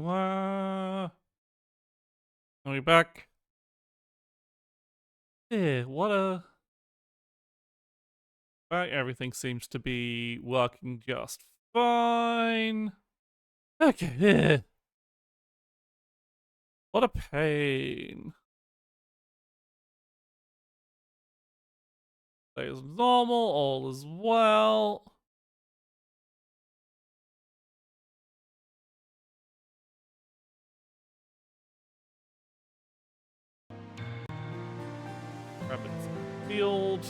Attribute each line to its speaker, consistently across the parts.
Speaker 1: Are we back? Yeah, what a... Back, everything seems to be working just fine. Okay, yeah. What a pain. Play as normal, all is well. Rabbit's field.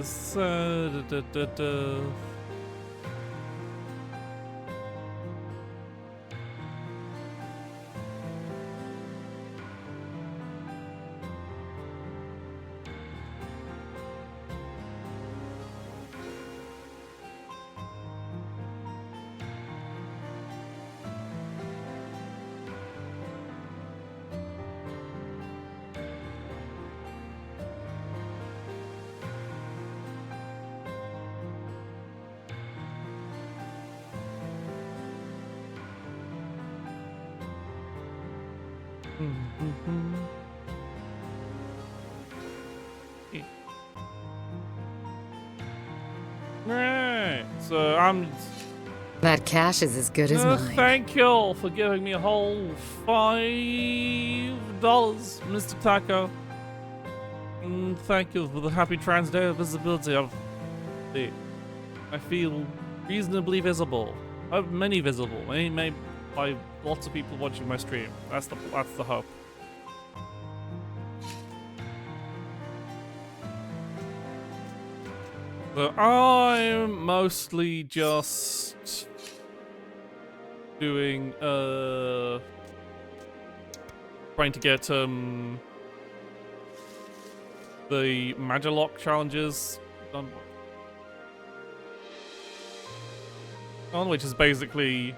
Speaker 1: So, this, Right, so I'm...
Speaker 2: That cash is as good as mine.
Speaker 1: Thank you all for giving me a whole $5, Mr. Taco. And thank you for the happy trans day of visibility. I feel reasonably visible. I have many visible. Maybe by lots of people watching my stream. That's the hope. So I'm mostly just doing trying to get the Magillock challenges done, which is basically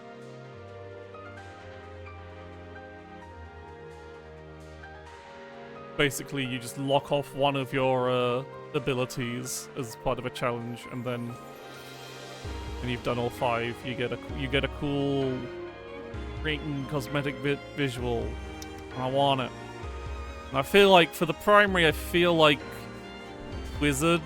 Speaker 1: you just lock off one of your abilities as part of a challenge, and then when you've done all 5, you get a cool green cosmetic visual. And I want it. And I feel like for the primary, I feel like Wizard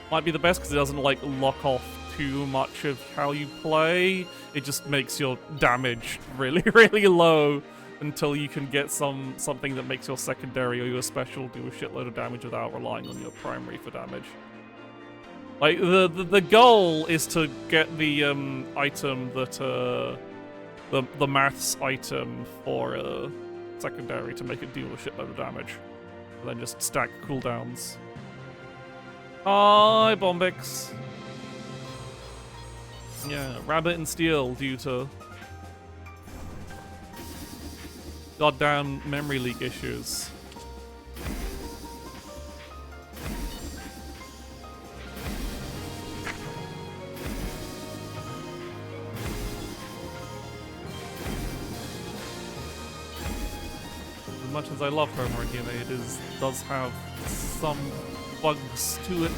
Speaker 1: might be the best because it doesn't like lock off too much of how you play. It just makes your damage really, really low until you can get something that makes your secondary or your special do a shitload of damage without relying on your primary for damage. Like the goal is to get the item that the maths item for secondary to make it deal a shitload of damage, and then just stack cooldowns. Hi, Bombix. Yeah, Rabbit and Steel due to goddamn memory leak issues. As much as I love Homework it does have some bugs to it.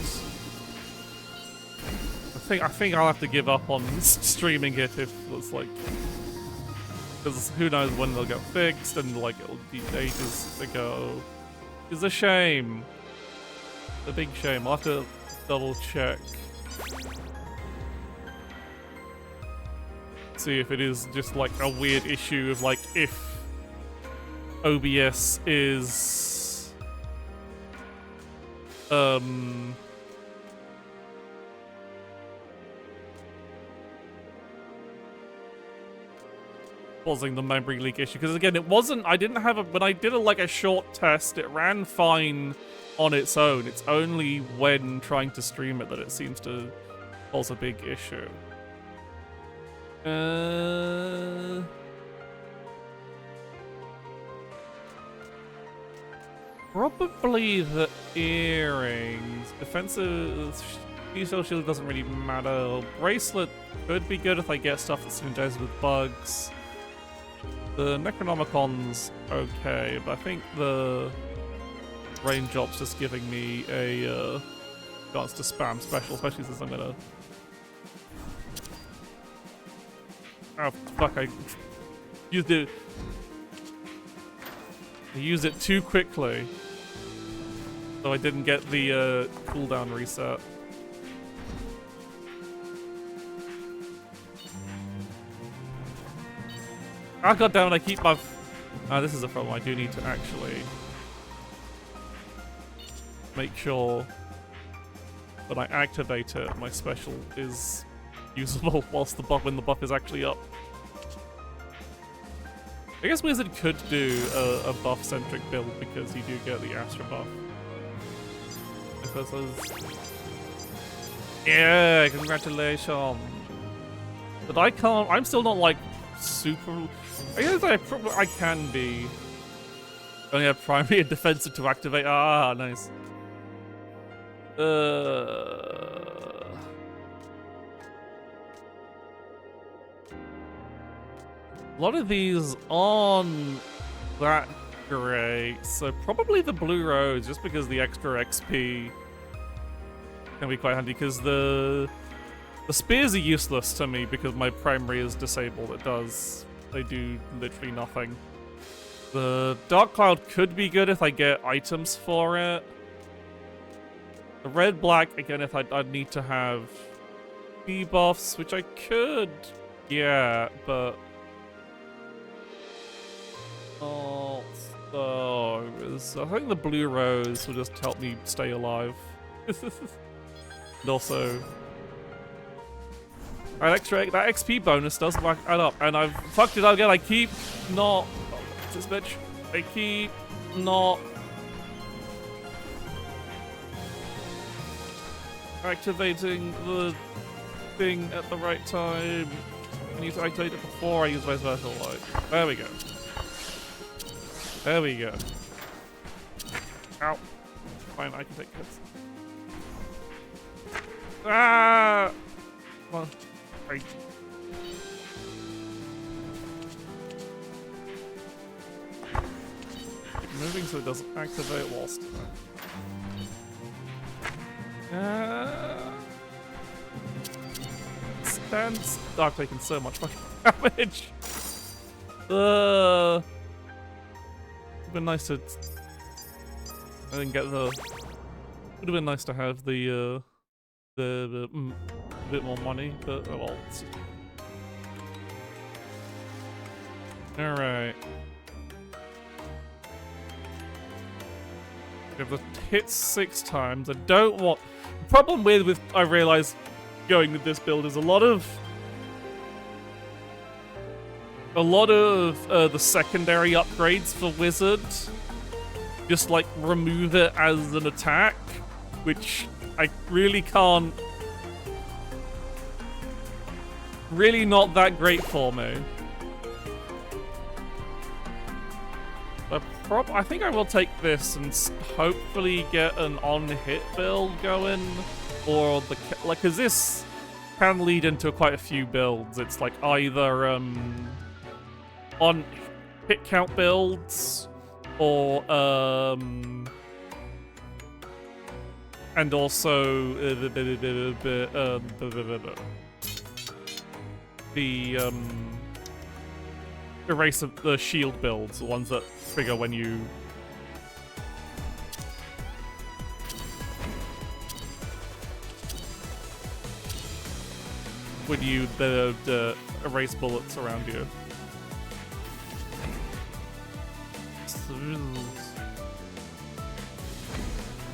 Speaker 1: I think I'll have to give up on streaming it if it's like, because who knows when they'll get fixed, and like it'll be ages ago. It's a shame. It's a big shame. I'll have to double check. See if it is just like a weird issue of like if OBS is causing the memory leak issue, because again, it wasn't. I didn't have a when I did like a short test. It ran fine on its own. It's only when trying to stream it that it seems to cause a big issue. Probably the earrings. Defensive T-cell shield doesn't really matter. Bracelet could be good if I get stuff that synergizes with bugs. The Necronomicon's okay, but I think the Rain Drop's just giving me a chance to spam special, especially since I'm gonna... Oh, fuck, I used it... I used it too quickly. So I didn't get the cooldown reset. Ah, goddammit, I keep my... Ah, this is a problem. I do need to actually make sure when I activate it, my special is usable whilst the buff, when the buff is actually up. I guess Wizard could do a buff-centric build because you do get the Astra buff. If this is... Yeah, congratulations! But I can't... I'm still not, like, super... I guess I can be. Only have primary and defensive to activate. Ah, nice. A lot of these aren't that great, so probably the blue rose, just because the extra XP can be quite handy, because the spears are useless to me because my primary is disabled. They do literally nothing. The Dark Cloud could be good if I get items for it. The red black, again, if I'd need to have debuffs, which I could, yeah, but I think the blue rose will just help me stay alive. And also, that XP bonus does whack add up, and I've fucked it up again. I keep not... Oh, this bitch. I keep not activating the thing at the right time. I need to activate it before I use my special light. There we go. There we go. Ow. Fine, I can take hits. Ah! Come on. Right. Keep moving so it doesn't activate whilst. Stands. Oh, I've taken so much fucking damage. It'd been nice to. I didn't get the. Would have been nice to have the bit more money, but oh well. All right. We have the hit 6 times. I don't want. The problem with I realized going with this build is a lot of the secondary upgrades for Wizard just like remove it as an attack, which I really can't. Really not that great for me. I think I will take this and hopefully get an on-hit build going, or the like, because this can lead into quite a few builds. It's like either on hit count builds, or and also the erase of the shield builds, the ones that trigger when you the erase bullets around you.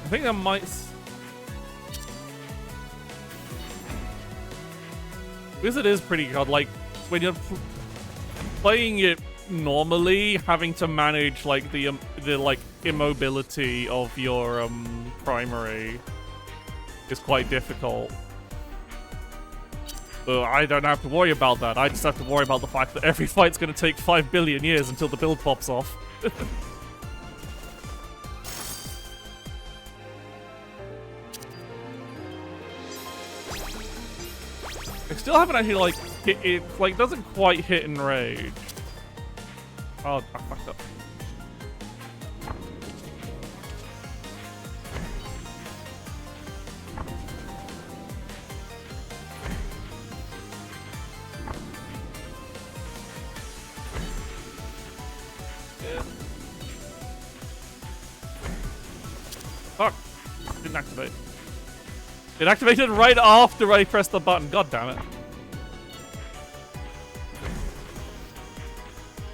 Speaker 1: I think I might. Wizard is pretty good. Like when you're playing it normally, having to manage like the like immobility of your primary is quite difficult. But I don't have to worry about that. I just have to worry about the fact that every fight's going to take 5 billion years until the build pops off. I still haven't actually like hit it. Like, doesn't quite hit Enrage. Oh, I fucked up. Fuck. Didn't activate. It activated right after I pressed the button. God damn it.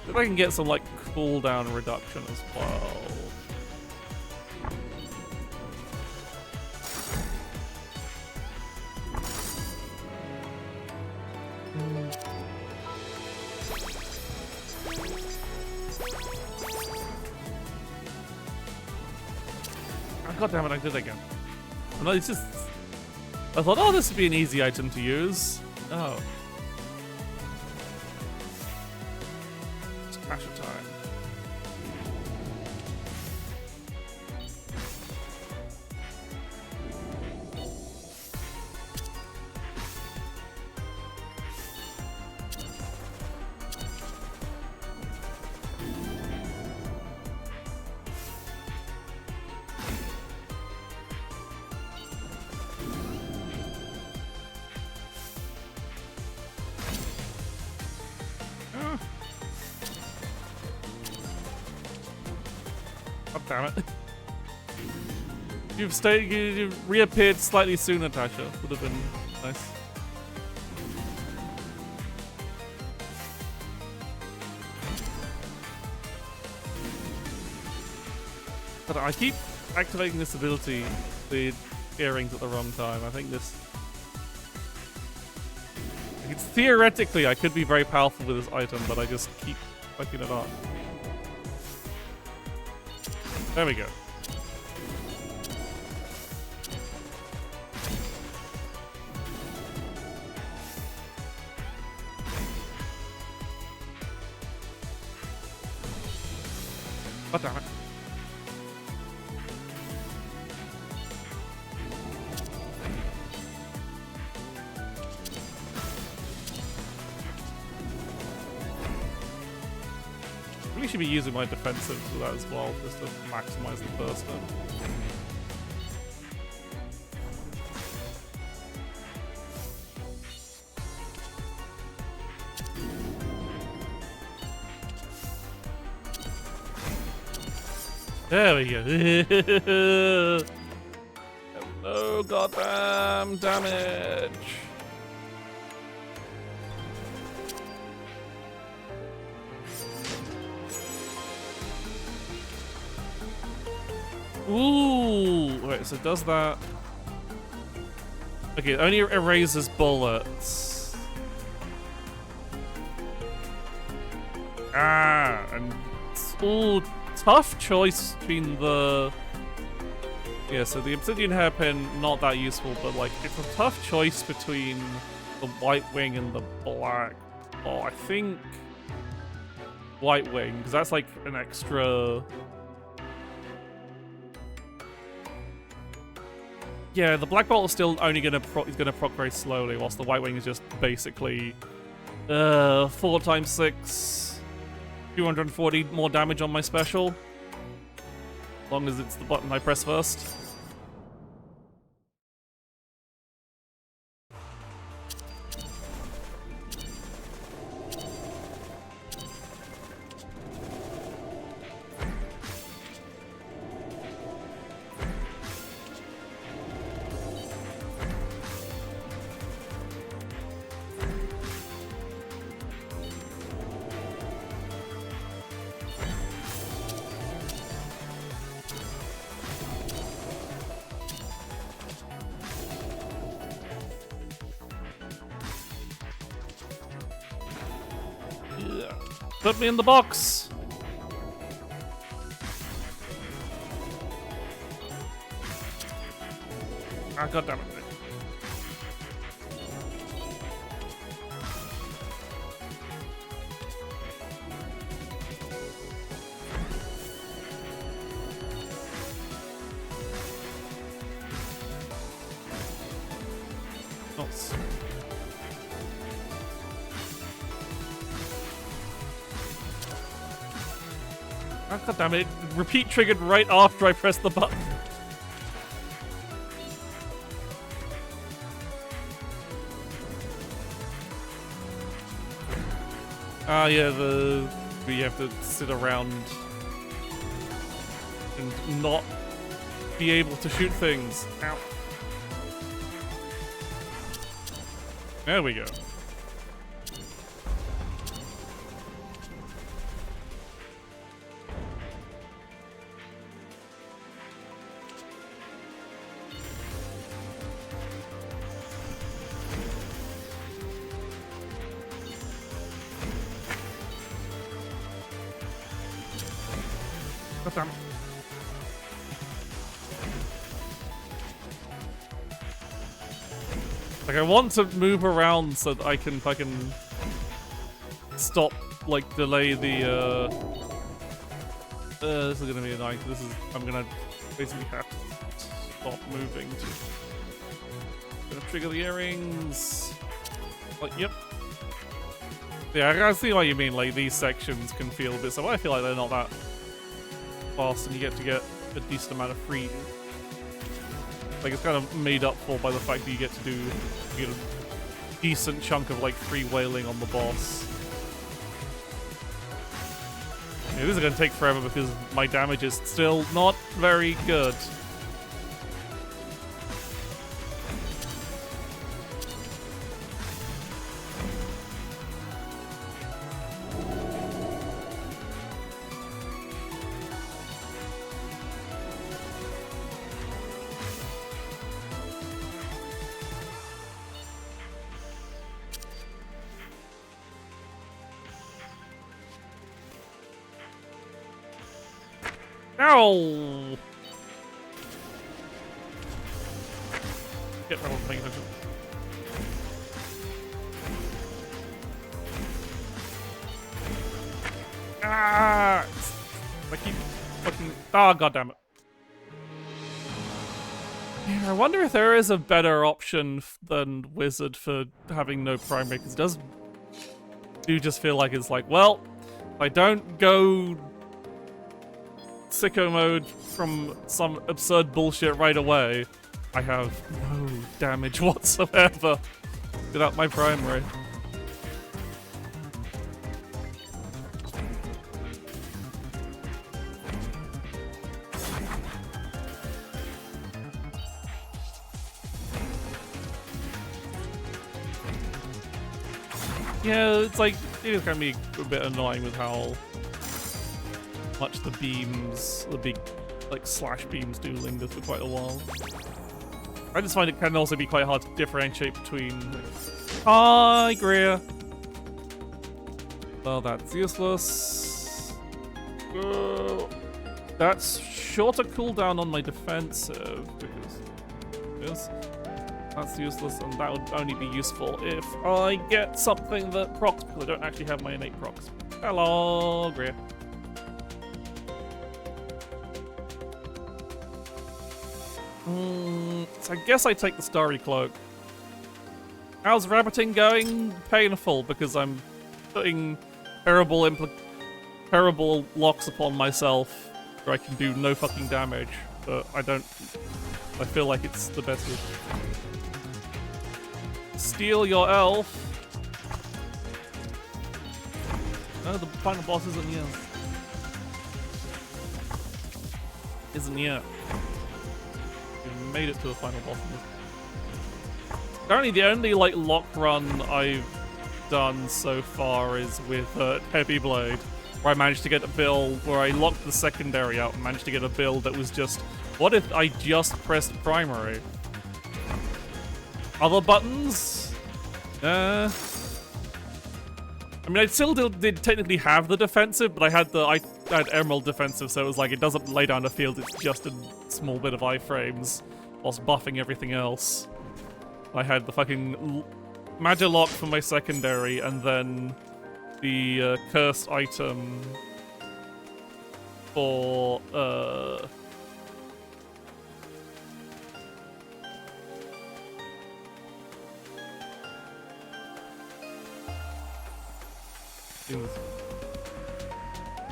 Speaker 1: If I can get some, like, cooldown reduction as well. Oh, God damn it, I did it again. No, it's just... I thought, oh, this would be an easy item to use. Oh. It's Crasher time. God damn it. You've reappeared slightly sooner, Tasha. Would have been nice. But I keep activating this ability, the earrings at the wrong time. I think this... It's theoretically, I could be very powerful with this item, but I just keep fucking it up. There we go. God damn it. I should be using my defensive for that as well, just to maximize the burst then. There we go. Hello, goddamn damage. Ooh! Wait, so does that... Okay, it only erases bullets. Ah, and... Ooh, tough choice between the... Yeah, so the obsidian hairpin, not that useful, but like, it's a tough choice between the white wing and the black. Oh, I think... White wing, because that's like an extra... Yeah, the black bolt is still only gonna proc very slowly, whilst the white wing is just basically 4 times 6, 240 more damage on my special. As long as it's the button I press first. Put me in the box! Ah, goddammit. Nice. Oh, God damn it. Repeat triggered right after I pressed the button. Ah, yeah, we have to sit around and not be able to shoot things. Ow. There we go. God damn it. Like, I want to move around so that I can fucking stop, like, delay the, this is gonna be annoying. I'm gonna basically have to stop moving to... Gonna trigger the earrings. Like, yep. Yeah, I see what you mean, like, these sections can feel a bit, so I feel like they're not that fast and you get to get a decent amount of freedom. Like, it's kind of made up for by the fact that you get a decent chunk of, like, freewheeling on the boss. Yeah, this is gonna take forever because my damage is still not very good. Ow! Get I wasn't paying attention. Ah! I keep fucking... Ah, goddammit. Yeah, I wonder if there is a better option than Wizard for having no primary, because it does just feel like it's like, well, if I don't go sicko mode from some absurd bullshit right away, I have no damage whatsoever without my primary. Yeah, it's like, it is gonna be a bit annoying with how much the beams, the big, like, slash beams do linger for quite a while. I just find it can also be quite hard to differentiate between... Hi, Greer! Well, that's useless. That's shorter cooldown on my defensive, because that's useless, and that would only be useful if I get something that procs, because I don't actually have my innate procs. Hello, Greer. So I guess I take the Starry Cloak. How's rabbiting going? Painful, because I'm putting terrible locks upon myself where I can do no fucking damage, but I feel like it's the best route. Steal your elf. No, the final boss isn't yet. Isn't yet. We made it to the final boss. Apparently the only, like, lock run I've done so far is with Heavy Blade, where I managed to get a build where I locked the secondary out and managed to get a build that was just, what if I just pressed primary? Other buttons? I mean, I still did technically have the defensive, but I had Emerald defensive, so it was like, it doesn't lay down the field, it's just a small bit of iframes, whilst buffing everything else. I had the fucking Magilock for my secondary, and then the cursed item for,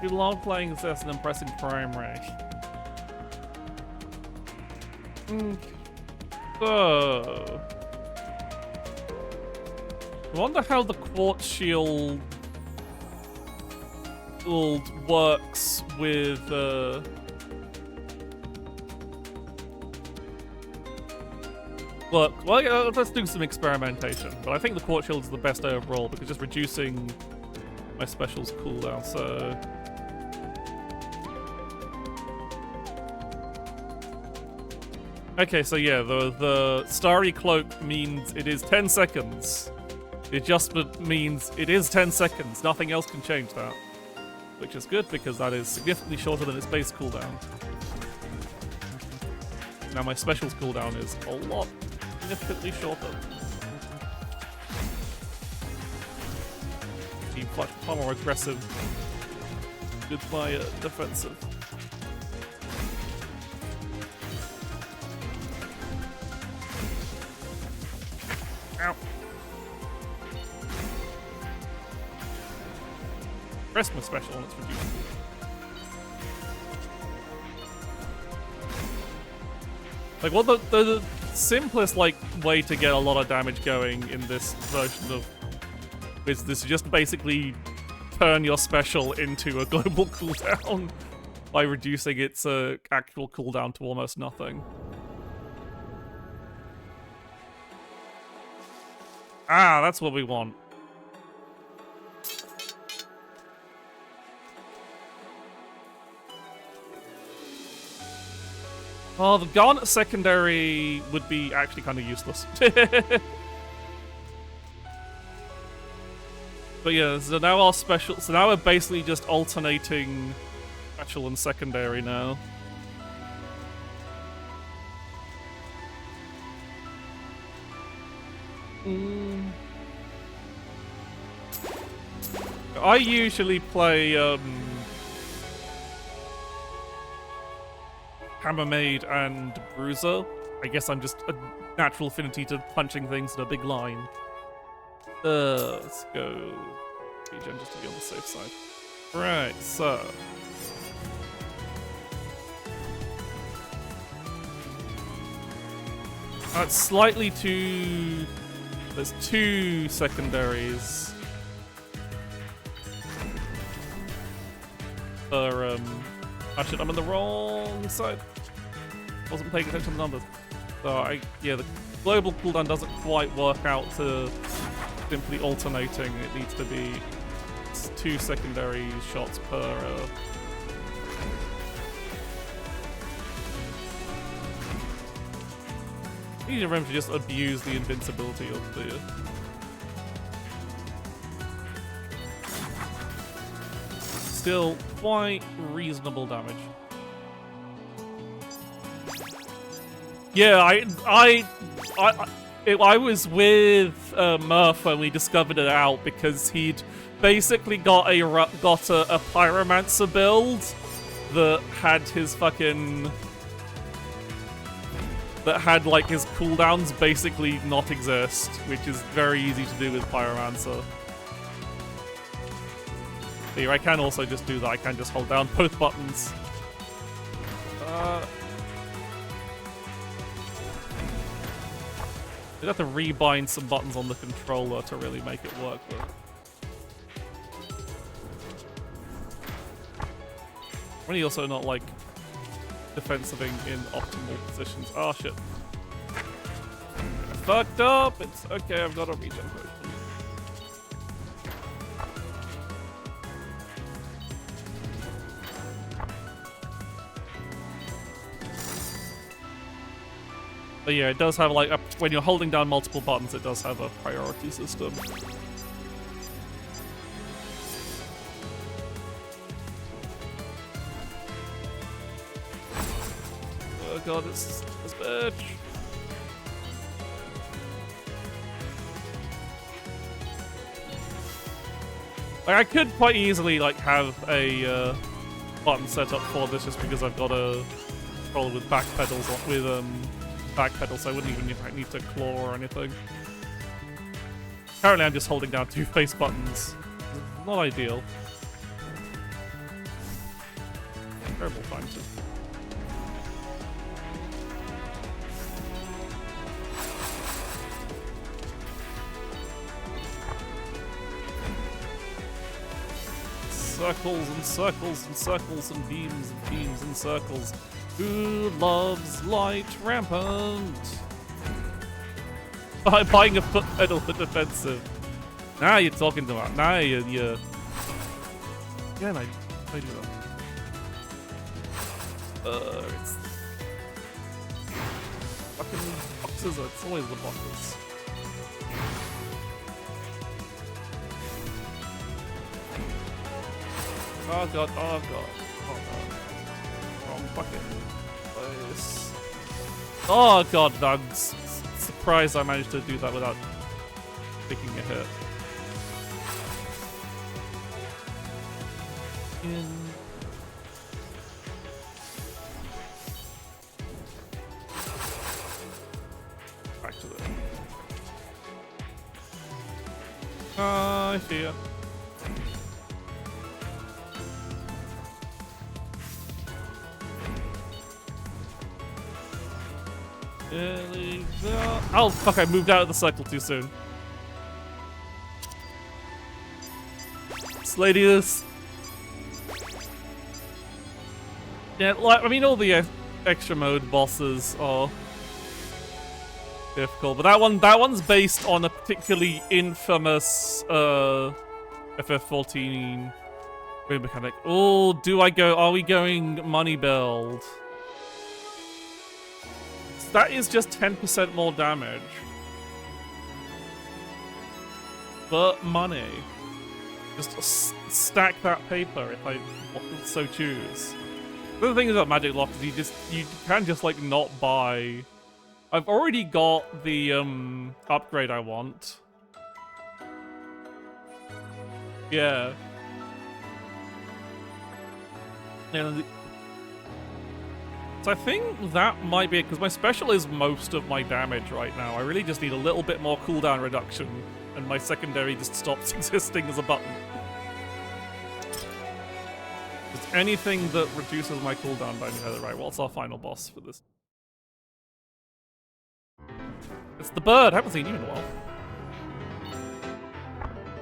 Speaker 1: You love playing Assassin and pressing primary. So... I wonder how the Quartz Shield works with, Look, well, yeah, let's do some experimentation. But I think the Quartz Shield is the best overall because just reducing my specials cooldown, so... Okay, so yeah, the Starry Cloak means it is 10 seconds. The adjustment means it is 10 seconds. Nothing else can change that. Which is good because that is significantly shorter than its base cooldown. Now my specials cooldown is a lot significantly shorter. Be far more aggressive. Goodbye, defensive. Ow. Press my special and it's reduced. Like, well, the simplest, like, way to get a lot of damage going in this version of is this just basically turn your special into a global cooldown by reducing its actual cooldown to almost nothing. Ah, that's what we want. Oh, the Garnet secondary would be actually kind of useless. But yeah, so now our special... So now we're basically just alternating special and secondary now. I usually play, Hammermaid and Bruiser. I guess I'm just a natural affinity to punching things in a big line. Let's go regen just to be on the safe side. Right, so... That's slightly too... There's 2 secondaries. Oh shit, I'm on the wrong side. Wasn't paying attention to the numbers. So yeah, the global cooldown doesn't quite work out to simply alternating. It needs to be 2 secondary shots per. You need to remember to just abuse the invincibility of the. Still quite reasonable damage. Yeah, I was with Murph when we discovered it out because he'd basically got a pyromancer build that had his fucking like his cooldowns basically not exist, which is very easy to do with pyromancer. Here, I can also just do that. I can just hold down both buttons. You'd have to rebind some buttons on the controller to really make it work, though. Really also not, like, defensiving in optimal positions. Oh, shit. I fucked up! It's okay, I've got a regen potion. But yeah, it does have like when you're holding down multiple buttons, it does have a priority system. Oh god, it's this bitch. Like I could quite easily like have a button set up for this just because I've got a controller with back pedals with back pedal, so I wouldn't even need to claw or anything. Currently I'm just holding down 2 face buttons. Not ideal. Terrible time to. Circles and circles and circles and beams and circles. Who loves light rampant? By buying a foot pedal for defensive. Now you're talking to me. Now you're. Yeah, I do that. It's fucking boxes. It's always the boxes. Oh god, oh god. Oh no. Wrong bucket. Place. Oh god, I'm surprised I managed to do that without taking a hit. Back to it. I see ya. Oh fuck, I moved out of the circle too soon. Sladius. Yeah, like, I mean all the extra mode bosses are difficult, but that one's based on a particularly infamous FF14 game mechanic. Oh, are we going money build? That is just 10% more damage. But money. Just stack that paper if I so choose. The other thing about Magic Lock is you can just like not buy. I've already got the upgrade I want. Yeah. And so I think that might be it, because my special is most of my damage right now. I really just need a little bit more cooldown reduction, and my secondary just stops existing as a button. Just anything that reduces my cooldown by the right. What's our final boss for this? It's the bird. I haven't seen you in a while.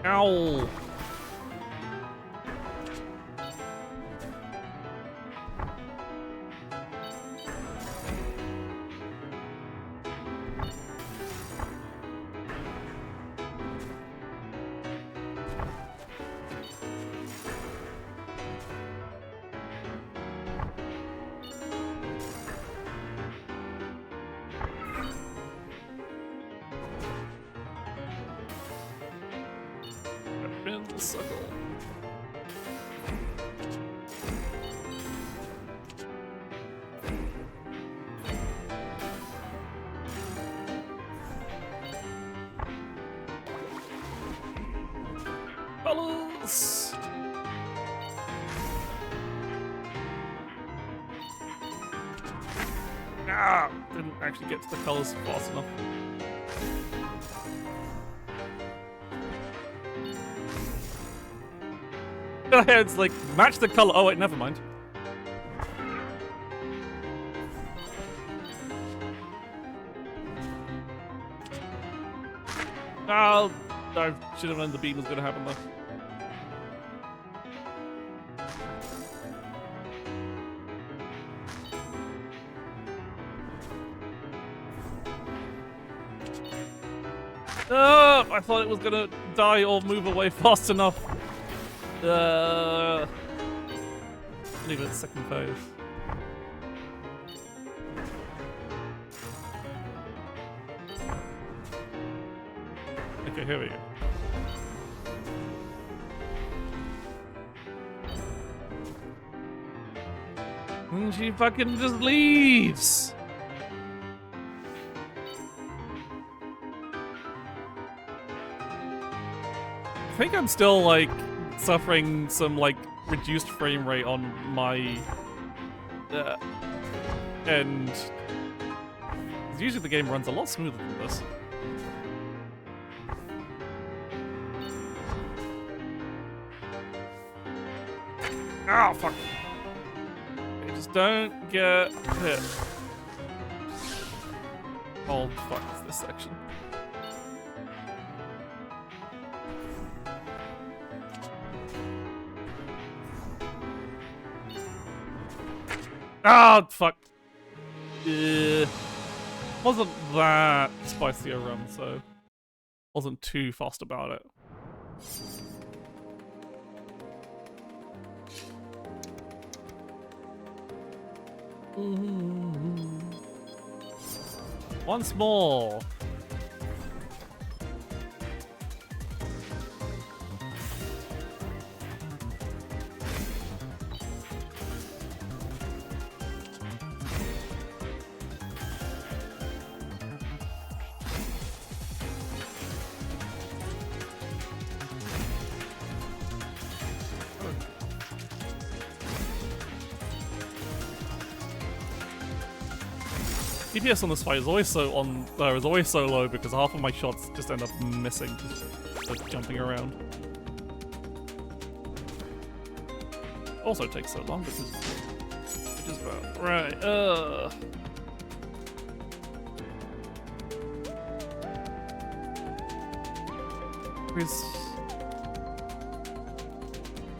Speaker 1: Ow. Fellas! Ah! Didn't actually get to the colors fast enough. It's like, match the color. Oh wait, never mind. Oh, I should have known the beam was going to happen though. I thought it was gonna die or move away fast enough. Leave it at second phase. Okay, here we go. And she fucking just leaves. I think I'm still like suffering some like reduced frame rate on my end. Usually the game runs a lot smoother than this. Ah, fuck. Just don't get hit. Oh, fuck, is this section? Ah, fuck. Wasn't that spicy a rum, so wasn't too fussed about it. Once more. DPS on this fight is always so low because half of my shots just end up missing, just jumping around. Also takes so long because which is bad. Right, so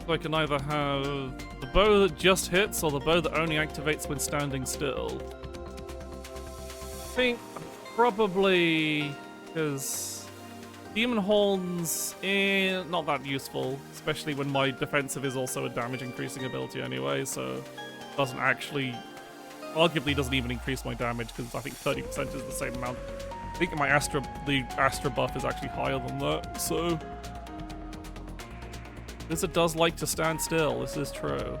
Speaker 1: I can either have the bow that just hits or the bow that only activates when standing still. I think probably because Demon Horns not that useful, especially when my defensive is also a damage increasing ability anyway, so doesn't actually, arguably doesn't even increase my damage because I think 30% is the same amount. I think my the Astra buff is actually higher than that, so Lizard does like to stand still, this is true.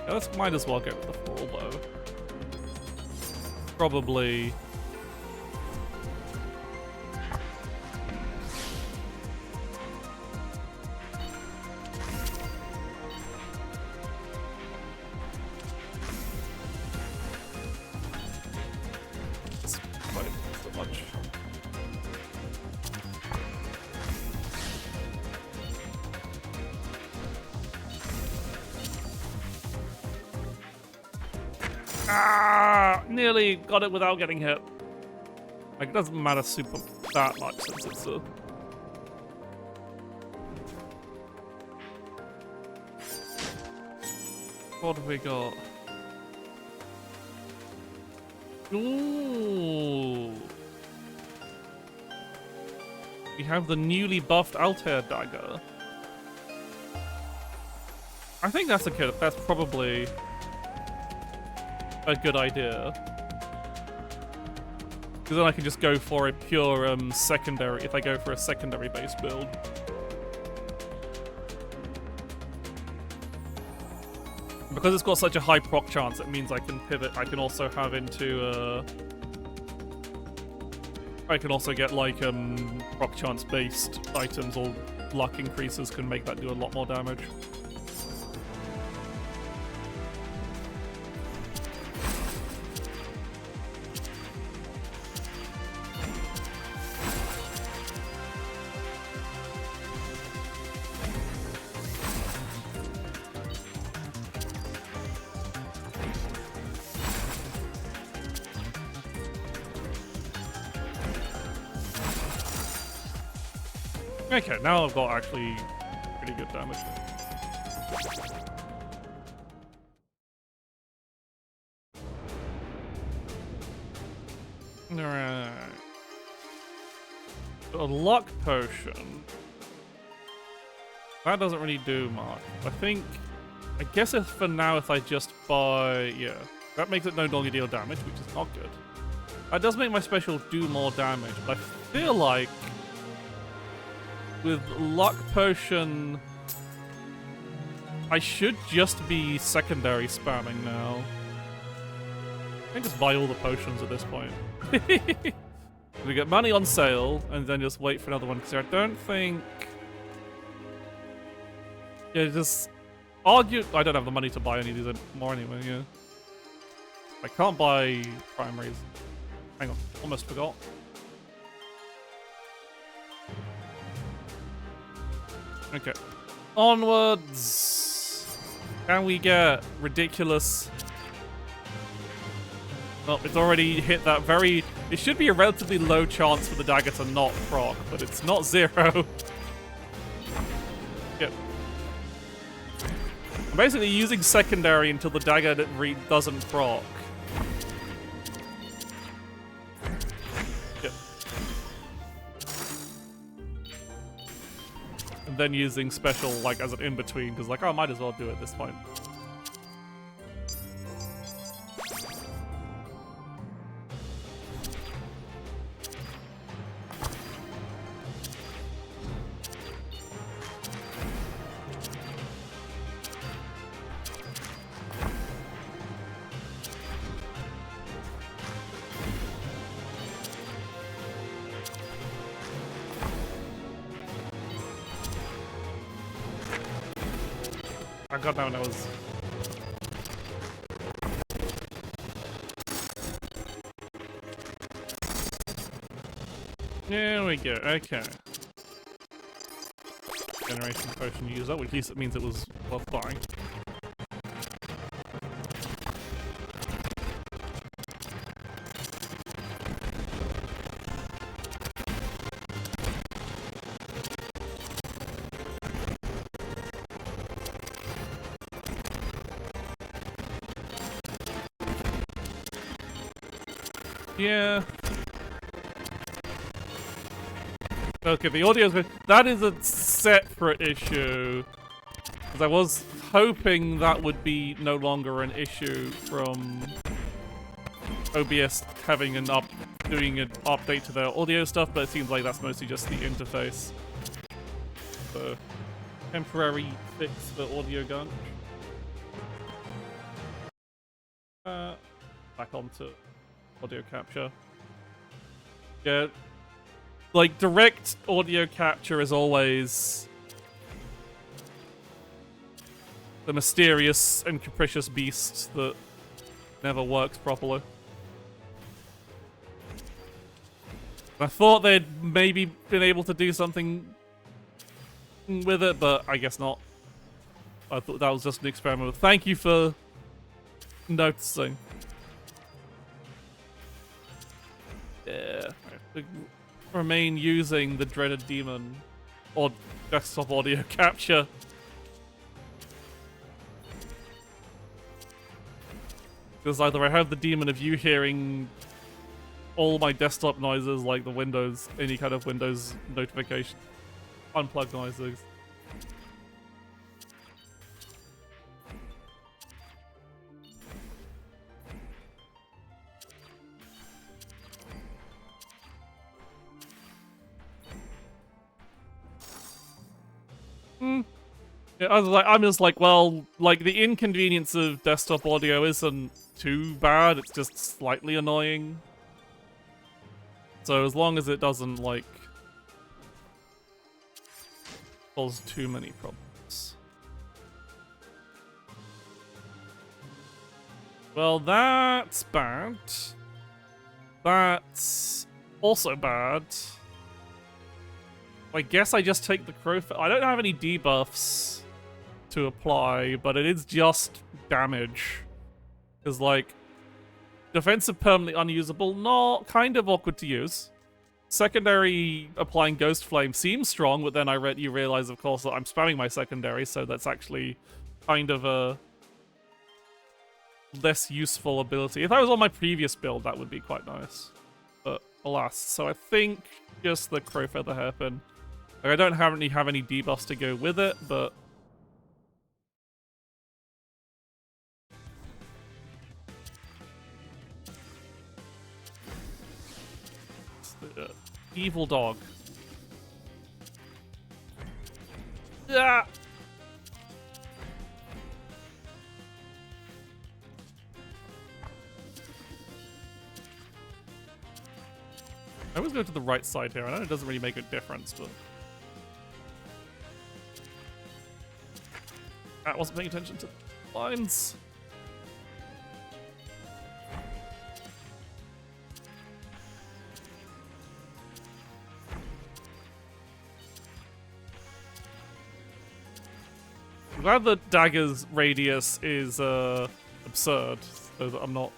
Speaker 1: Yeah, let's might as well go with the full bow. Probably. It's quite so much. Ah, nearly got it without getting hit. Like, it doesn't matter super that much since it's a... What have we got? Ooh. We have the newly buffed Altair dagger. I think that's probably a good idea. Because then I can just go for a pure secondary, if I go for a secondary base build. Because it's got such a high proc chance, it means I can pivot. I can also have into I can also get like proc chance based items or luck increases can make that do a lot more damage. Okay, now I've got actually pretty good damage. Alright. A luck potion. That doesn't really do much. I guess if for now if I just buy, yeah. That makes it no longer deal damage, which is not good. That does make my special do more damage, but I feel like with luck potion, I should just be secondary spamming now. I can just buy all the potions at this point. We get money on sale, and then just wait for another one, because I don't think... Yeah, just... I don't have the money to buy any of these more anyway, yeah. I can't buy primaries. Hang on, almost forgot. Okay. Onwards! Can we get ridiculous Well, it's already hit that very... It should be a relatively low chance for the dagger to not proc, but it's not 0. Yep. I'm basically using secondary until the dagger doesn't proc. Yep. And then using special, like, as an in-between, because, like, oh, I might as well do it at this point. I got that when I was... There we go, okay. Generation potion user, which at least it means it was worth buying. Yeah. Okay, the audio's good. That is a separate issue. Because I was hoping that would be no longer an issue from OBS having doing an update to their audio stuff, but it seems like that's mostly just the interface. So, temporary fix for audio gun. Back onto audio capture. Yeah, like direct audio capture is always the mysterious and capricious beast that never works properly. I thought they'd maybe been able to do something with it, but I guess not. I thought that was just an experiment. Thank you for noticing. Yeah, I remain using the dreaded demon or desktop audio capture. Because either I have the demon of you hearing all my desktop noises, like the Windows, any kind of Windows notification, unplugged noises. Yeah, I'm just like, well, like the inconvenience of desktop audio isn't too bad. It's just slightly annoying. So as long as it doesn't like cause too many problems. Well, that's bad. That's also bad. I guess I just take the crow. I don't have any debuffs to apply, but it is just damage. Because, like, defensive permanently unusable, not kind of awkward to use. Secondary applying Ghost Flame seems strong, but then you realize, of course, that I'm spamming my secondary, so that's actually kind of a less useful ability. If I was on my previous build, that would be quite nice. But alas, so I think just the Crow Feather Hairpin. Like, I don't have any debuffs to go with it, but evil dog. Yeah. I always go to the right side here. I know it doesn't really make a difference, but I wasn't paying attention to lines. I'm glad the dagger's radius is absurd, so that I'm not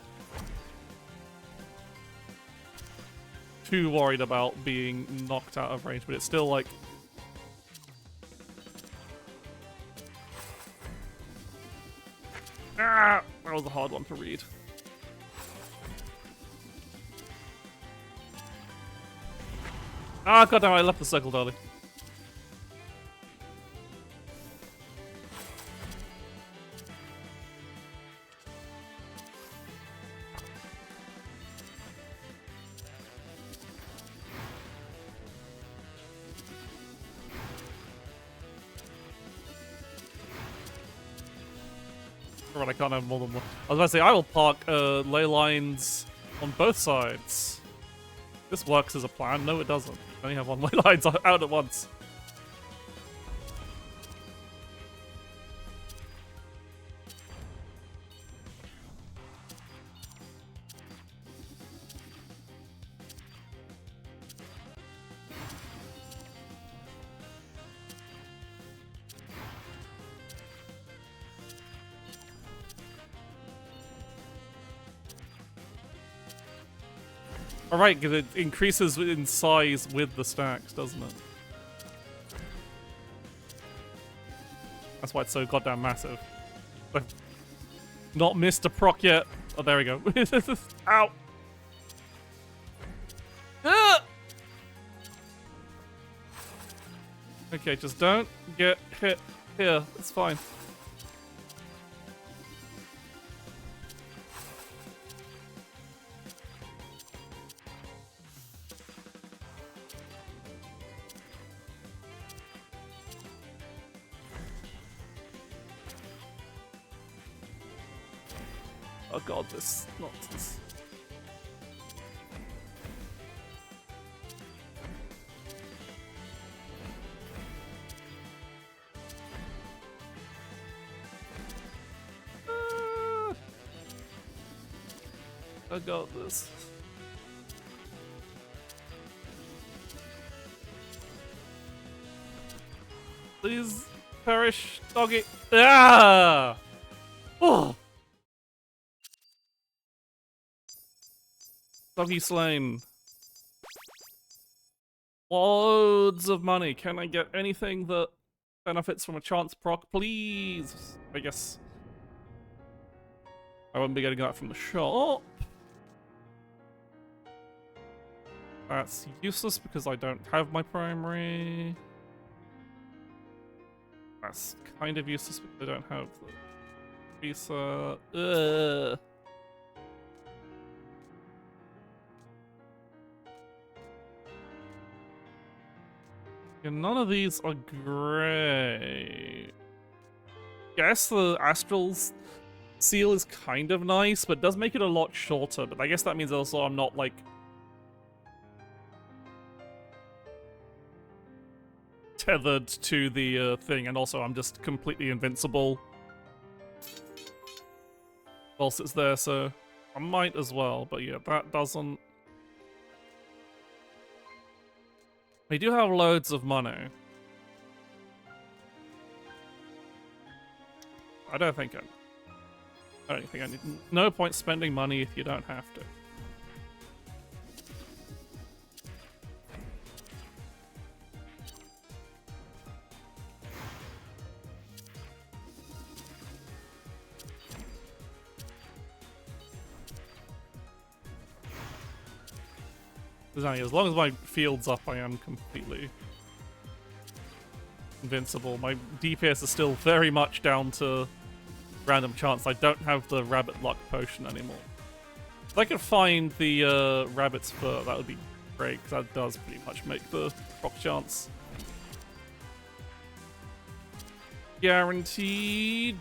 Speaker 1: too worried about being knocked out of range, but it's still like... Ah! That was a hard one to read. Ah, goddamn, I left the circle, darling. Right, I can't have more than one. I was about to say, I will park ley lines on both sides. This works as a plan. No, it doesn't. I only have one ley lines out at once. Alright, because it increases in size with the stacks, doesn't it? That's why it's so goddamn massive. I've not missed a proc yet. Oh, there we go. Ow! Ah! Okay, just don't get hit here. It's fine. Oh god, this nonsense. I got this. Please perish, doggy. Ah! Oh! Doggy slain. Loads of money. Can I get anything that benefits from a chance proc, please? I guess I won't be getting that from the shop. That's useless because I don't have my primary. That's kind of useless because I don't have the visa. Ugh. Yeah, none of these are great. Guess the Astral's seal is kind of nice, but does make it a lot shorter. But I guess that means also I'm not, like, tethered to the thing, and also I'm just completely invincible whilst it's there, so I might as well. But yeah, that doesn't... We do have loads of money. I don't think I need... No point spending money if you don't have to. As long as my field's up, I am completely invincible. My DPS is still very much down to random chance. I don't have the rabbit luck potion anymore. If I could find the rabbit's fur, that would be great, because that does pretty much make the proc chance guaranteed.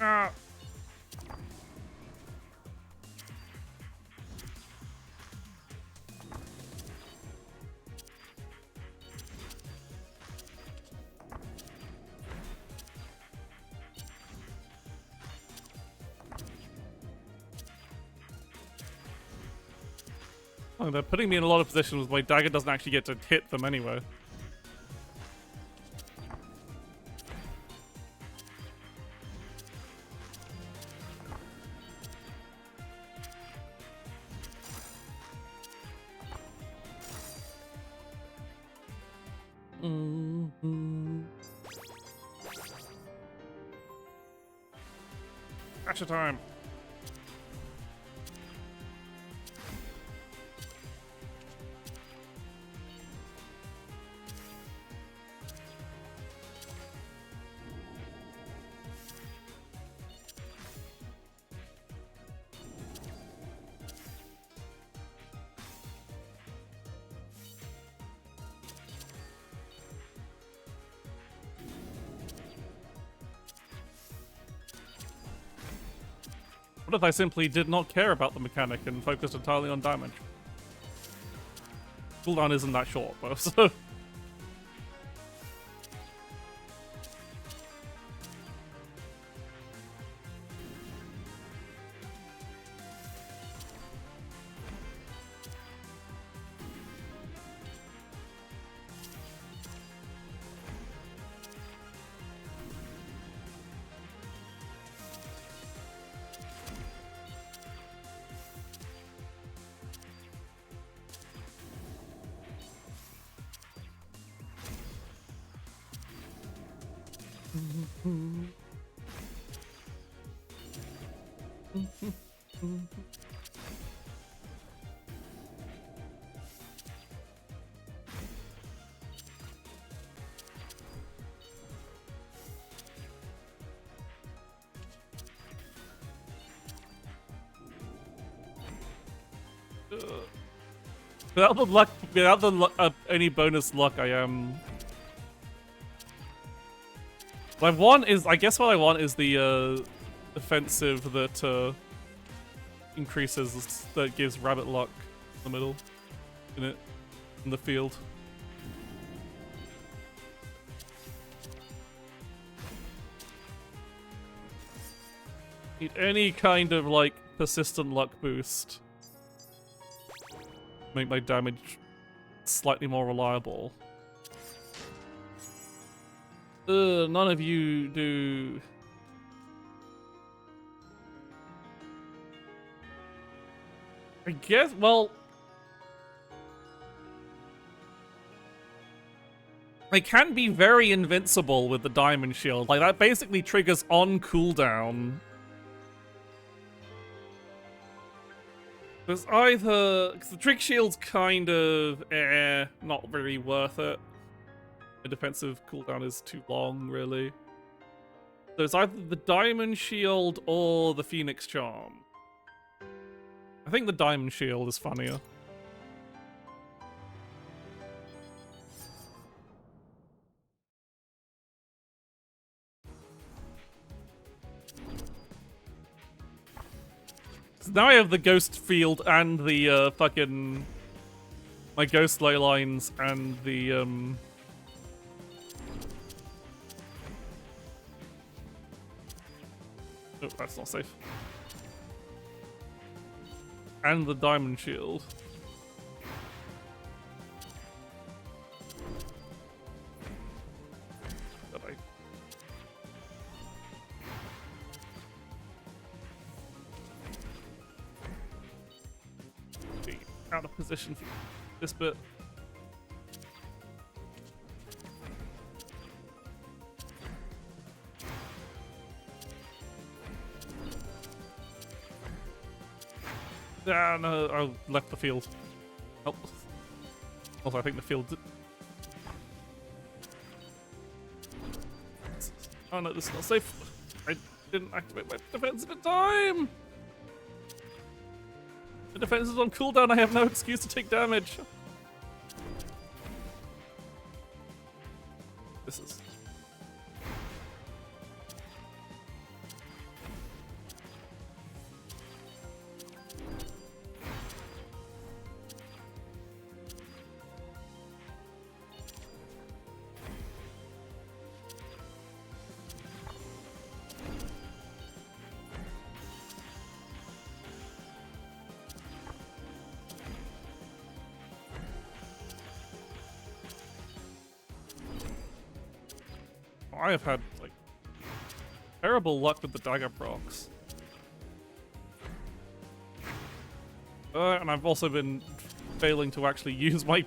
Speaker 1: Ah. Oh, they're putting me in a lot of positions where my dagger doesn't actually get to hit them anyway. Gotcha time. What if I simply did not care about the mechanic and focused entirely on damage? Cooldown isn't that short, though, so... Without the luck, without the any bonus luck, I am. What I want is, I guess, what I want is the offensive that increases, that gives rabbit luck in the middle, in the field. Need any kind of like persistent luck boost. Make my damage slightly more reliable. None of you do. I guess, well... I can be very invincible with the diamond shield. Like, that basically triggers on cooldown. There's either... Cause the trick shield's kind of... not very worth it. The defensive cooldown is too long, really. There's either the diamond shield or the phoenix charm. I think the diamond shield is funnier. So now I have the ghost field and the fucking... my ghost ley lines and the oh, that's not safe. And the diamond shield. Be out of position for this bit. Ah, no, I left the field. Oh. Also, I think the field... Oh no, this is not safe. I didn't activate my defensive in time! The defense is on cooldown, I have no excuse to take damage. This is... I have had, like, terrible luck with the dagger procs. And I've also been failing to actually use my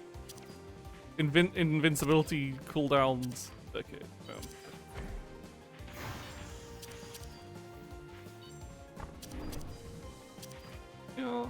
Speaker 1: invincibility cooldowns. Okay. Yeah.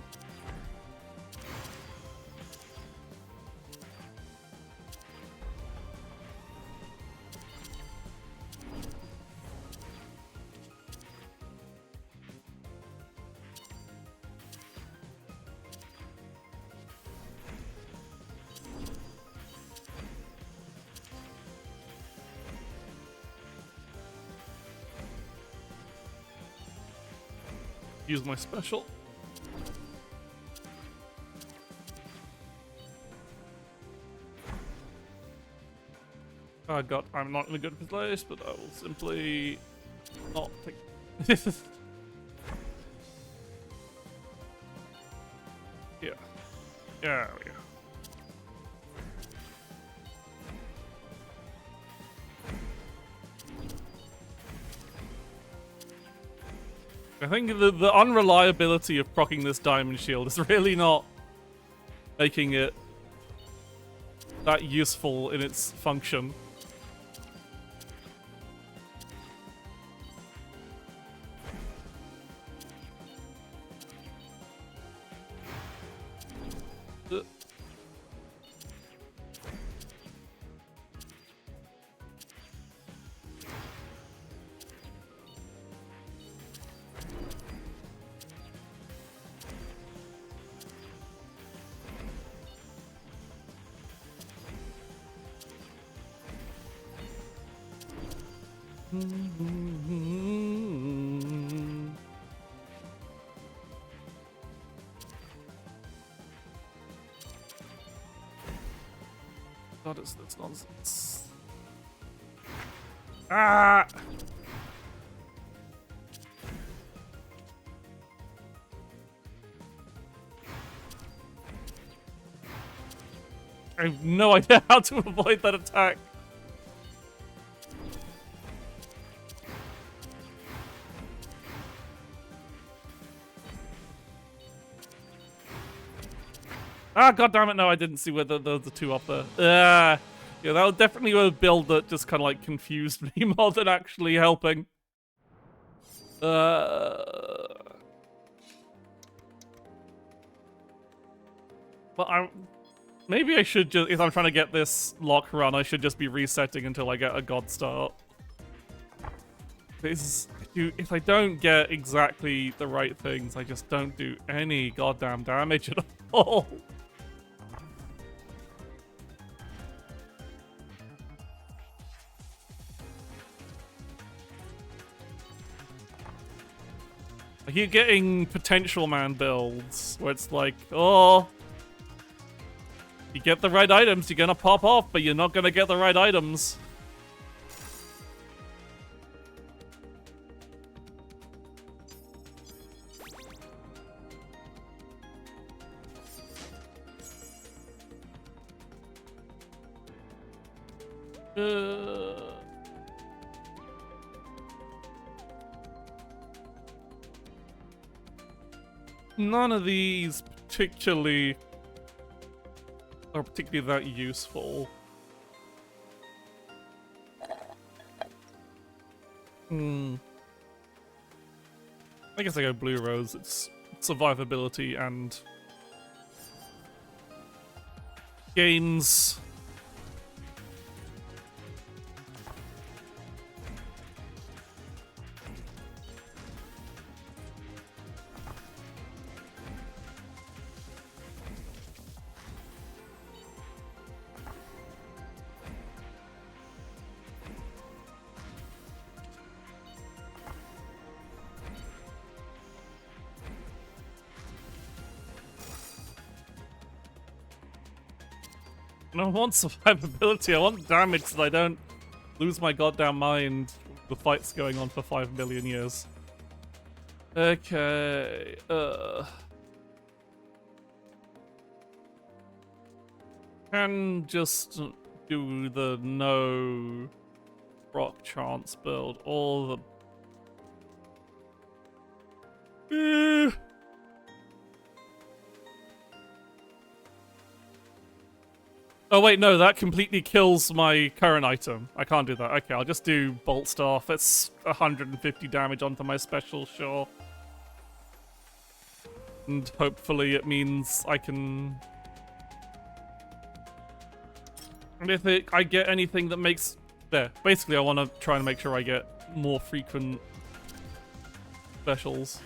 Speaker 1: Use my special. Oh god, I'm not in a good place, but I will simply not take. Yeah. Yeah, we go. I think the unreliability of proccing this diamond shield is really not making it that useful in its function. God, it's this nonsense. Ah! I have no idea how to avoid that attack. Ah, god damn it, no, I didn't see where the two up there. Yeah, that was definitely a build that just kind of like confused me more than actually helping. But maybe I should just, if I'm trying to get this lock run, I should just be resetting until I get a god start. If I don't get exactly the right things, I just don't do any goddamn damage at all. I keep getting potential man builds where it's like, oh, you get the right items, you're gonna pop off, but you're not gonna get the right items. None of these are particularly that useful. I guess I go blue rose. It's survivability and gains. I don't want survivability, I want damage so I don't lose my goddamn mind. The fight's going on for 5 million years. Okay, can just do the no rock chance build, all the... Oh wait, no, that completely kills my current item. I can't do that. Okay, I'll just do Bolt Staff. It's 150 damage onto my special, sure. And hopefully it means I can... And if I get anything that makes... There, basically I want to try and make sure I get more frequent specials.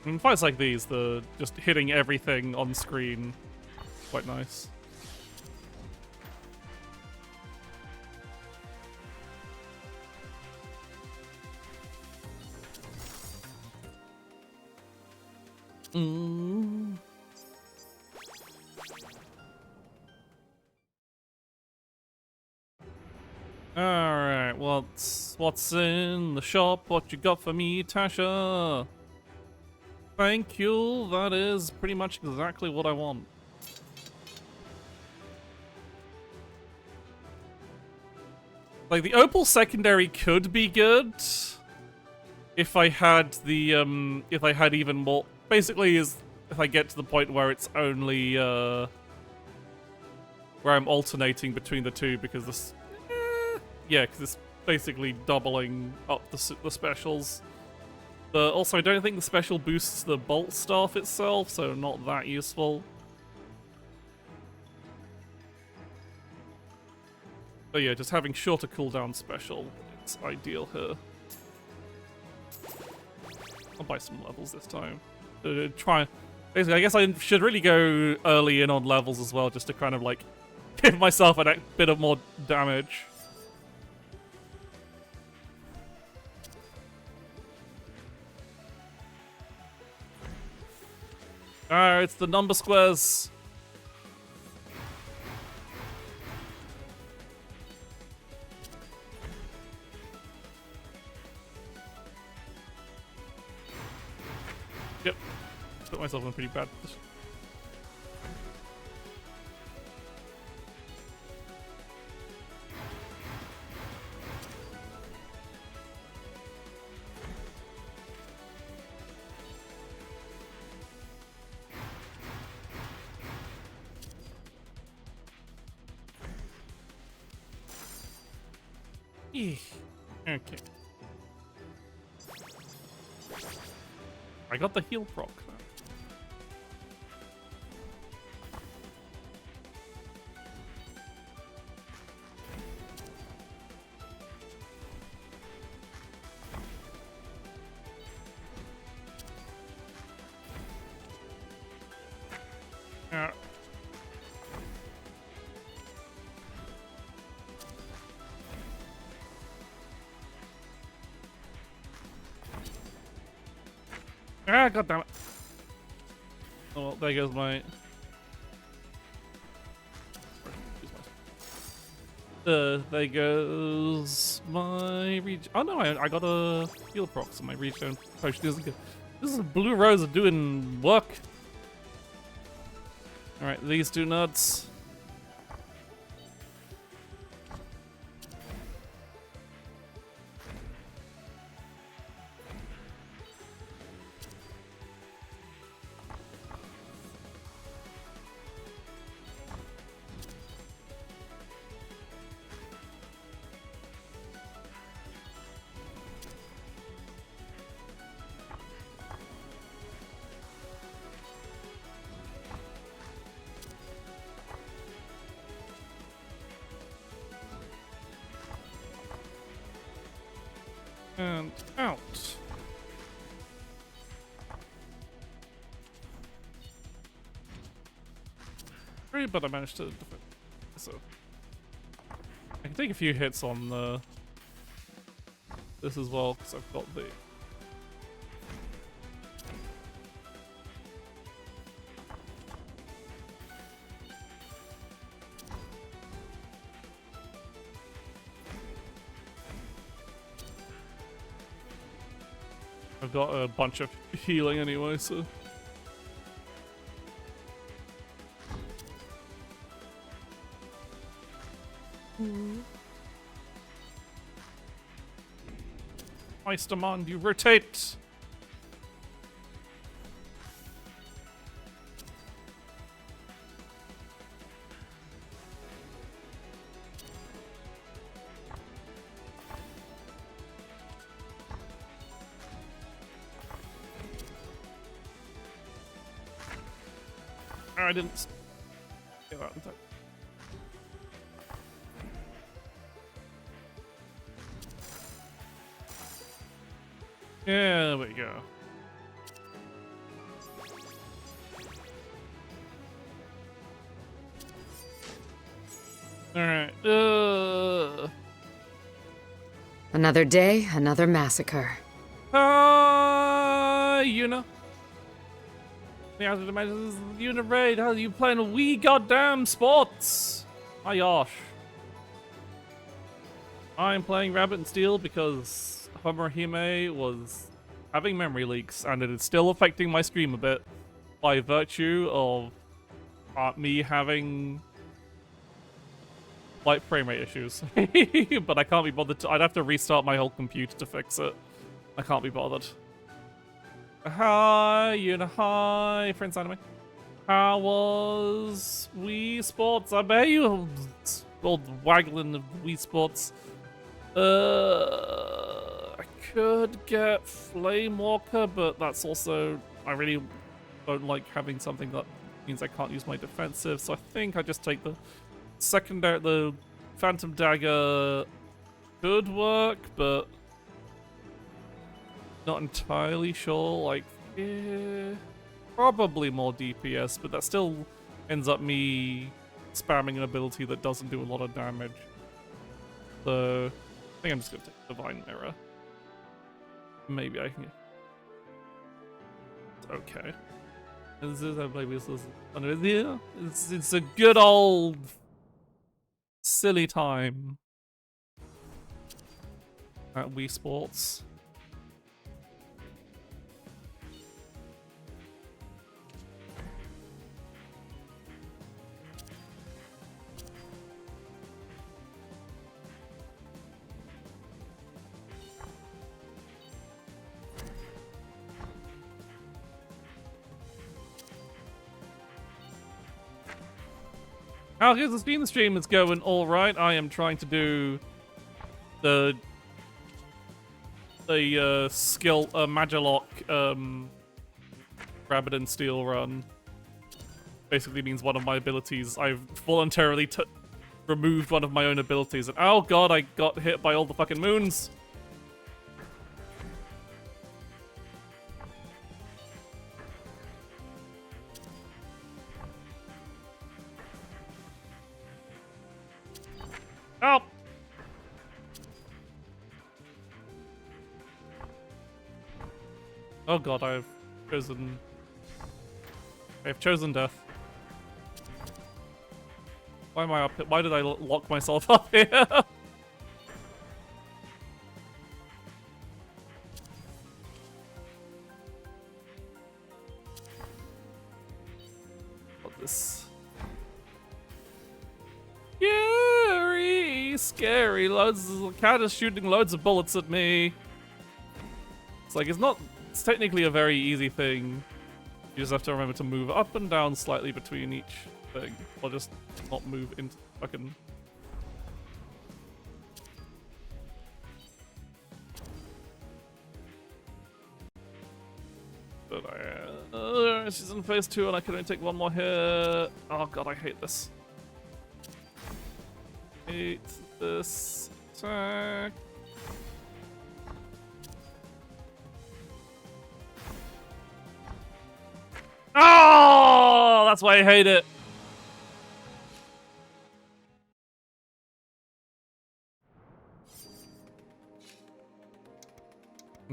Speaker 1: In fights like these, the just hitting everything on screen is quite nice. Alright, what's in the shop? What you got for me, Tasha? Thank you, that is pretty much exactly what I want. Like, the Opal secondary could be good if I had the, if I had even more... Basically, is if I get to the point where it's only, where I'm alternating between the two, because this... yeah, because it's basically doubling up the specials. But also, I don't think the special boosts the Bolt Staff itself, so not that useful. But yeah, just having shorter cooldown special, it's ideal here. I'll buy some levels this time. Basically, I guess I should really go early in on levels as well, just to kind of like give myself a bit of more damage. It's the number squares. Yep. Put myself in a pretty bad position. Okay. I got the heal proc. Ah, goddammit. Oh, well, there goes my... there goes my regen. Oh no, I got a heal proc, so my regen potion isn't good. This is a blue rose doing work. Alright, these two nuts. And out. Great, but I managed to defend. So I can take a few hits on this as well, because I've got the... I've got a bunch of healing anyway, so... I demand you rotate! I didn't get that in time. Yeah, there we go. Alright,
Speaker 2: Another day, another massacre.
Speaker 1: you know. Yeah, unit raid, how are you playing Wii goddamn sports? My gosh. I'm playing Rabbit and Steel because Homerhime was having memory leaks and it is still affecting my stream a bit by virtue of me having light frame rate issues. But I can't be bothered to, I'd have to restart my whole computer to fix it. I can't be bothered. Hi, hi, friends anime. How was Wii Sports? I bet you old waggling of Wii Sports. I could get Flame Walker, but that's also, I really don't like having something that means I can't use my defensive, so I think I just take the secondary, the Phantom Dagger could work, but not entirely sure, like, probably more DPS, but that still ends up me spamming an ability that doesn't do a lot of damage. So, I think I'm just gonna take Divine Mirror. Maybe I can. Okay. It's a good old silly time at Wii Sports. How good has been? The stream is going all right. I am trying to do the skill Magillock Rabbit and Steel run. Basically means one of my abilities. I've voluntarily removed one of my own abilities, and oh god, I got hit by all the fucking moons. Help! Oh god, I've chosen death. Why am I up here? Why did I lock myself up here? Got this. Scary. The cat is shooting loads of bullets at me. It's like, it's technically a very easy thing. You just have to remember to move up and down slightly between each thing. Or just not move into fucking... But she's in phase 2 and I can only take one more hit. Oh god, I hate this. Hate this attack. Oh, that's why I hate it.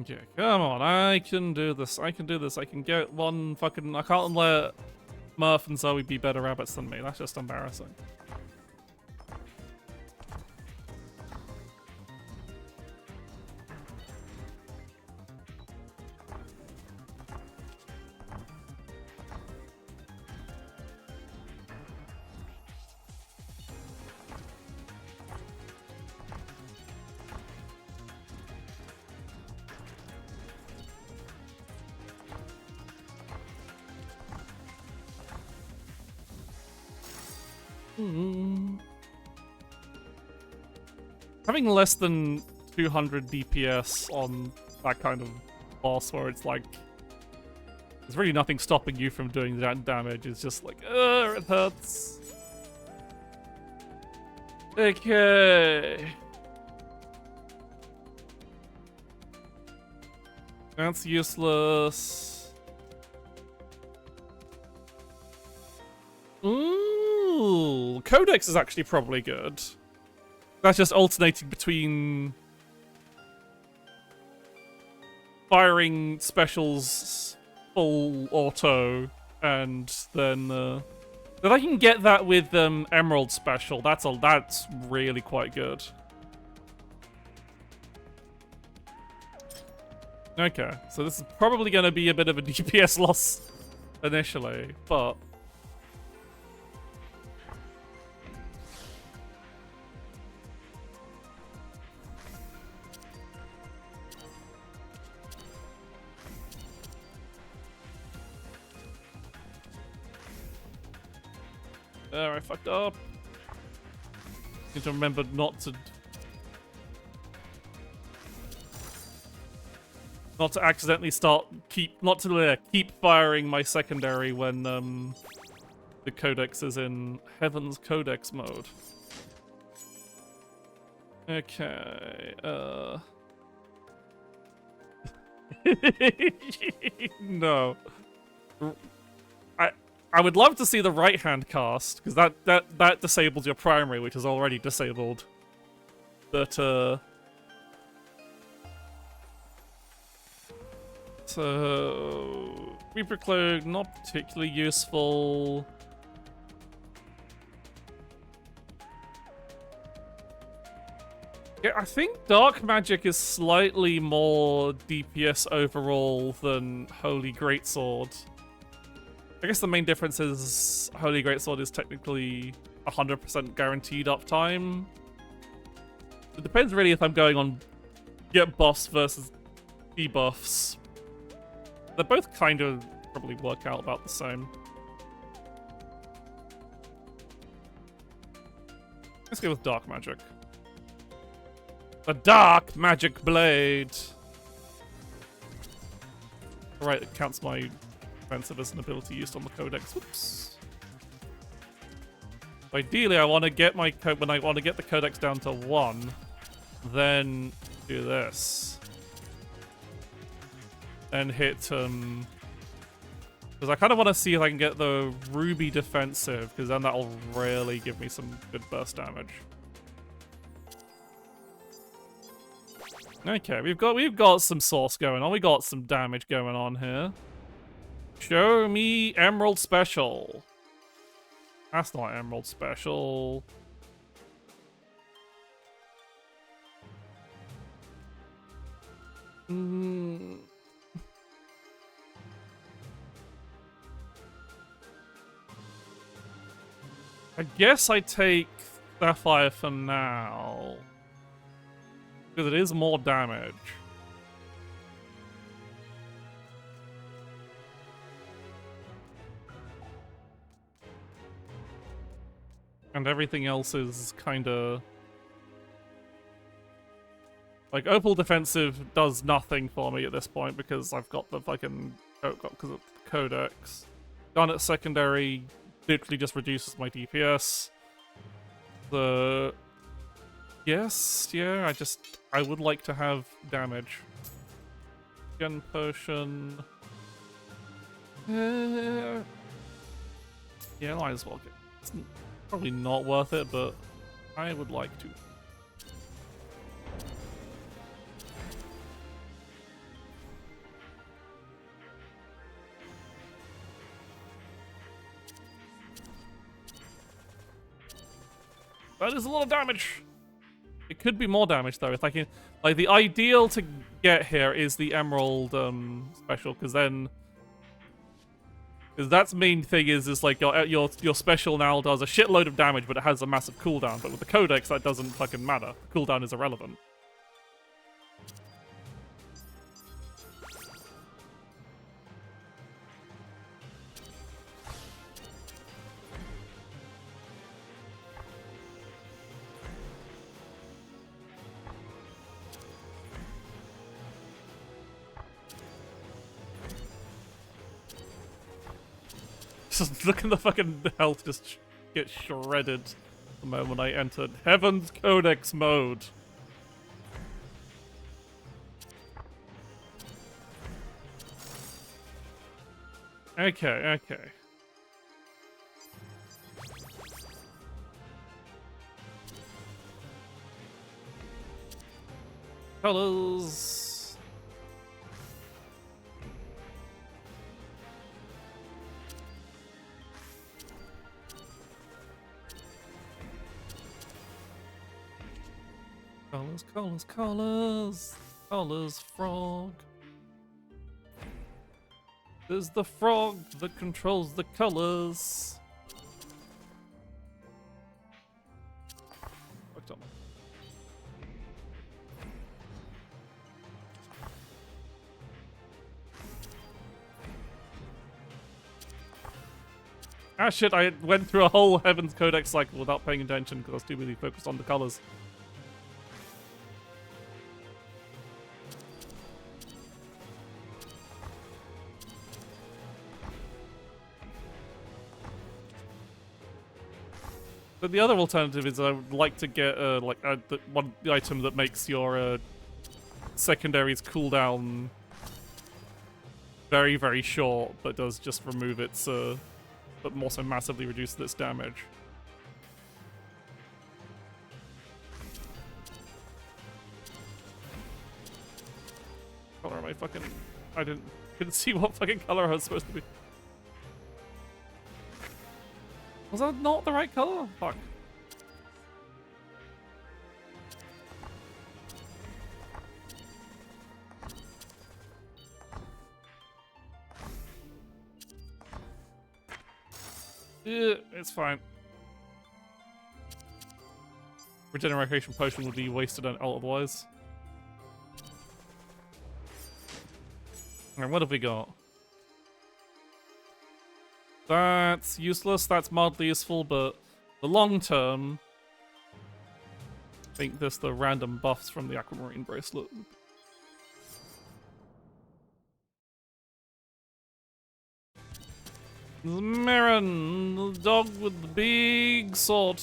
Speaker 1: Okay, come on, I can do this. I can do this. I can get one fucking... I can't let Murph and Zoe be better rabbits than me. That's just embarrassing. Having less than 200 DPS on that kind of boss where it's like there's really nothing stopping you from doing that damage. It's just like, it hurts. Okay. That's useless. Ooh, Codex is actually probably good. That's just alternating between firing specials full auto and then but I can get that with Emerald special. That's really quite good. Okay, so this is probably going to be a bit of a DPS loss initially, but there, I fucked up. Need to remember not to accidentally keep firing my secondary when the Codex is in Heaven's Codex mode. Okay. No. I would love to see the right hand cast, because that disables your primary, which is already disabled. But so Reaper Cloak, not particularly useful. Yeah, I think Dark Magic is slightly more DPS overall than Holy Greatsword. I guess the main difference is Holy Greatsword is technically 100% guaranteed uptime. It depends really if I'm going on get buffs versus debuffs. They both kind of probably work out about the same. Let's go with Dark Magic. The Dark Magic Blade! Alright, it counts my offensive as an ability used on the Codex. Whoops. Ideally, I want to get my when I want to get the Codex down to 1, then do this. And hit because I kind of want to see if I can get the Ruby defensive, because then that'll really give me some good burst damage. Okay, we've got some sauce going on. We got some damage going on here. Show me Emerald Special. That's not Emerald Special. I guess I take Sapphire for now. Because it is more damage. And everything else is kinda... like, Opal Defensive does nothing for me at this point because I've got the fucking... because of the Codex. Garnet Secondary literally just reduces my DPS. The... yes, yeah, I would like to have damage. Gun Potion... yeah, might as well get... it's probably not worth it, but I would like to. That is a lot of damage! It could be more damage though, if I can... like, the ideal to get here is the Emerald special, because then... because that's main thing is like your special now does a shitload of damage, but it has a massive cooldown. But with the Codex, that doesn't fucking matter. Cooldown is irrelevant. Just look at the fucking health just get shredded the moment I entered Heaven's Codex mode. Okay, okay. Colors. Colors, colors, colors. Colors, frog. There's the frog that controls the colors. Fucked up. Ah shit, I went through a whole Heaven's Codex cycle without paying attention because I was too busy focused on the colors. But the other alternative is I would like to get the one item that makes your secondaries cooldown very, very short, but does just remove its, but also massively reduce its damage. Color am I fucking? I couldn't see what fucking color I was supposed to be. Was that not the right color? Fuck. Yeah, it's fine. Regeneration potion would be wasted on otherwise. Alright, what have we got? That's useless, that's mildly useful, but the long term, I think this the random buffs from the Aquamarine bracelet. Marin, the dog with the big sword.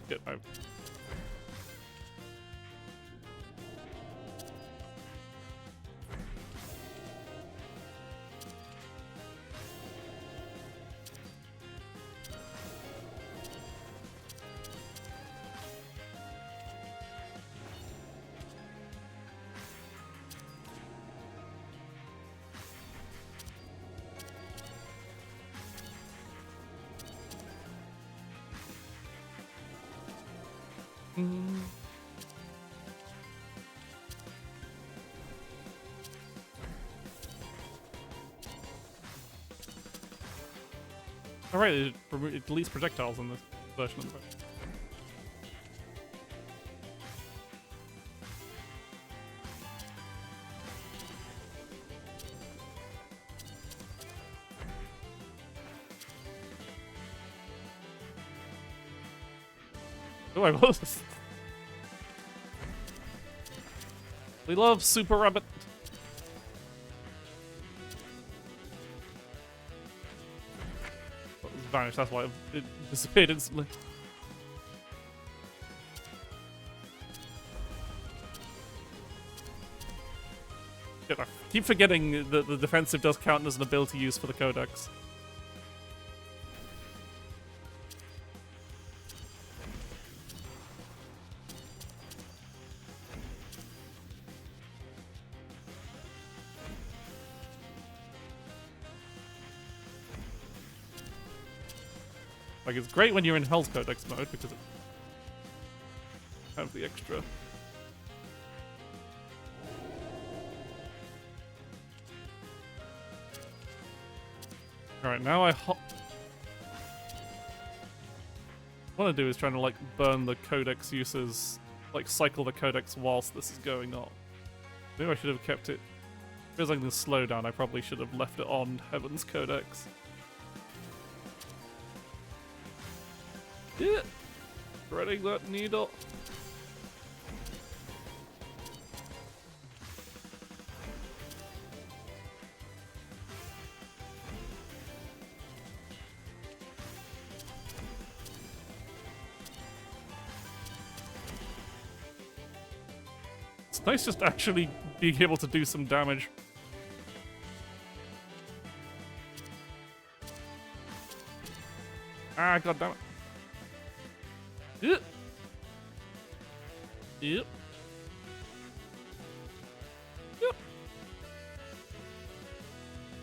Speaker 1: Get out. Alright, it deletes projectiles in this version of the book. Oh, I was. We love Super Rabbit. Vanished, that's why it disappeared instantly. Shit, I keep forgetting that the defensive does count as an ability use for the Codex. Like, it's great when you're in Hell's Codex mode because it has the extra. Alright, now what I want to do is trying to, like, burn the Codex uses, like, cycle the Codex whilst this is going on. Maybe I should have kept it. Feels like this slowdown, I probably should have left it on Heaven's Codex. Yeah. threading that needle. It's nice just actually being able to do some damage. Ah, goddammit. Yep. Yep. Yep.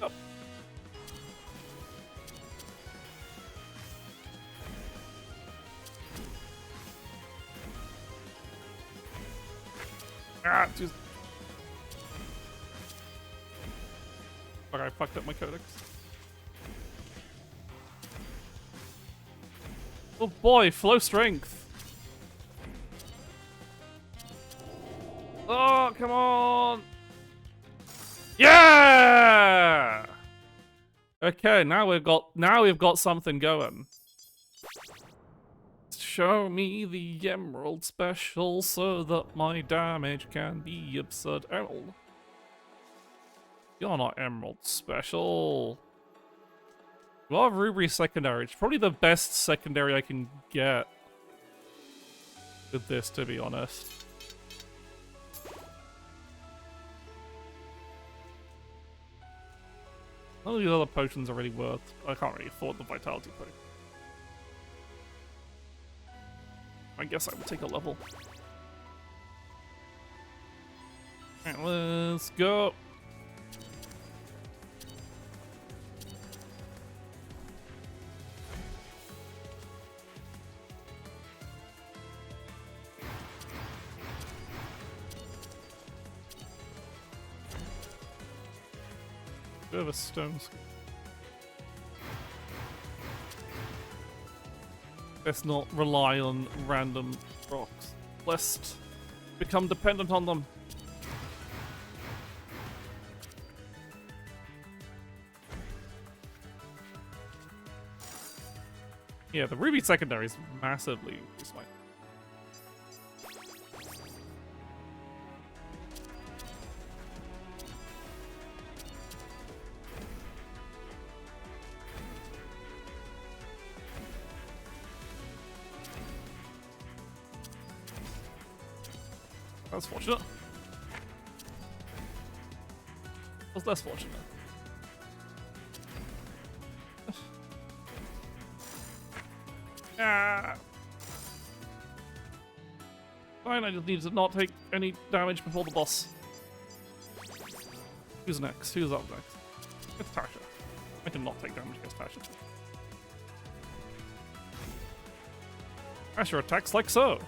Speaker 1: Yep. Ah, just. Fuck, I fucked up my codex. Oh boy, flow strength. Oh, come on. Yeah! Okay, now we've got something going. Show me the emerald special so that my damage can be absurd. Emerald. You're not emerald special. Well, ruby secondary. It's probably the best secondary I can get with this, to be honest. None of these other potions are really worth. I can't really afford the vitality potion. I guess I will take a level. Alright, let's go. Bit of a stone skill. Let's not rely on random rocks, lest become dependent on them. Yeah, the ruby secondary is massively increased my. That's fortunate. Was less fortunate. Ah. Fine, I just need to not take any damage before the boss. Who's next? Who's up next? It's Tasha. I can not take damage against Tasha. Tasha attacks like so.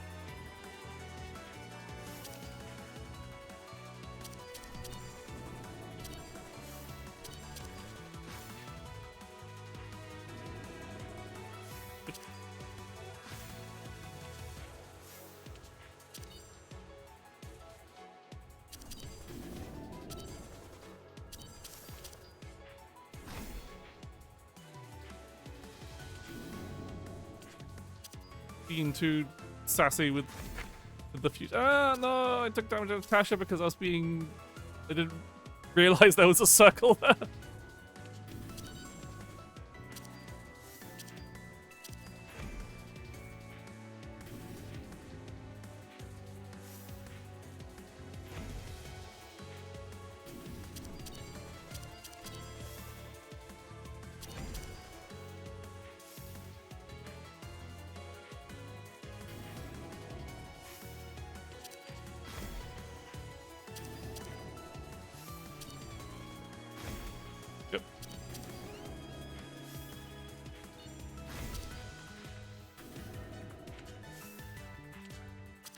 Speaker 1: Being too sassy with the future. Ah, no, I took damage out of Tasha because I didn't realize there was a circle there. Yep.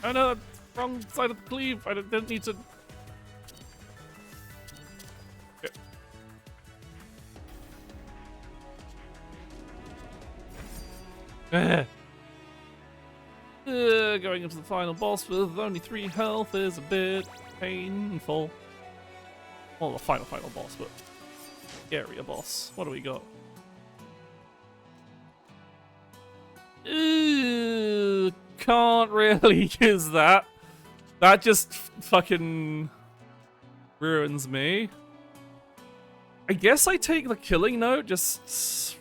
Speaker 1: Oh no, wrong side of the cleave. I didn't need to. Yep. Going into the final boss with only 3 health is a bit painful. Well, the final boss, but area boss. What do we got? can't really use that. That just fucking ruins me. I guess I take the killing note, just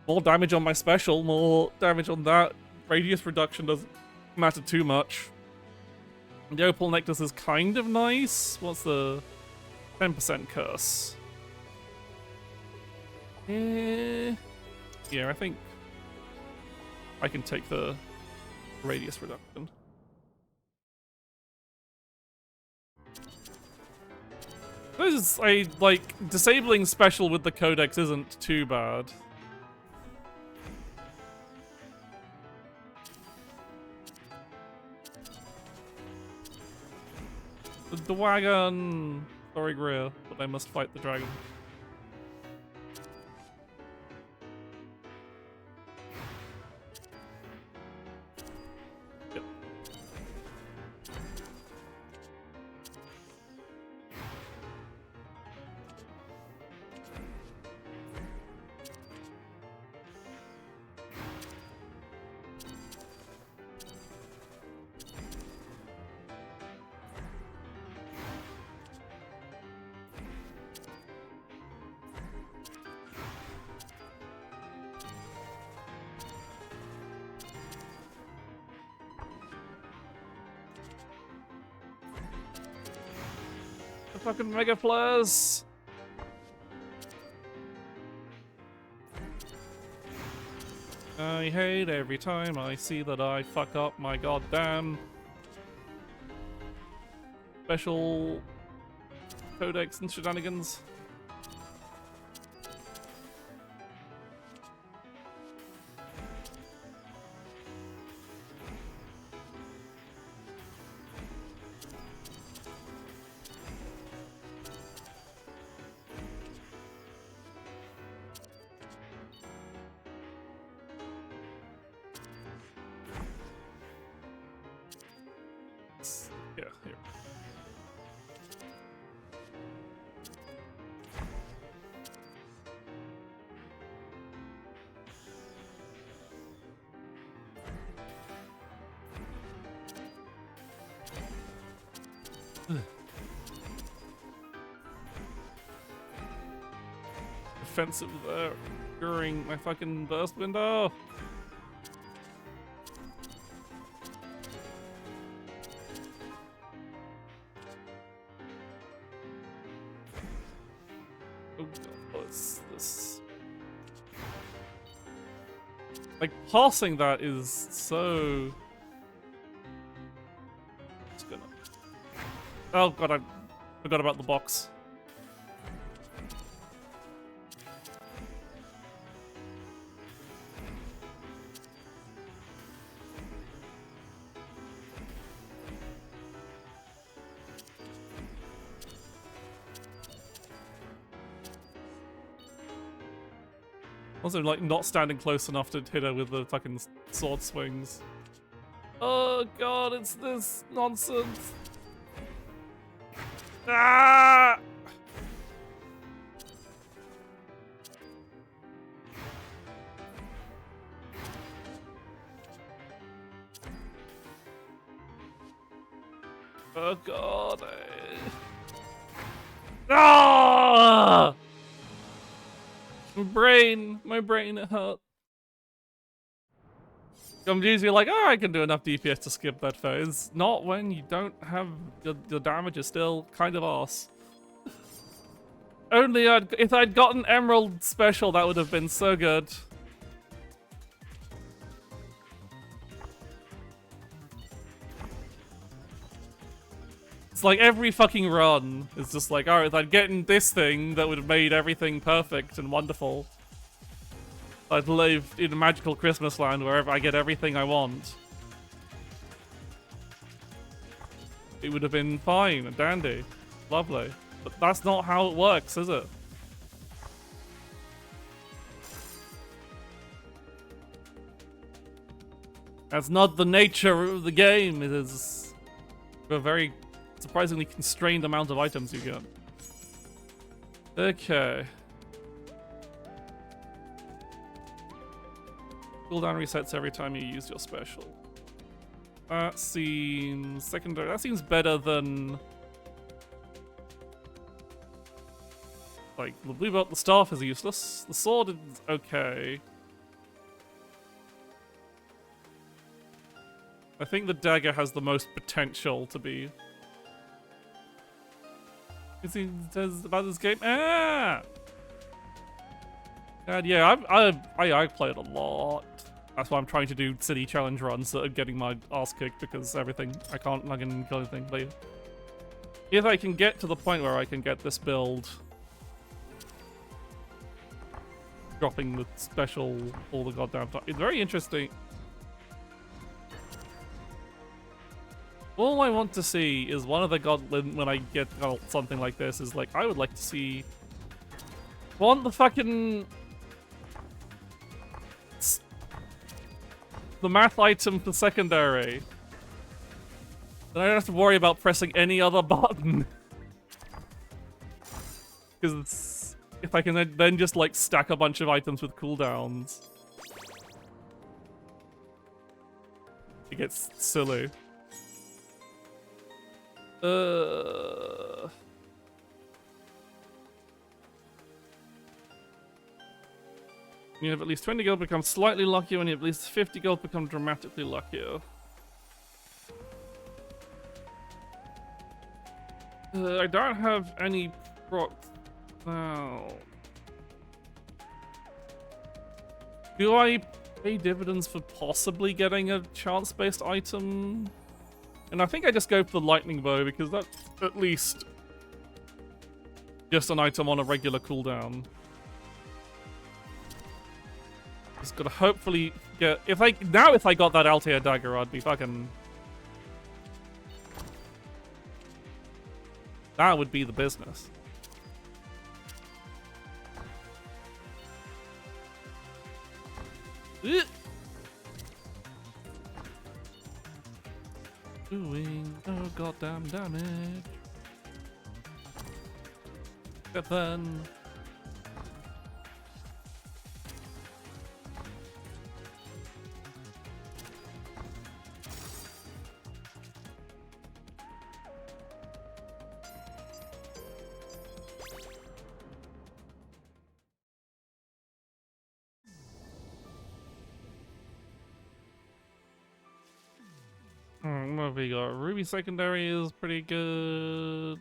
Speaker 1: more damage on my special, more damage on that. Radius reduction doesn't matter too much. The Opal Necklace is kind of nice. What's the 10% curse? Yeah, I think I can take the radius reduction. This is like disabling special with the codex isn't too bad. The wagon, sorry Greer, but I must fight the dragon. Yep. The fucking mega flares. I hate every time I see that I fuck up my goddamn special codex and shenanigans. Yeah, here. Defensive there during my fucking burst window. Oh god, what's this? Like, passing that is so... It's gonna... Oh god, I forgot about the box. Also, like, not standing close enough to hit her with the fucking sword swings. Oh god, it's this nonsense. Ah! Oh god. Ah! My brain, it hurt. I'm usually like, oh, I can do enough DPS to skip that phase. Not when you don't have your damage is still kind of arse. Only if I'd gotten Emerald Special, that would have been so good. It's like every fucking run is just like, oh, if I'd gotten this thing, that would have made everything perfect and wonderful. I'd live in a magical Christmas land wherever I get everything I want. It would have been fine and dandy. Lovely. But that's not how it works, is it? That's not the nature of the game. It is a very surprisingly constrained amount of items you get. Okay. Cooldown resets every time you use your special. That seems secondary. That seems better than like the blue belt. The staff is useless. The sword is okay. I think the dagger has the most potential to be. Is he says about this game? Ah! God, yeah, I played a lot. That's why I'm trying to do city challenge runs that are getting my ass kicked because everything I can't log in and kill anything. But if I can get to the point where I can get this build, dropping the special all the goddamn time, it's very interesting. All I want to see is one of the when I get something like this is like I would like to see. Want the fucking the math item for secondary. Then I don't have to worry about pressing any other button. Because if I can then just like stack a bunch of items with cooldowns, it gets silly. When you have at least 20 gold, become slightly luckier. When you have at least 50 gold, become dramatically luckier. I don't have any proc now. Do I pay dividends for possibly getting a chance-based item? And I think I just go for the lightning bow because that's at least just an item on a regular cooldown. Just gotta hopefully get... If I got that Altair dagger, I'd be fucking... That would be the business. Doing no goddamn damage. But then... what have we got? Ruby secondary is pretty good.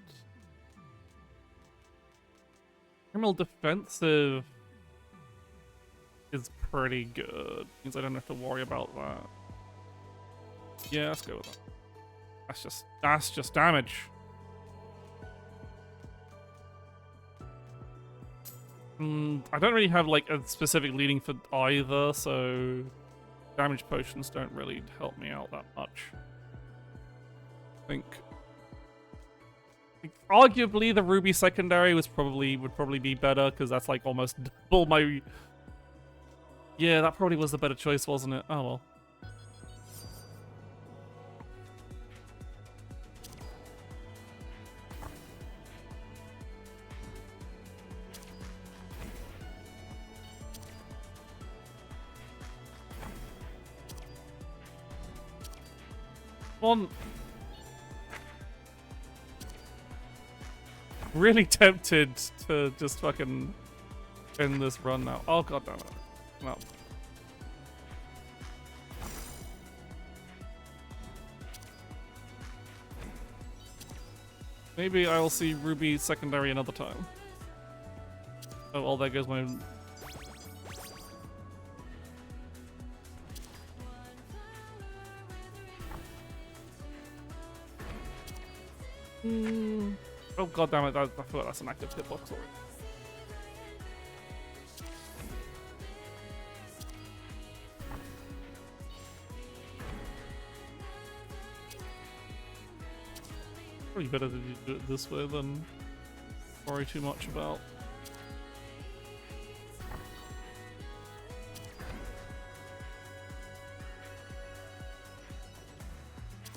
Speaker 1: Criminal defensive is pretty good. Means I don't have to worry about that. Yeah, let's go with that. That's just damage. I don't really have like a specific leading for either, so damage potions don't really help me out that much. I think arguably the ruby secondary would probably be better because that's like almost double my. Yeah, that probably was the better choice, wasn't it? Oh well. Really tempted to just fucking end this run now. Oh god damn it. No. Maybe I'll see Ruby secondary another time. Oh well, there goes my... Oh god damn it, I forgot that's an active hitbox already. Probably better to do it this way than worry too much about.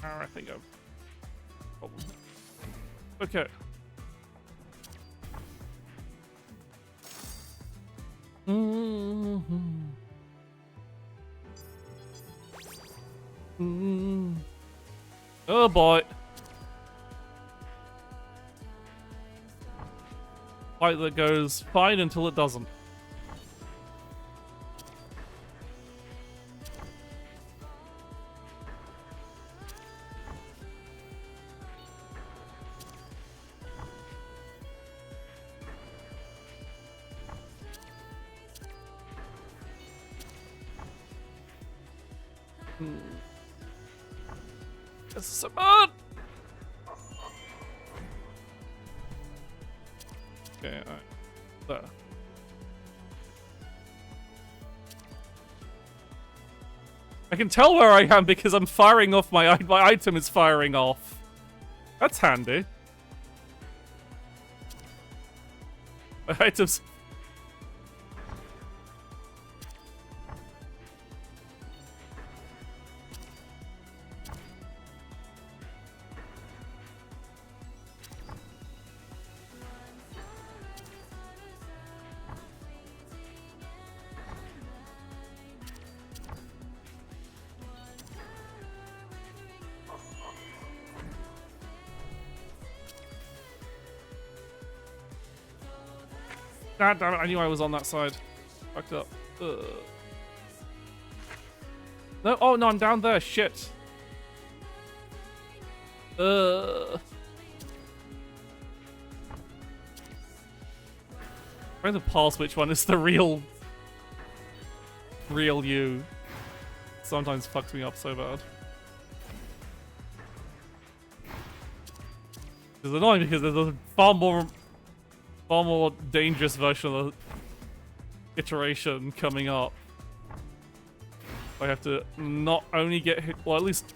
Speaker 1: I think I've... Oh. Okay. Oh boy. Fight that goes fine until it doesn't. This is so bad. Okay, alright. There. I can tell where I am because I'm firing off my item is firing off. That's handy. My items. God damn it, I knew I was on that side. Fucked up. Ugh. No, oh no, I'm down there, shit. Trying to parse which one is the real you. Sometimes fucks me up so bad. It's annoying because there's a far more dangerous version of the iteration coming up. I have to not only get hit, well, at least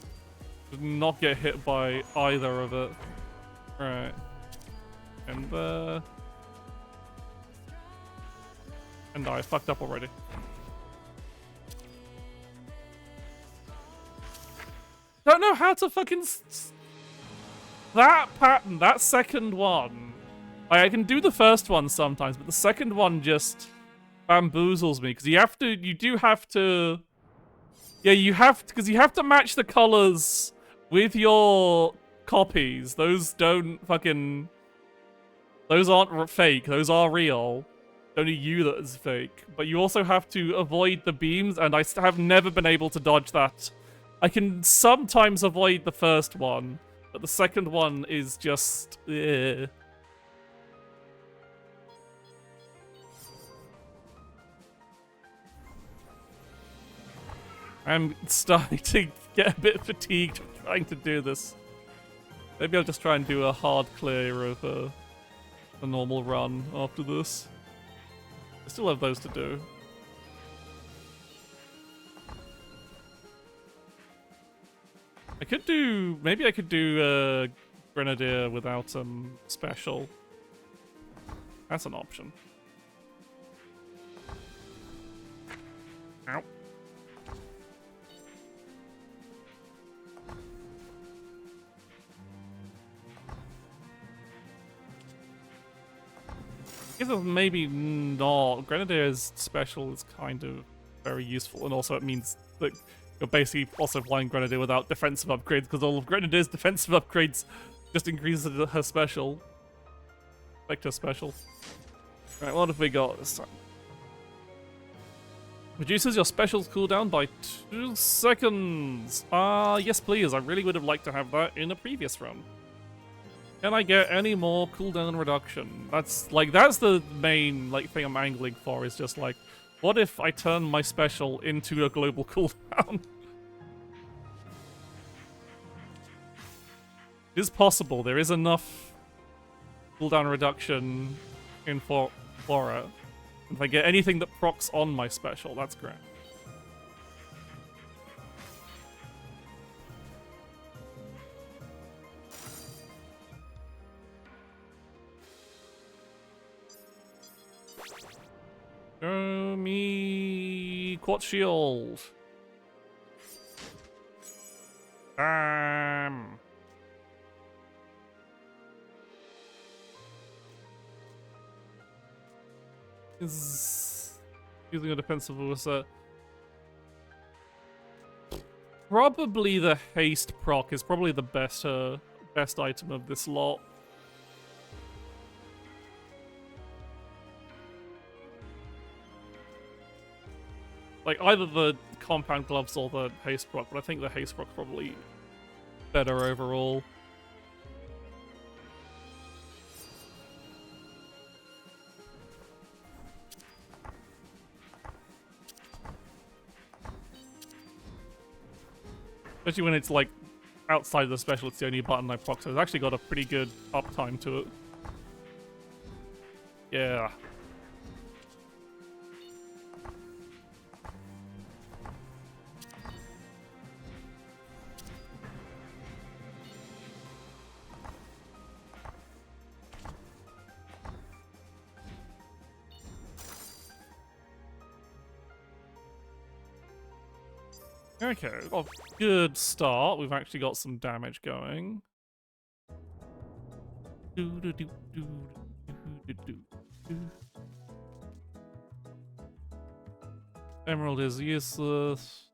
Speaker 1: not get hit by either of it. Right. And I fucked up already. Don't know how to fucking that pattern, that second one. I can do the first one sometimes, but the second one just bamboozles me because you do have to match the colors with your copies. Those aren't fake. Those are real. Only you that is fake. But you also have to avoid the beams, and I have never been able to dodge that. I can sometimes avoid the first one, but the second one is just. I'm starting to get a bit fatigued trying to do this. Maybe I'll just try and do a hard clear of a normal run after this. I still have those to do. Maybe I could do Grenadier without special. That's an option. Ow. I guess maybe not. Grenadier's special is kind of very useful, and also it means that you're basically also flying Grenadier without defensive upgrades, because all of Grenadier's defensive upgrades just increases her special. Vector special. Right, what have we got this time? Reduces your special's cooldown by 2 seconds. Yes please, I really would have liked to have that in a previous run. Can I get any more cooldown reduction? That's the main thing I'm angling for, is just like, what if I turn my special into a global cooldown? It is possible. There is enough cooldown reduction in Flora. If I get anything that procs on my special, that's great. Show me Quartz Shield. Is using a defensive set. Probably the haste proc is probably the best item of this lot. Like, either the compound gloves or the haste proc, but I think the haste proc probably better overall. Especially when it's like outside the special, it's the only button I proc, so it's actually got a pretty good uptime to it. Yeah. Okay, we've got a good start. We've actually got some damage going. Emerald is useless.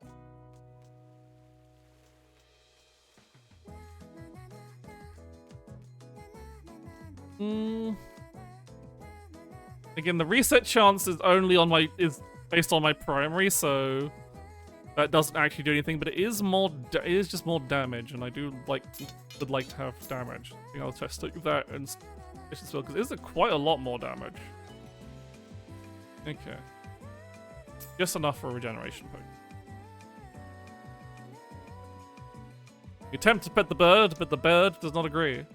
Speaker 1: Again, the reset chance is only on my based on my primary, so that doesn't actually do anything. But it is just more damage, and I would like to have damage. I think I'll test that and as well, because it is quite a lot more damage. Okay, just enough for a regeneration point. You attempt to pet the bird, but the bird does not agree.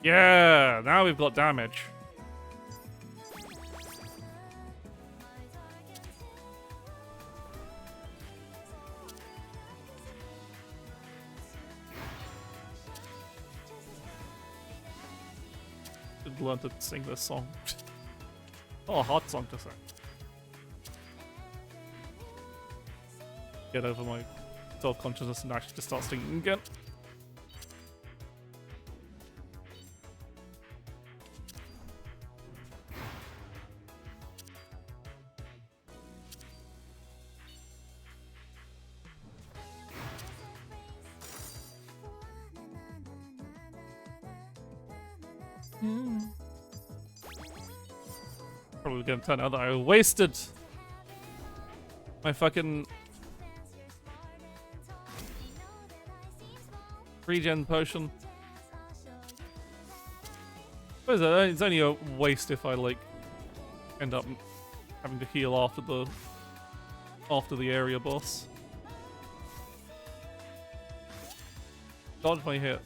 Speaker 1: Yeah, now we've got damage. Should learn to sing this song. Oh, a hard song to sing. Get over my self-consciousness and actually just start singing again. Probably gonna turn out that I wasted my fucking regen potion. It's only a waste if I like end up having to heal after the area boss. Dodge my hit.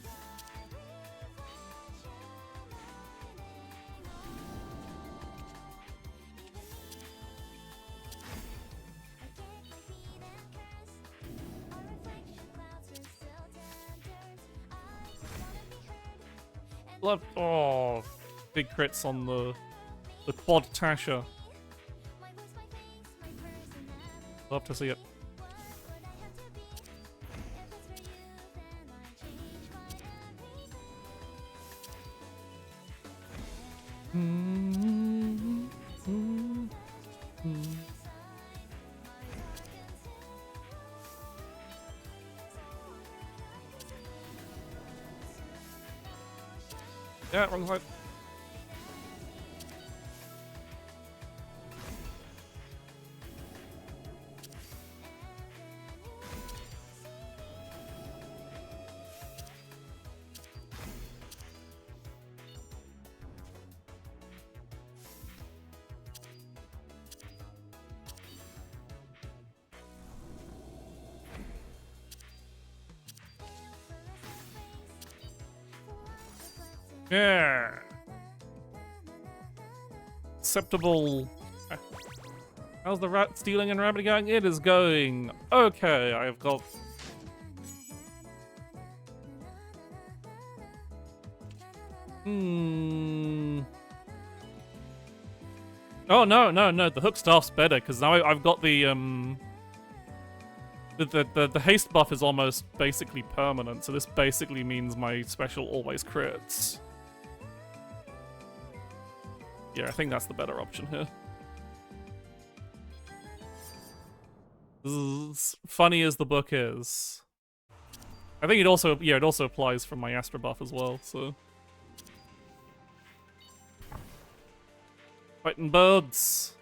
Speaker 1: Love, oh, big crits on the quad Tasha. Love to see it. Yeah, wrong side. Yeah. Acceptable. How's the rat stealing and rabbit going? It is going. Okay, I've got... Oh, no. The hook staff's better, because now I've got the haste buff is almost basically permanent, so this basically means my special always crits. Yeah, I think that's the better option here. As funny as the book is, I think it also applies from my Astra buff as well, so. Fighting birds.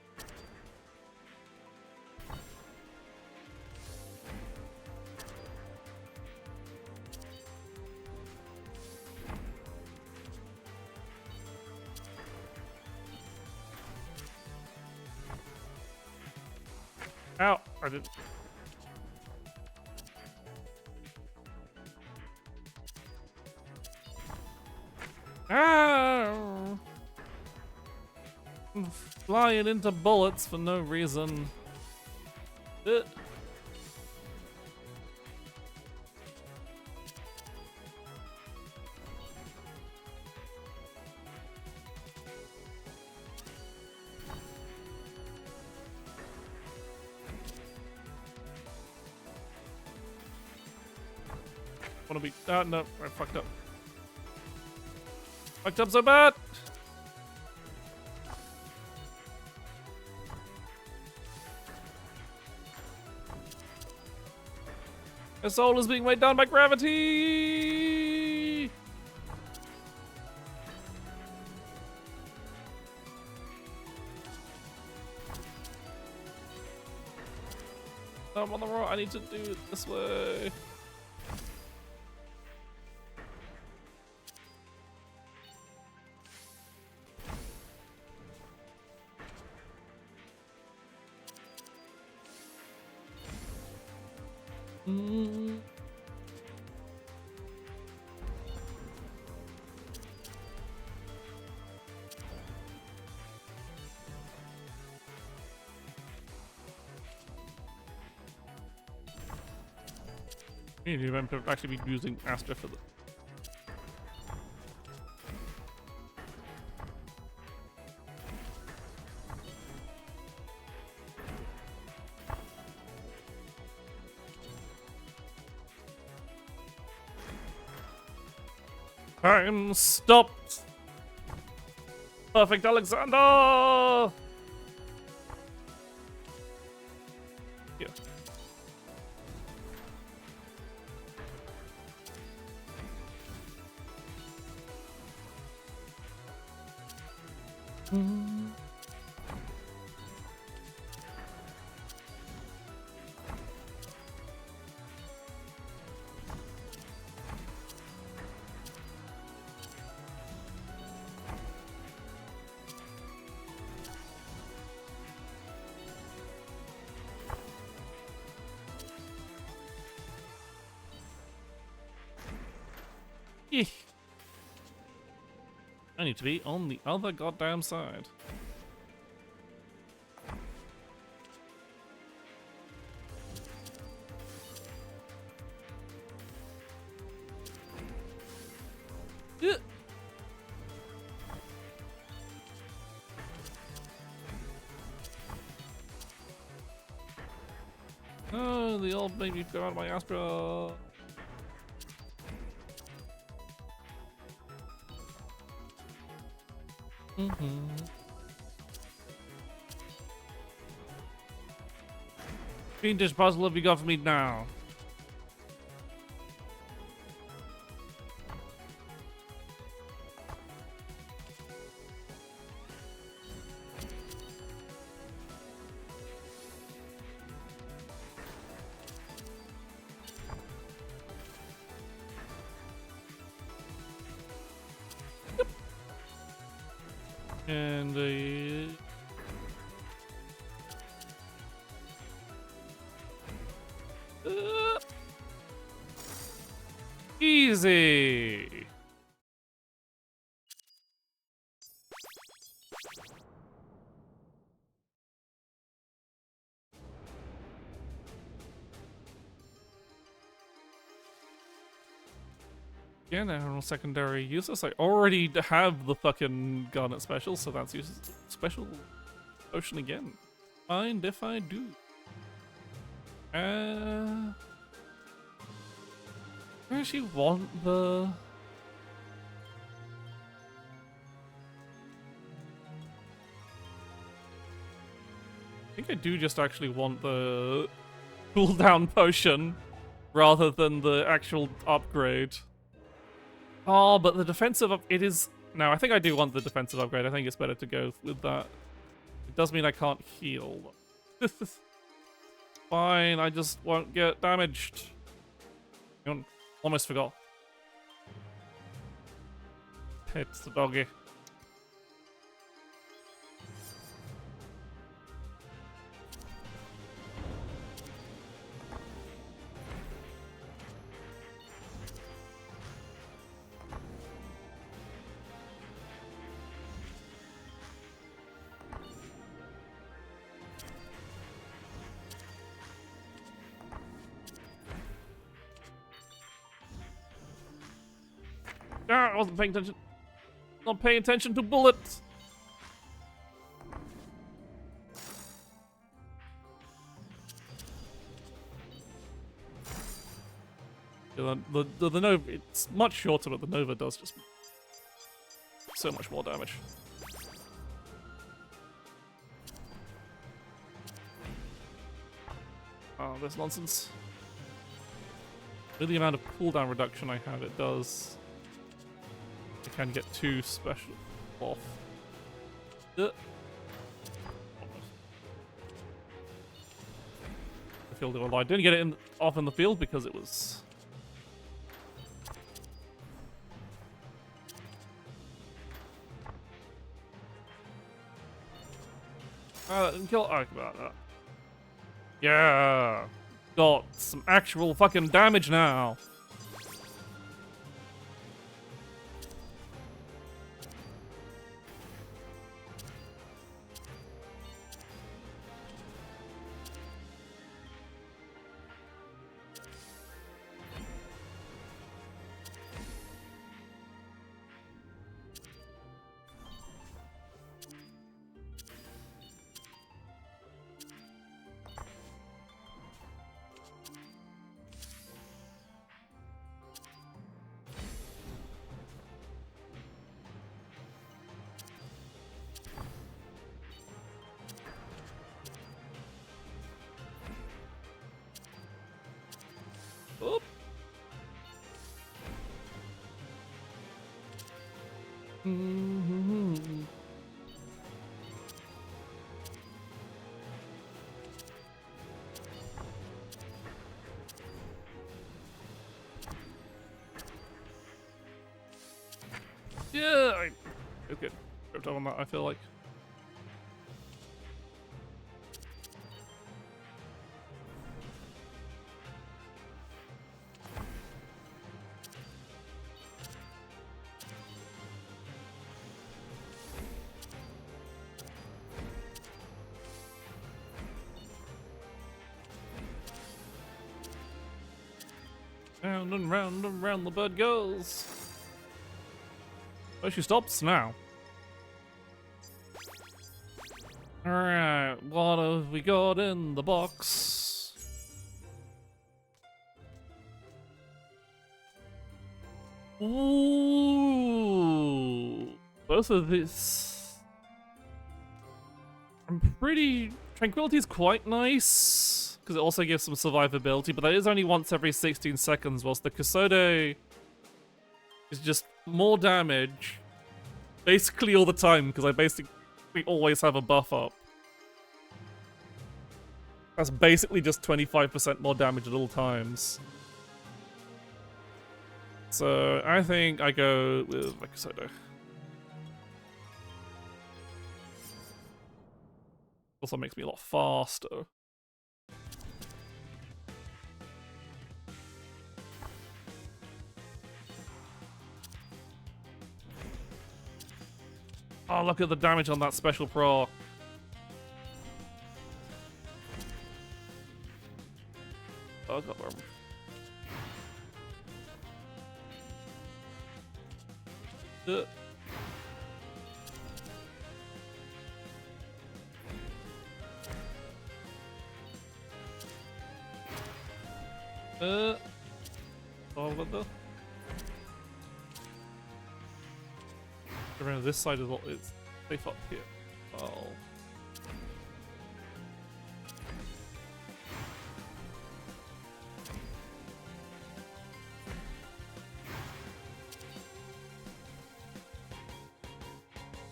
Speaker 1: Ow, I did. Ow! I'm flying into bullets for no reason. Wanna be... Oh, no, I fucked up. Fucked up so bad! My soul is being weighed down by gravity! I'm on the right, I need to do it this way. You need to actually be using Astra for the... Time stopped! Perfect Alexander! Yeah. Eek. I need to be on the other goddamn side. Yeah. Oh, the old baby go out of my Astra. Fiendish puzzle have you got for me now? And easy. Yeah, now secondary useless. I already have the fucking Garnet special, so that's useless. Special potion again. Mind if I do. I actually want the... I think I do just actually want the cooldown potion rather than the actual upgrade. Oh, but the defensive it is... No, I think I do want the defensive upgrade. I think it's better to go with that. It does mean I can't heal. Fine, I just won't get damaged. Almost forgot. It's the doggy. Ah, I wasn't paying attention. Not paying attention to bullets. Yeah, the Nova, it's much shorter, but the Nova does just so much more damage. Oh, this nonsense. With the amount of cooldown reduction I have, it does. I can get 2 special off. The field of light. Didn't get it off in the field because it was. Didn't kill. Oh, about that. Yeah, got some actual fucking damage now. Oop. Yeah, I okay. Tripped up on that, I feel like. Round and round the bird goes. Oh, she stops now. Alright, what have we got in the box? Ooh, both of these. I'm pretty. Tranquility is quite nice because it also gives some survivability, but that is only once every 16 seconds, whilst the Kasode is just more damage basically all the time because I basically always have a buff up. That's basically just 25% more damage at all times. So I think I go with Kasode. Also makes me a lot faster. Oh, look at the damage on that special proc. Oh, God. Uh. Oh, what the? Around this side of it's safe up here. Oh.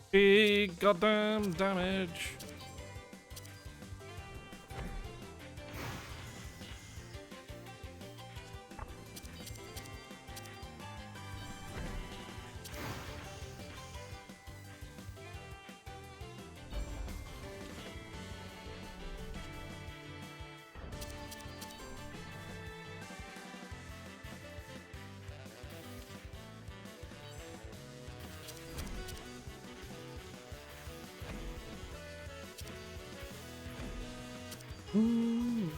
Speaker 1: Big goddamn damage. Ooh.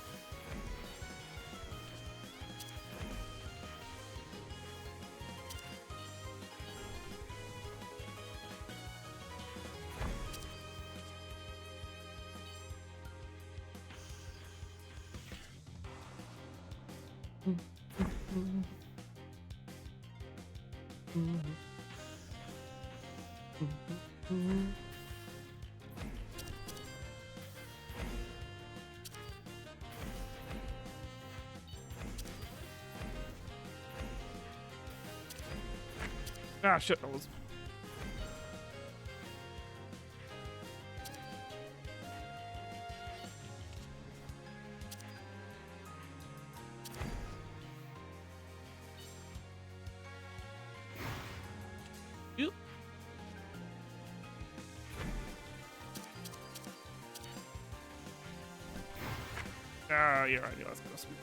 Speaker 1: Ah, shit, that was... Yep. Ah, yeah, right, yeah, that's gonna sweep.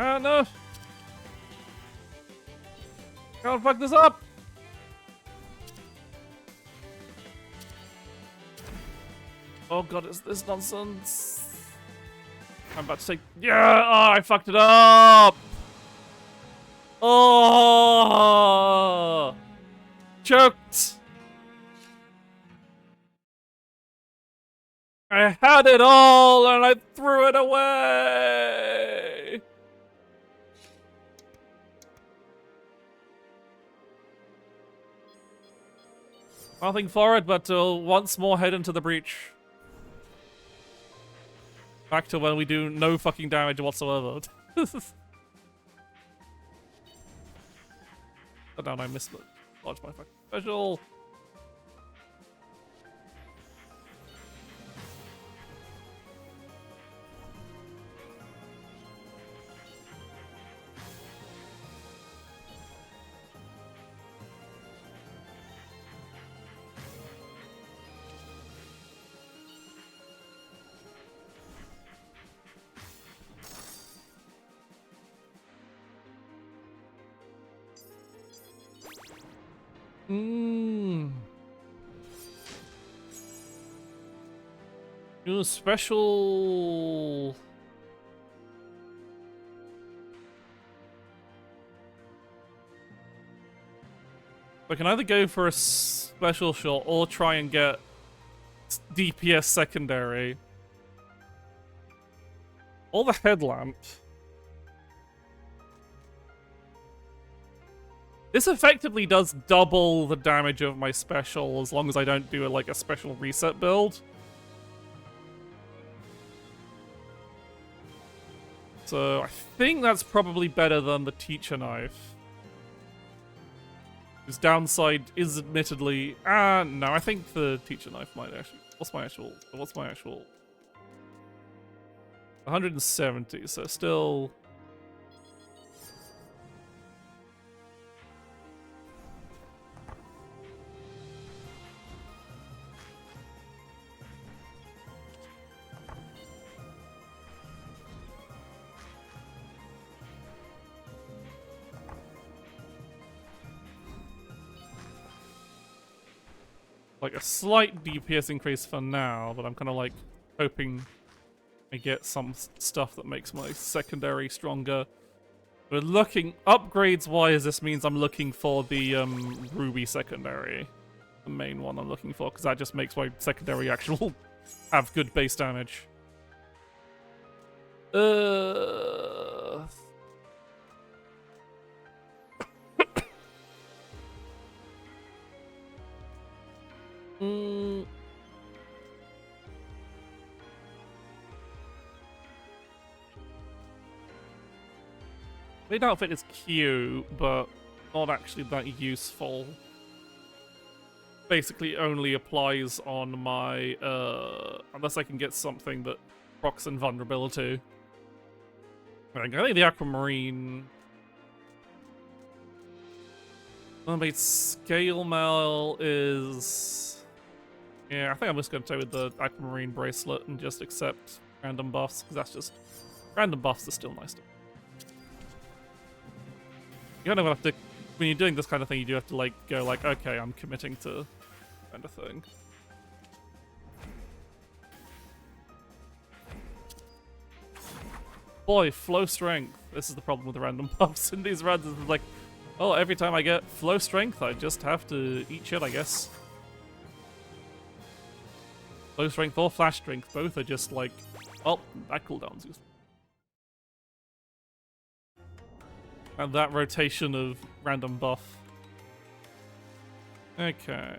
Speaker 1: Ah, no! Can't fuck this up! Oh god, it's this nonsense. I'm about to say, yeah! Oh, I fucked it up! Oh! Choked! I had it all and I threw it away! Nothing for it but to once more head into the breach. Back to when we do no fucking damage whatsoever. Oh, down, I missed it. Dodge my fucking special. New special. I can either go for a special shot or try and get DPS secondary. Or the headlamp. This effectively does double the damage of my special as long as I don't do like a special reset build. So I think that's probably better than the teacher knife. Whose downside is admittedly... no, I think the teacher knife might actually... What's my actual... 170, so still... like a slight DPS increase for now, but I'm kind of like hoping I get some stuff that makes my secondary stronger. We're looking upgrades wise. This means I'm looking for the ruby secondary, the main one I'm looking for, because that just makes my secondary actual have good base damage. Main outfit is cute, but not actually that useful. Basically only applies on my, unless I can get something that procs invulnerability. I think the Aquamarine... But Scale Mail is... Yeah, I think I'm just going to go with the Aquamarine Bracelet and just accept random buffs, because that's just... Random buffs are still nice to... You kind of have to... When you're doing this kind of thing, you do have to, like, go like, okay, I'm committing to... kind of thing. Boy, flow strength. This is the problem with the random buffs in these runs. It's like, oh, every time I get flow strength, I just have to eat shit, I guess. Flow strength or flash strength, both are just like, oh, that cooldown's useful. And that rotation of random buff. Okay.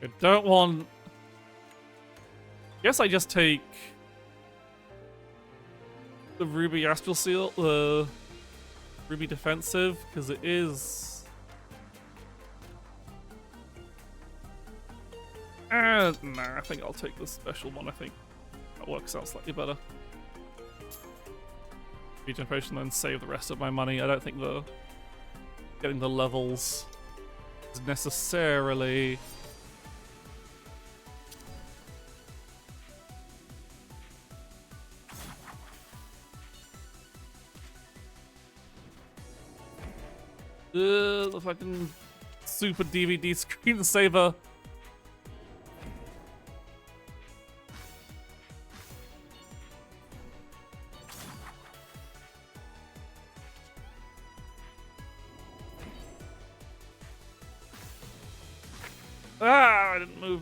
Speaker 1: I don't want... Guess I just take the Ruby Astral Seal, the Ruby Defensive, because it is... nah, I think I'll take the special one. I think that works out slightly better. Regeneration, then save the rest of my money. I don't think the getting the levels is necessarily... the fucking super DVD screensaver. Ah, I didn't move.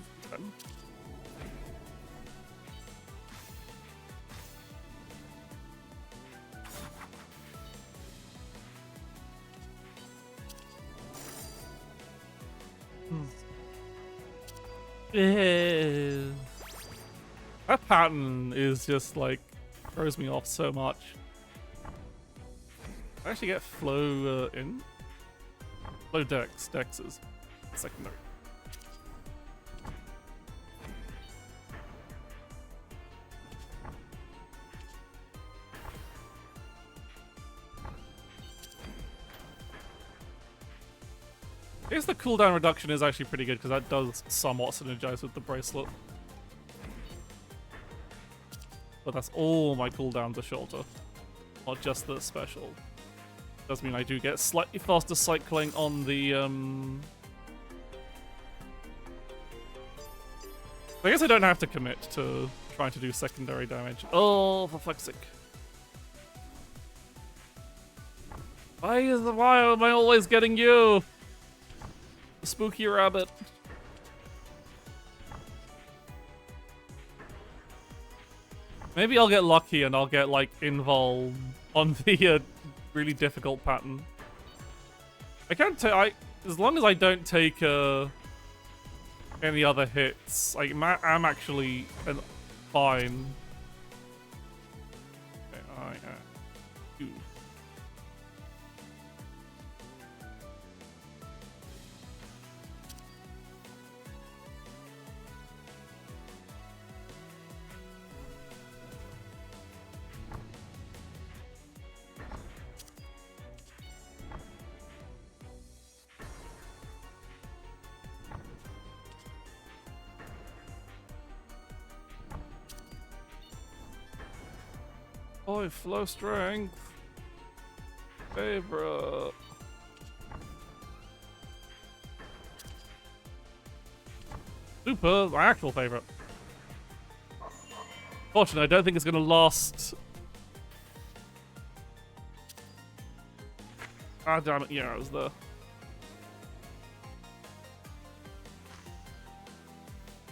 Speaker 1: That pattern is just like throws me off so much. I actually get flow in flow dex. Dex is secondary. I guess the cooldown reduction is actually pretty good because that does somewhat synergize with the bracelet. But that's all my cooldowns are shorter, not just the special. Does mean I do get slightly faster cycling on the I guess I don't have to commit to trying to do secondary damage. Oh, for fuck's sake. Why am I always getting you? The spooky rabbit. Maybe I'll get lucky and I'll get like invul on the really difficult pattern. I can't take as long as I don't take any other hits. I'm actually fine. Okay, Boy, flow strength. Favorite. Super, my actual favorite. Fortunately, I don't think it's gonna last. Ah, damn it! Yeah, I was there.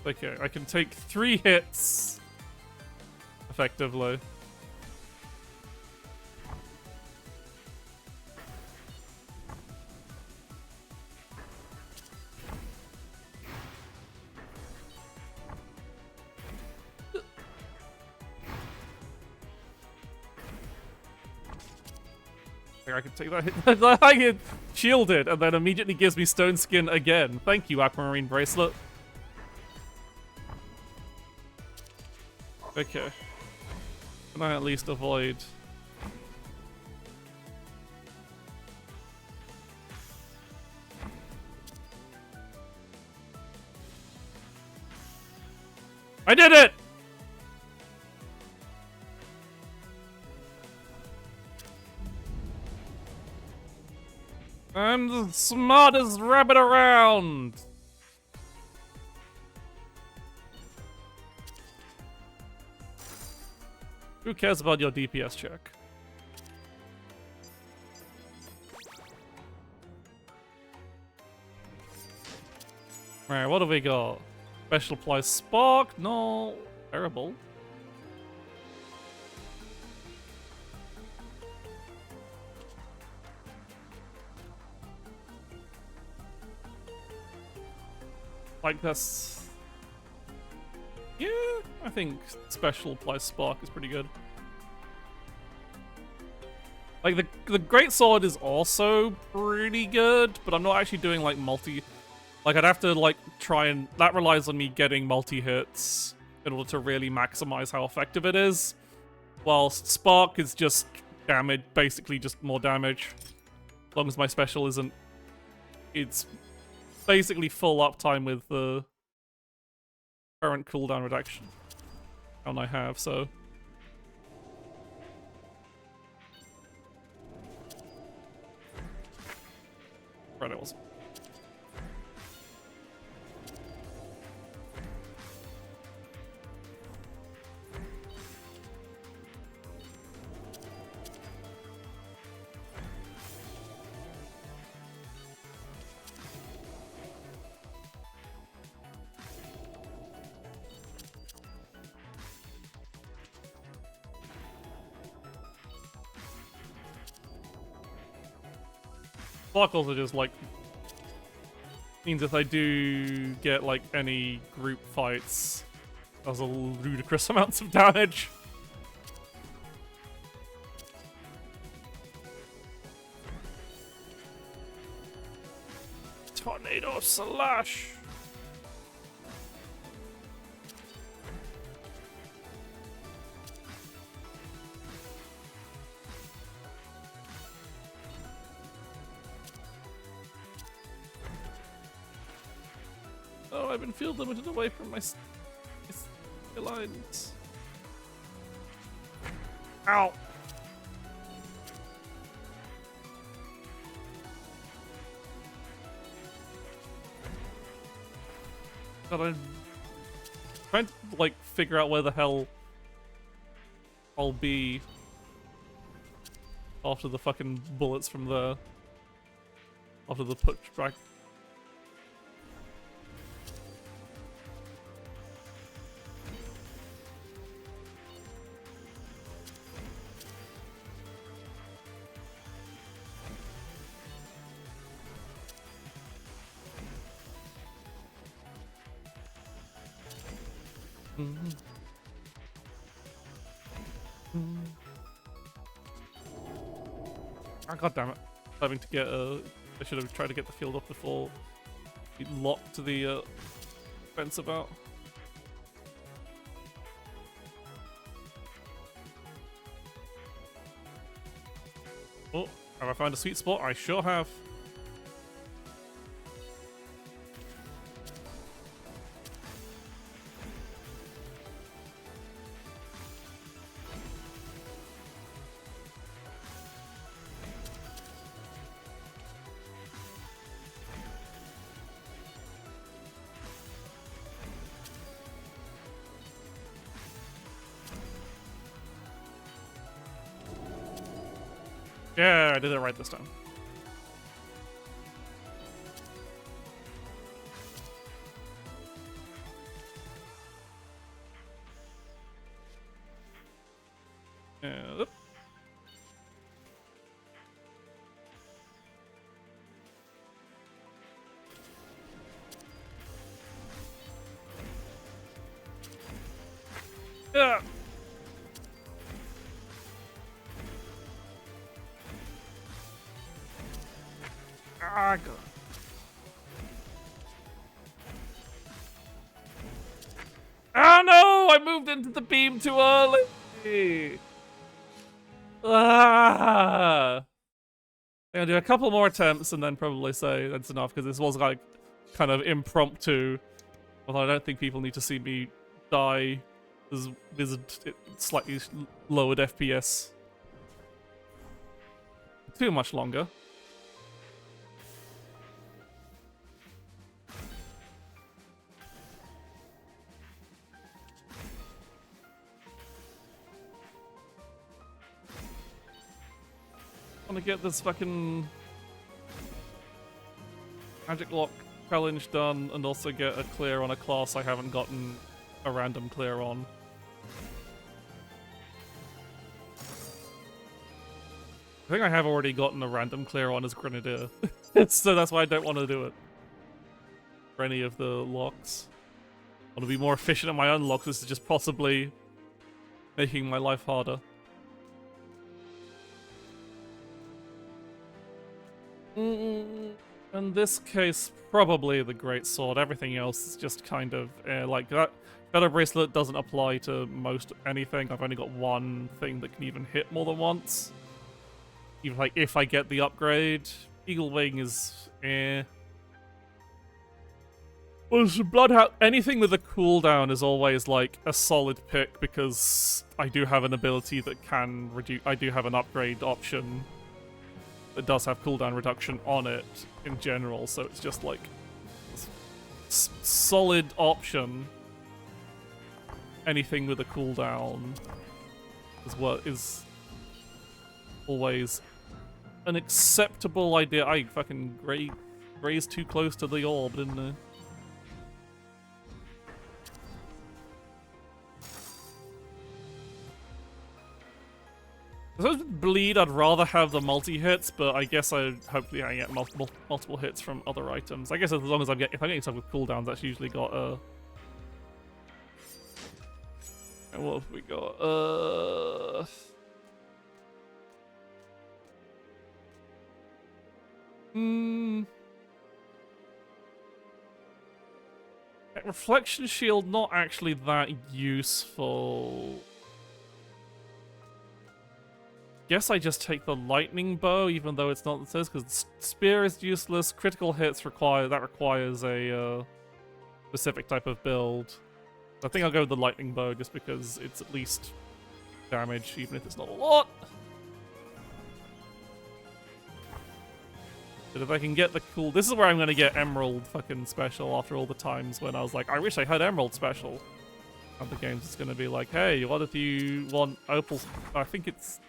Speaker 1: Okay, I can take 3 hits effectively. I can take that hit. I get shielded and then immediately gives me stone skin again. Thank you, Aquamarine Bracelet. Okay. Can I at least avoid... I did it! I'm the smartest rabbit around! Who cares about your DPS check? Alright, what do we got? Special apply spark? No. Terrible. Like this. Yeah, I think special apply spark is pretty good. Like the great sword is also pretty good, but I'm not actually doing like multi. Like I'd have to like try and that relies on me getting multi hits in order to really maximize how effective it is. Whilst spark is just damage, basically just more damage. As long as my special isn't, it's basically full uptime with the current cooldown reduction I have, so. Right, it was. Sparkles are just like means if I do get like any group fights, does a ludicrous amounts of damage. Tornado slash. Oh, I've been field limited away from my lines. Ow! God, I'm trying to, like, figure out where the hell I'll be after the fucking bullets from the... after the put track. Oh, God damn it. Having to get I should have tried to get the field up before we locked the fence about. Oh, have I found a sweet spot? I sure have. Yeah, I did it right this time. Oop. Yeah. Ah, God. Oh no! I moved into the beam too early! Ah! I'm gonna do a couple more attempts and then probably say that's enough, because this was like kind of impromptu. Although I don't think people need to see me die as wizard slightly lowered FPS. Too much longer. I want to get this fucking magic lock challenge done and also get a clear on a class I haven't gotten a random clear on. I think I have already gotten a random clear on as Grenadier, so that's why I don't want to do it for any of the locks. I want to be more efficient at my unlocks. This is just possibly making my life harder. In this case, probably the Great Sword. Everything else is just kind of like that. Feather Bracelet doesn't apply to most anything. I've only got one thing that can even hit more than once. Even like if I get the upgrade, Eagle Wing is Well, Bloodhound. Anything with a cooldown is always like a solid pick because I do have an ability that can reduce. I do have an upgrade option that does have cooldown reduction on it in general, so it's just like solid option. Anything with a cooldown is what is always an acceptable idea. I fucking grazed too close to the orb, didn't I? I suppose with Bleed, I'd rather have the multi-hits, but I guess hopefully I get multiple hits from other items. I guess as long as if I'm getting stuff with cooldowns, that's usually got a... And what have we got? Reflection Shield, not actually that useful. Guess I just take the lightning bow, even though it's not. It says because spear is useless. Critical hits requires a specific type of build. I think I'll go with the lightning bow just because it's at least damage, even if it's not a lot. But if I can get the cool, this is where I'm gonna get Emerald fucking special after all the times when I was like, I wish I had Emerald special. Other games, it's gonna be like, hey, what if you want Opal? I think it's.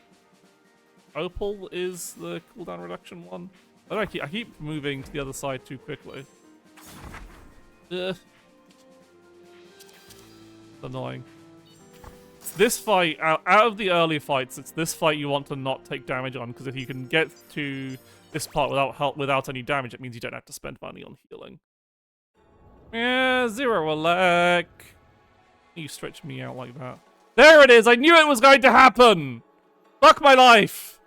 Speaker 1: Opal is the cooldown reduction one. I keep moving to the other side too quickly. Ugh. Annoying. It's this fight, out of the early fights, it's this fight you want to not take damage on, because if you can get to this part without any damage, it means you don't have to spend money on healing. Yeah, Zero Alec. You stretched me out like that. There it is! I knew it was going to happen! Fuck my life!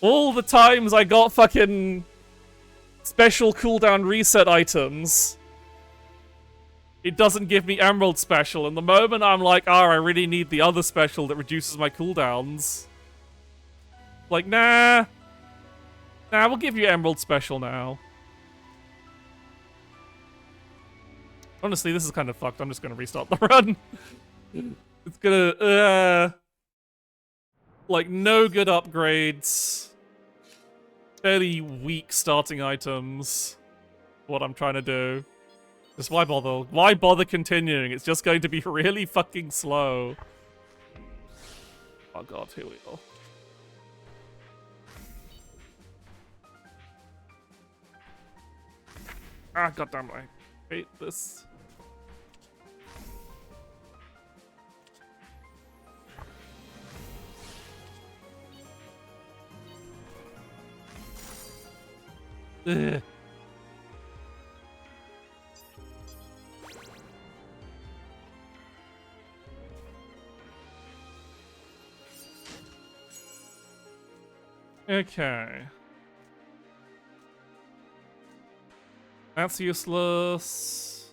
Speaker 1: All the times I got fucking special cooldown reset items, it doesn't give me Emerald special, and the moment I'm like, oh, I really need the other special that reduces my cooldowns, like, nah, we'll give you Emerald special now. Honestly, this is kind of fucked. I'm just gonna restart the run. It's gonna, like, no good upgrades. Fairly weak starting items. What I'm trying to do. Just why bother? Why bother continuing? It's just going to be really fucking slow. Oh god, here we go. Ah, goddamn! I hate this. Ugh. Okay. That's useless.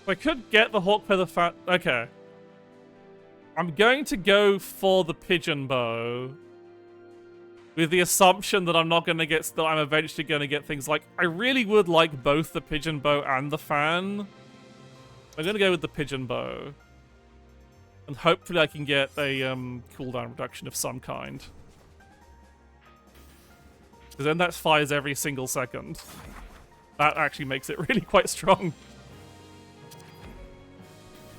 Speaker 1: I could get the hawk feather fat. Okay. I'm going to go for the pigeon bow. With the assumption that I'm not going to get, that I'm eventually going to get things like, I really would like both the pigeon bow and the fan. I'm going to go with the pigeon bow. And hopefully I can get a cooldown reduction of some kind. Because then that fires every single second. That actually makes it really quite strong.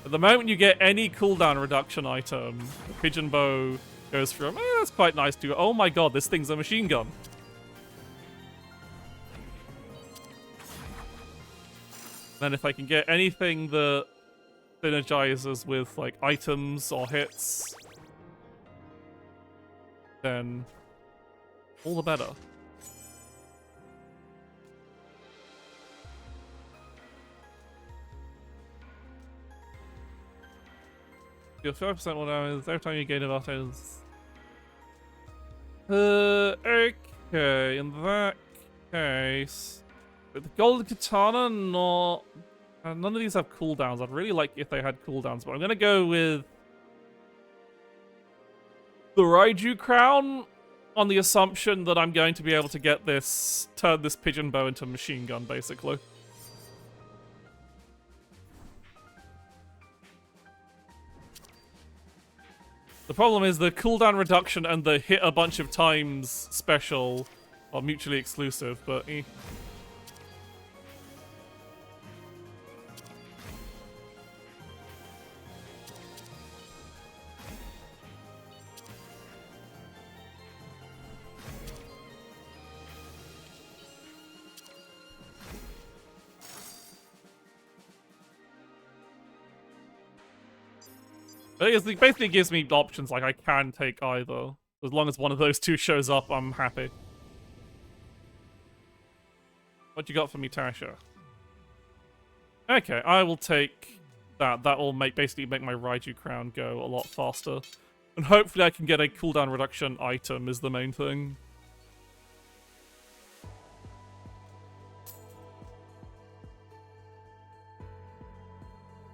Speaker 1: At the moment you get any cooldown reduction item, the pigeon bow goes from, that's quite nice, to, oh my god, this thing's a machine gun. Then if I can get anything that synergizes with, like, items or hits, then all the better. You're 5% more damage every time you gain a items. Okay, in that case, with the golden katana, not. None of these have cooldowns. I'd really like if they had cooldowns, but I'm gonna go with the Raiju crown on the assumption that I'm going to be able to get this, turn this pigeon bow into a machine gun, basically. The problem is the cooldown reduction and the hit a bunch of times special are mutually exclusive, but It basically gives me options, like I can take either. As long as one of those two shows up, I'm happy. What you got for me, Tasha? Okay, I will take that. That will basically make my Raiju crown go a lot faster. And hopefully I can get a cooldown reduction item is the main thing.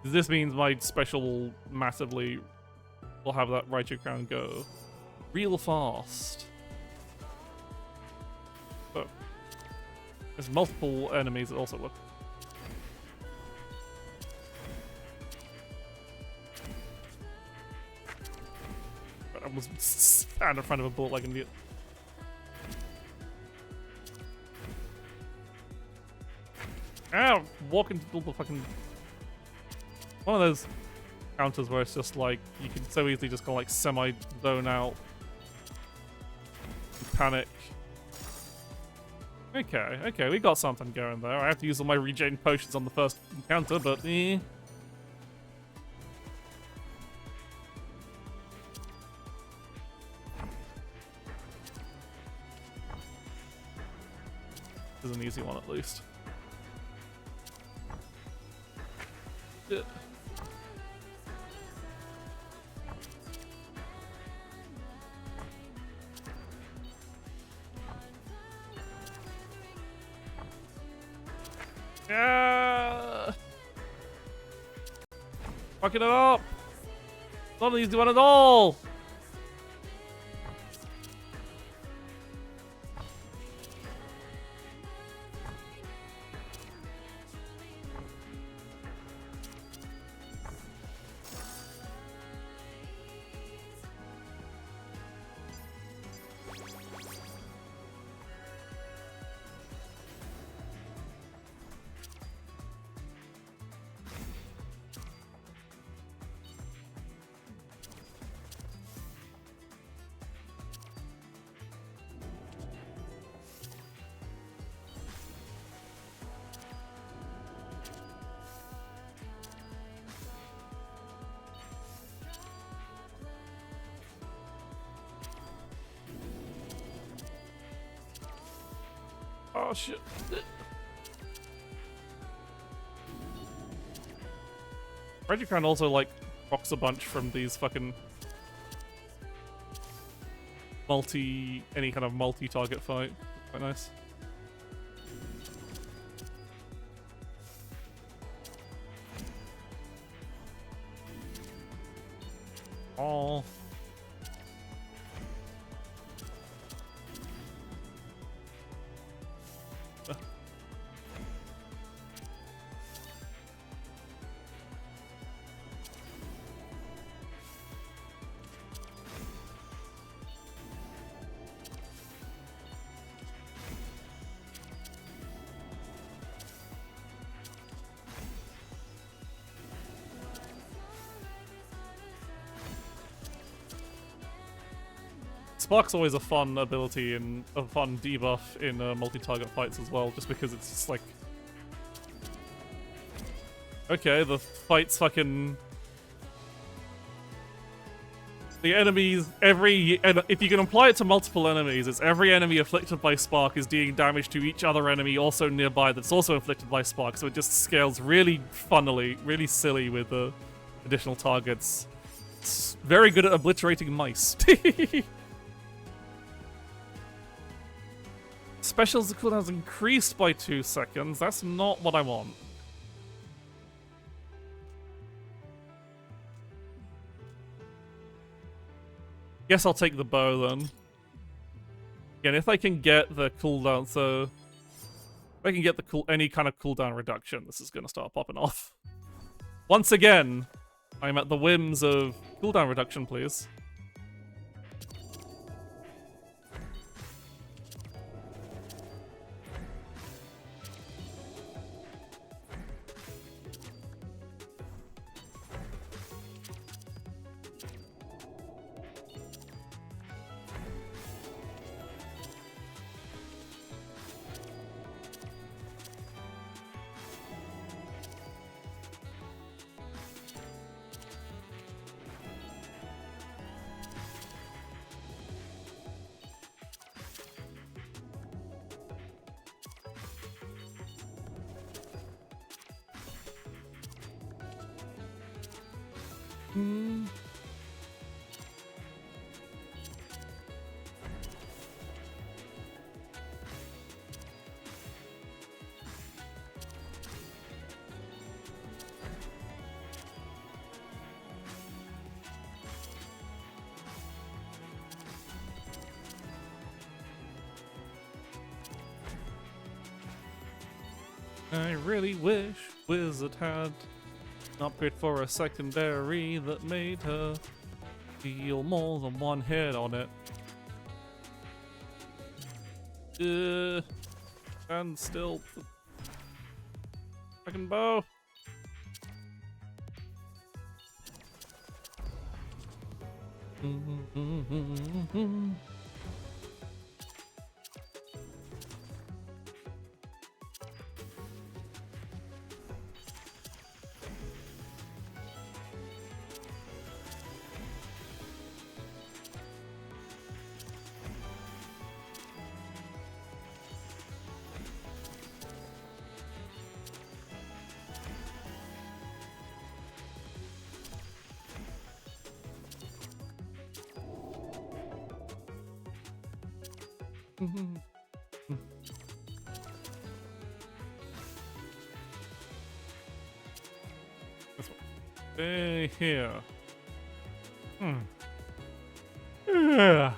Speaker 1: This means my special massively will have that Raiju crown go real fast. But there's multiple enemies that also work. I almost stand in front of a bullet like an idiot. Ow! Walk into the fucking... One of those counters where it's just like, you can so easily just go like semi-zone out. Panic. Okay, we got something going there. I have to use all my regen potions on the first encounter, but eh. This is an easy one at least. Yeah. Fucking it up. None of these do one at all. Oh shit. Right, you can also like box a bunch from these fucking any kind of multi-target fight. Quite nice. Oh. Spark's always a fun ability and a fun debuff in multi-target fights as well, just because it's just like... Okay, the fight's fucking... The enemies, if you can apply it to multiple enemies, it's every enemy afflicted by Spark is dealing damage to each other enemy also nearby that's also afflicted by Spark, so it just scales really funnily, really silly with the additional targets. It's very good at obliterating mice. Specials cooldown's increased by 2 seconds. That's not what I want. Guess I'll take the bow then. Again, if I can get the cooldown, so if I can get the any kind of cooldown reduction, this is gonna start popping off. Once again, I'm at the whims of cooldown reduction, please. I really wish Wizard had an upgrade for a secondary that made her deal more than one hit on it. And still fucking bow. Stay here. Yeah.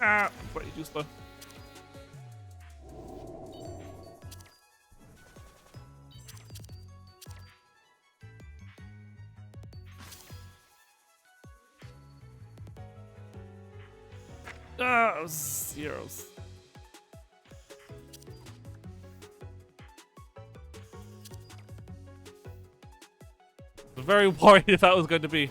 Speaker 1: Ah, what you do stuff. Ah, zeros. I was very worried if that was going to be.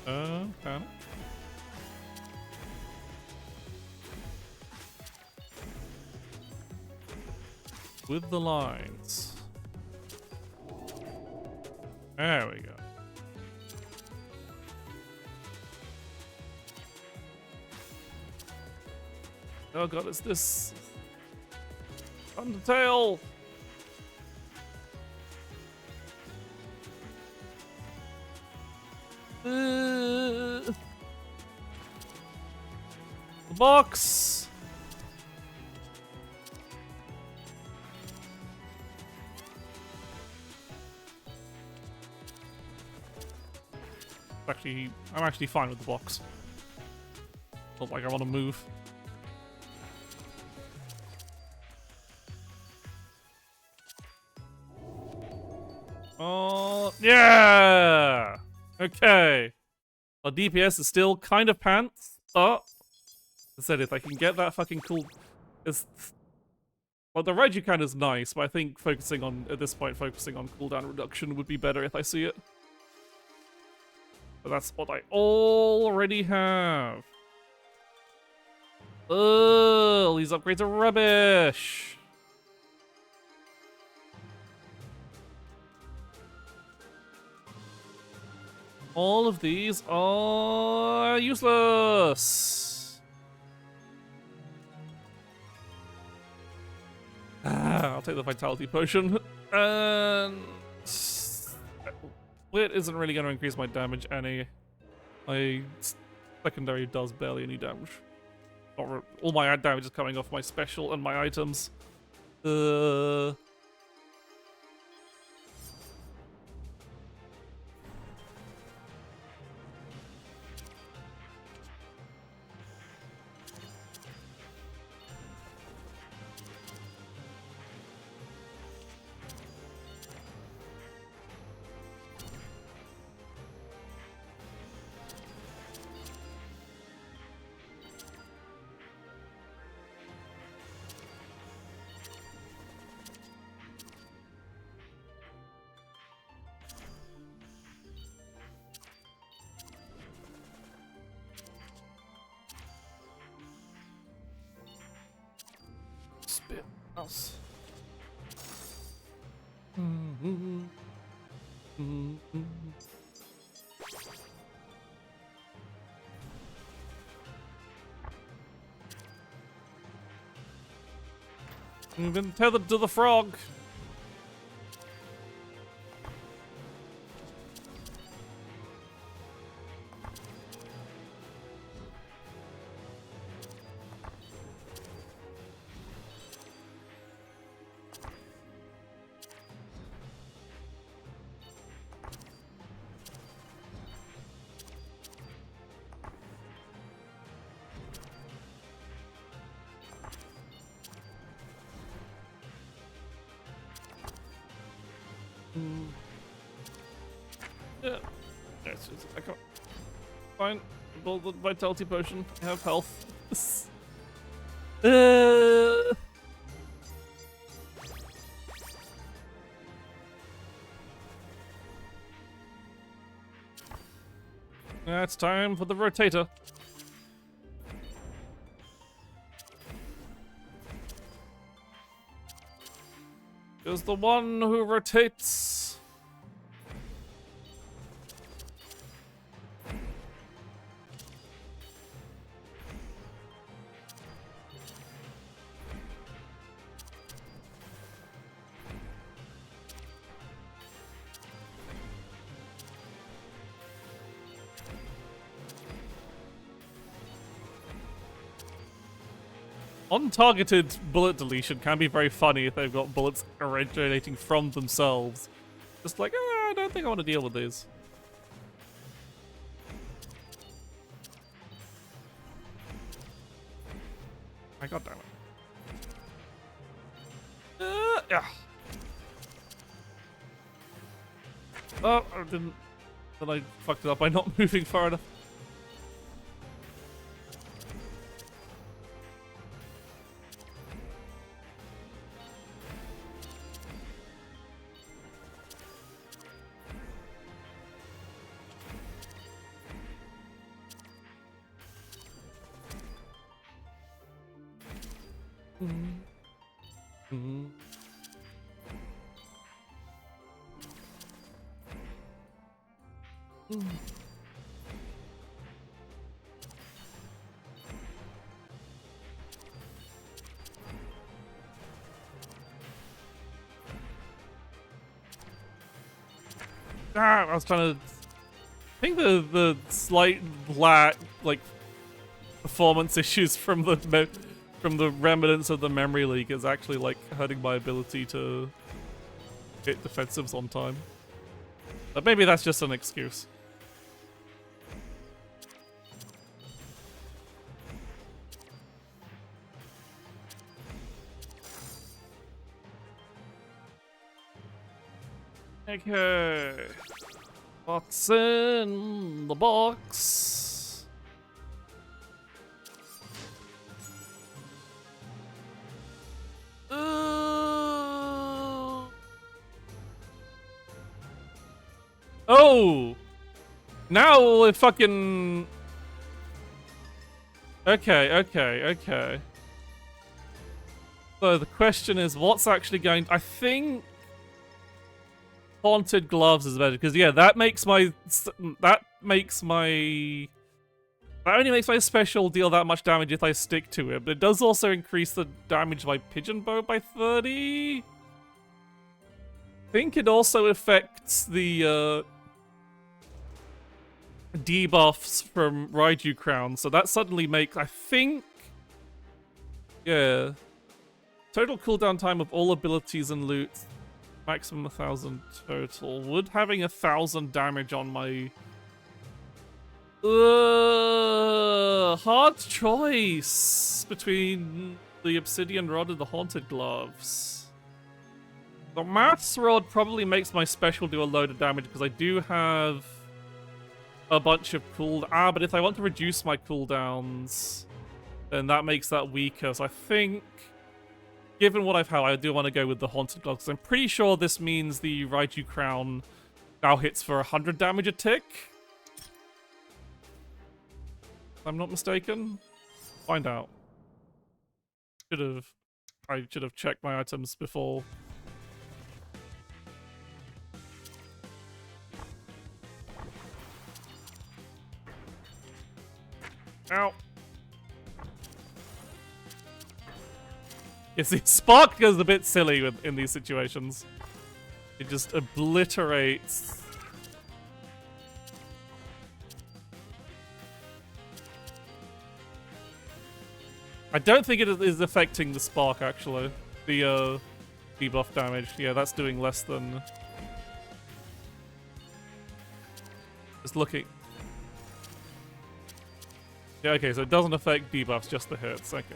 Speaker 1: Okay. With the lines. There we go. Oh god, it's this Undertale. The box. Actually, I'm actually fine with the box. Not like I want to move. Oh, yeah! Okay. Our DPS is still kind of pants, but I said if I can get that fucking cool... Well, the Raiju count is nice, but I think focusing on, at this point, focusing on cooldown reduction would be better if I see it. But that's what I already have. Ugh, these upgrades are rubbish. All of these are useless. I'll take the Vitality Potion. And... Wit isn't really going to increase my damage any. My secondary does barely any damage. All my damage is coming off my special and my items. Spit else. You've been tethered to the frog. Yeah. I can't. Fine. Build the Vitality Potion. I have health. Now it's time for the Rotator. Is the one who rotates. Untargeted bullet deletion can be very funny if they've got bullets originating from themselves. Just like, I don't think I want to deal with these. My god damn it. Yeah. Oh, I didn't. Then I fucked it up by not moving far enough. I was trying to. I think the slight like performance issues from the remnants of the memory leak is actually like hurting my ability to hit defensives on time. But maybe that's just an excuse. Okay. What's in the box? Oh! Now we're fucking... Okay. So the question is, what's actually going... I think... Haunted Gloves is better, because yeah, that only makes my special deal that much damage if I stick to it, but it does also increase the damage by Pigeon Bow by 30. I think it also affects the debuffs from Raiju Crown, so that suddenly makes, I think, yeah, total cooldown time of all abilities and loot. Maximum 1,000 total. Would having 1,000 damage on my... hard choice between the Obsidian Rod and the Haunted Gloves. The Maths Rod probably makes my special do a load of damage because I do have a bunch of but if I want to reduce my cooldowns, then that makes that weaker. So I think... Given what I've had, I do want to go with the Haunted Gloves, because I'm pretty sure this means the Raiju Crown now hits for 100 damage a tick. If I'm not mistaken. Find out. I should have checked my items before. Ow. Yes, the spark goes a bit silly in these situations. It just obliterates. I don't think it is affecting the spark, actually. The debuff damage. Yeah, that's doing less than... Just looking. Yeah, okay, so it doesn't affect debuffs, just the hits. Okay.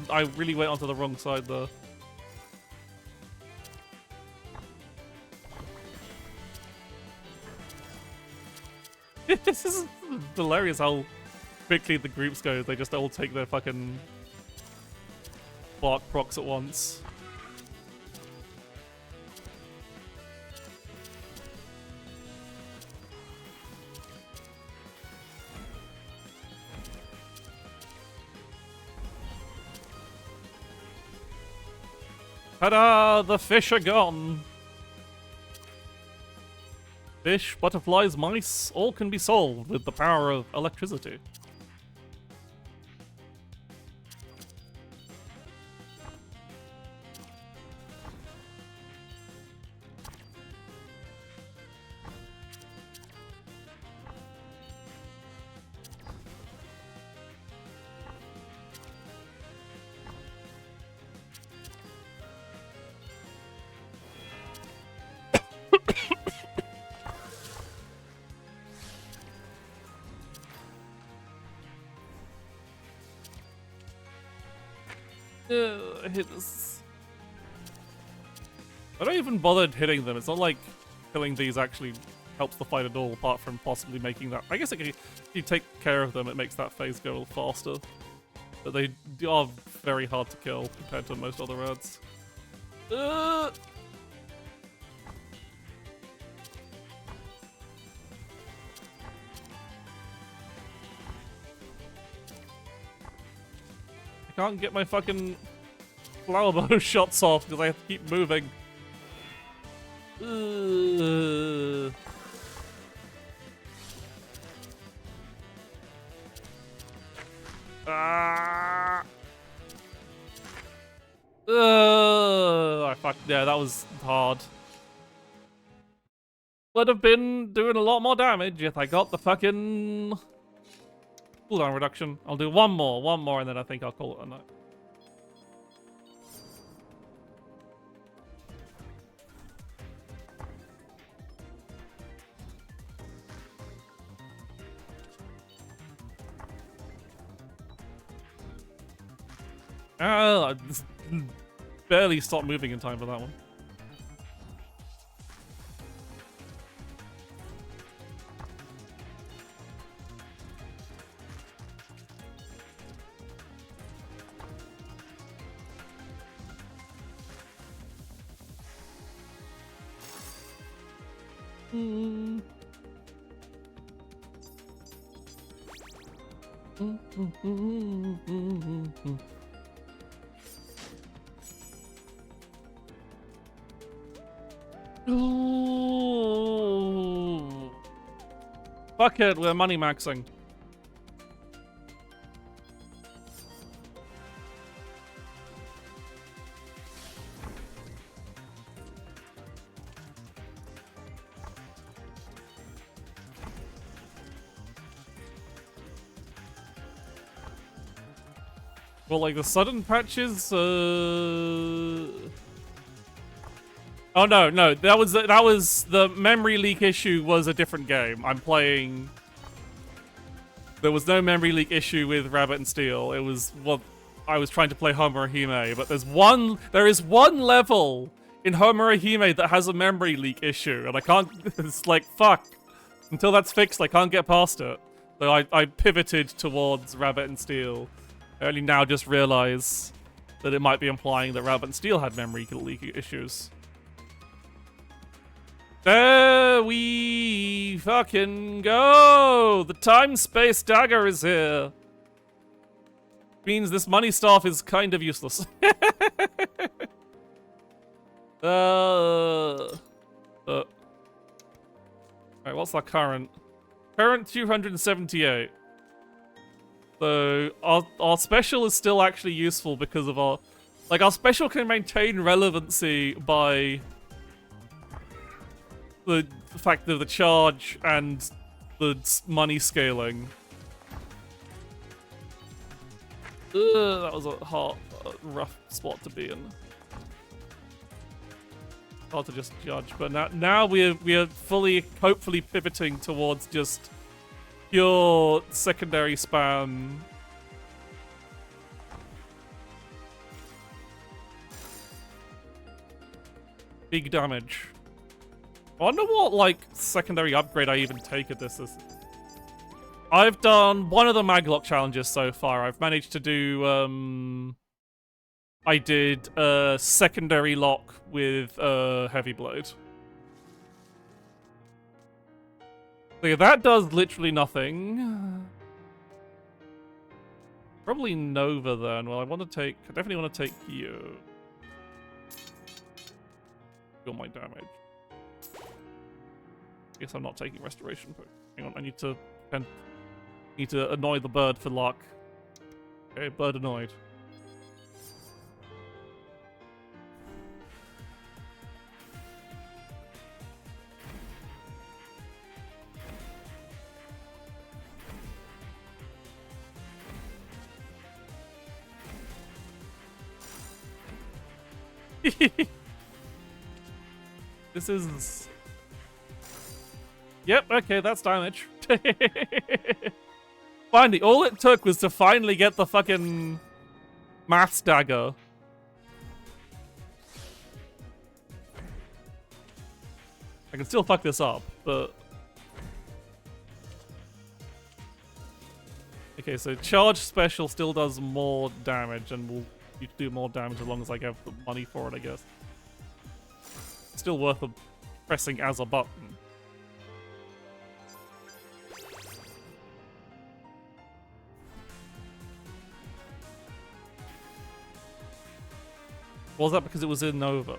Speaker 1: I really went onto the wrong side there. This is hilarious how quickly the groups go. They just all take their fucking bark procs at once. Ta-da! The fish are gone! Fish, butterflies, mice, all can be solved with the power of electricity. I hit this. I don't even bother hitting them. It's not like killing these actually helps the fight at all, apart from possibly making that... I guess if you take care of them, it makes that phase go a little faster. But they are very hard to kill compared to most other ads. I can't get my fucking flower bow shots off because I have to keep moving. I fucked. Yeah, that was hard. Would have been doing a lot more damage if I got the fucking cooldown reduction. I'll do one more, and then I think I'll call it a night. I just barely stopped moving in time for that one. Ooh. Fuck it, we're money maxing. Well, like the sudden patches, Oh no, that was the memory leak issue was a different game. I'm playing. There was no memory leak issue with Rabbit and Steel. It was what I was trying to play Homerahime, but there is one level in Homerahime that has a memory leak issue, and I can't. It's like fuck. Until that's fixed, I can't get past it. So I pivoted towards Rabbit and Steel. I only now just realize that it might be implying that Rabbit and Steel had memory leak issues. There we fucking go! The time-space dagger is here. Means this money staff is kind of useless. Alright, what's our current? Current 278. So our special is still actually useful because of our special can maintain relevancy by the fact of the charge and the money scaling. That was a rough spot to be in. Hard to just judge, but now we are fully, hopefully pivoting towards just pure secondary spam. Big damage. I wonder what, like, secondary upgrade I even take at this. I've done one of the Maglock challenges so far. I've managed to do, I did a secondary lock with Heavy Blade. So yeah, that does literally nothing. Probably Nova then. Well, I definitely want to take you. Feel my damage. Guess I'm not taking restoration. But hang on, I need to annoy the bird for luck. Okay, bird annoyed. This is... Yep, okay, that's damage. Finally, all it took was to finally get the fucking maths dagger. I can still fuck this up, but... Okay, so charge special still does more damage, and will do more damage as long as I have the money for it, I guess. Still worth pressing as a button. Was that because it was in Nova?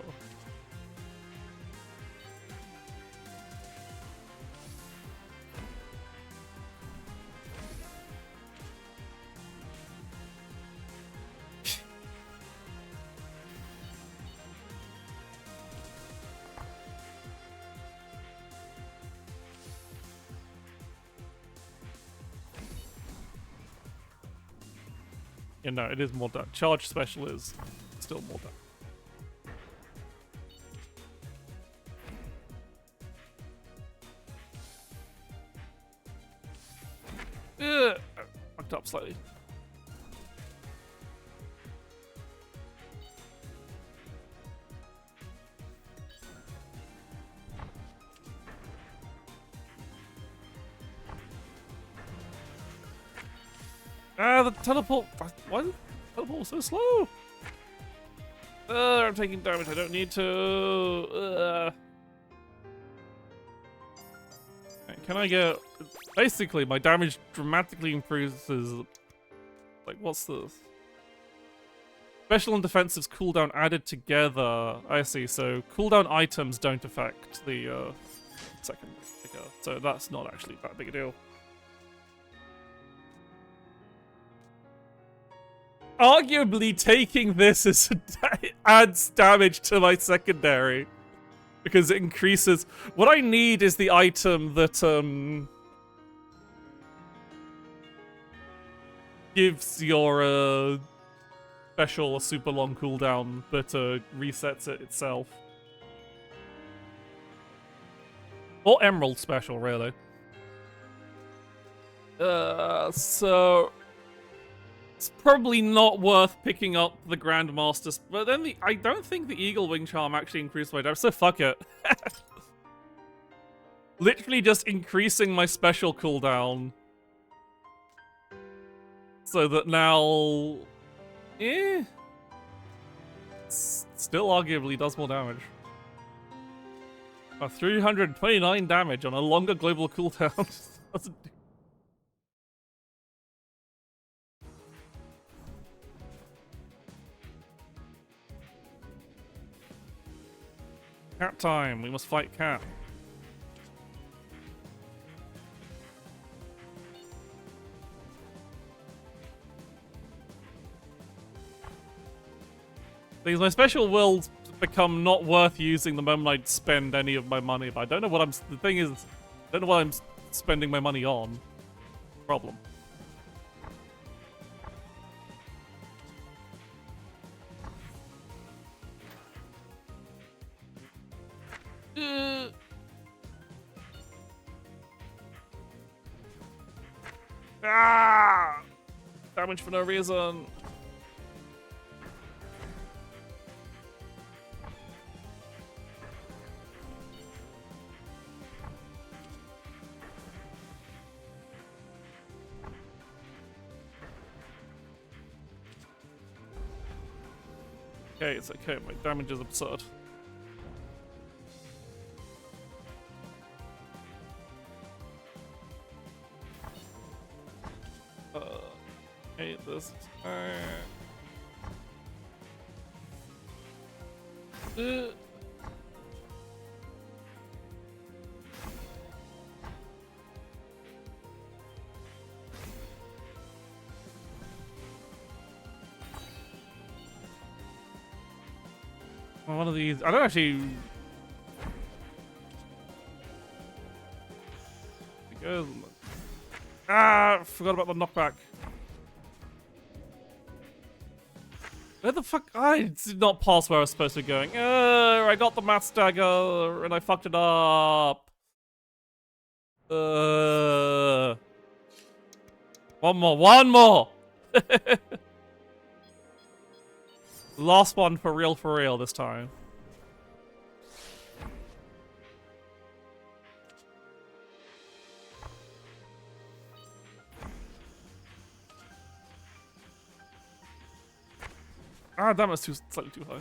Speaker 1: Yeah, no, it is more damage. Charge special is still more damage. Fucked up slightly. The teleport. Why is the teleport so slow? I'm taking damage. I don't need to. Can I get... Basically, my damage dramatically improves. Like, what's this? Special and defensives cooldown added together. I see, so cooldown items don't affect the second trigger. So that's not actually that big a deal. Arguably, taking this adds damage to my secondary. Because it increases... What I need is the item that, gives your, special a super long cooldown, but, resets it itself. Or Emerald special, really. So... It's probably not worth picking up the Grandmaster, but then I don't think the Eagle Wing Charm actually increased my damage, so fuck it. Literally just increasing my special cooldown. So that now... Still arguably does more damage. 329 damage on a longer global cooldown. Doesn't do... Cat time, we must fight Cat. Because my special will become not worth using the moment I spend any of my money, but I don't know what the thing is, I don't know what I'm spending my money on. Problem. Damage for no reason. Okay, it's okay. My damage is absurd. Hate this. One of these. I don't actually. Forgot about the knockback. Where the fuck? I did not pass where I was supposed to be going. I got the math stagger and I fucked it up. One more. Last one for real this time. Ah, damn, it's slightly too high.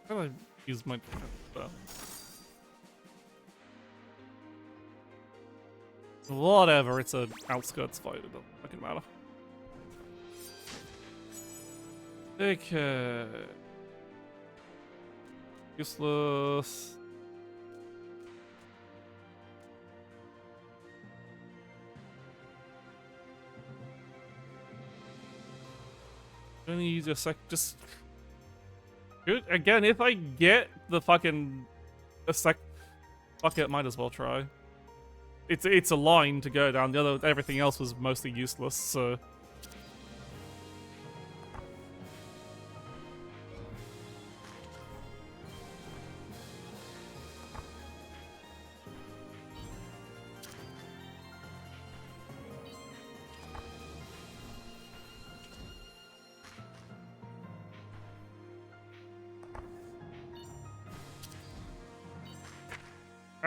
Speaker 1: How do I use my... Whatever, it's an outskirts fight, it doesn't fucking matter. Okay. Useless. Only use your just... Good. Again, if I get the fucking... Fuck it, might as well try. It's a line to go down. The other, everything else was mostly useless, so...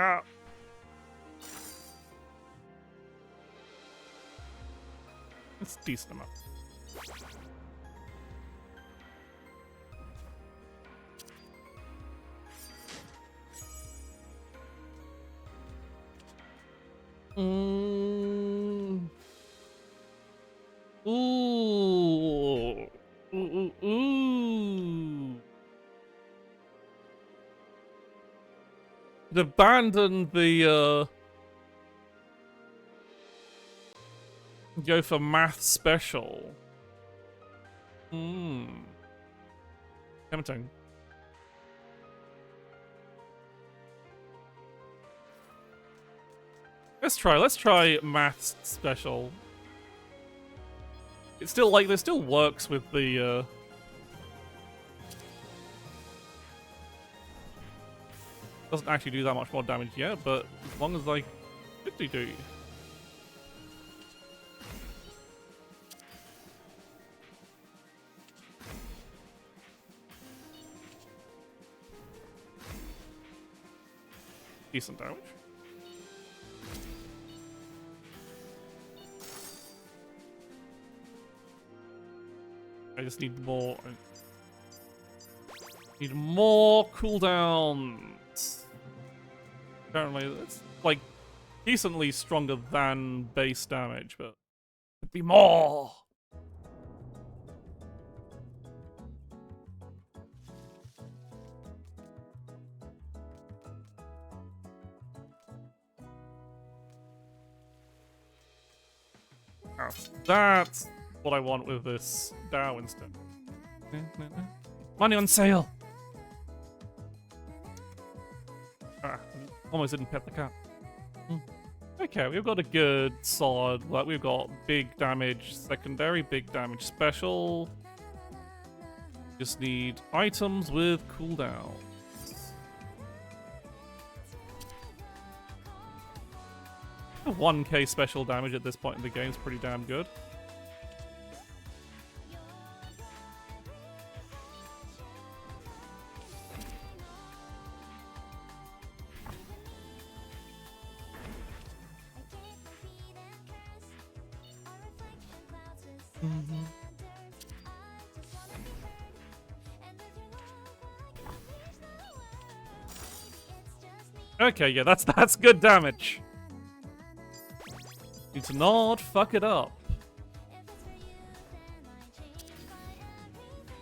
Speaker 1: Ah. It's a decent amount. Ooh. Ooh. Abandon the go for math special. Tempting. Let's try math special. It's still like, it still works with the doesn't actually do that much more damage yet, but as long as I 52. Decent damage. I just need more. Need more cooldowns. Apparently, it's like decently stronger than base damage, but it'd be more. That's what I want with this Dow instead. Money on sale! Ah, almost didn't pet the cat. Okay, we've got a good, solid, like, we've got big damage secondary, big damage special. Just need items with cooldown. A 1k special damage at this point in the game is pretty damn good. Okay, yeah, that's good damage. Need to not fuck it up.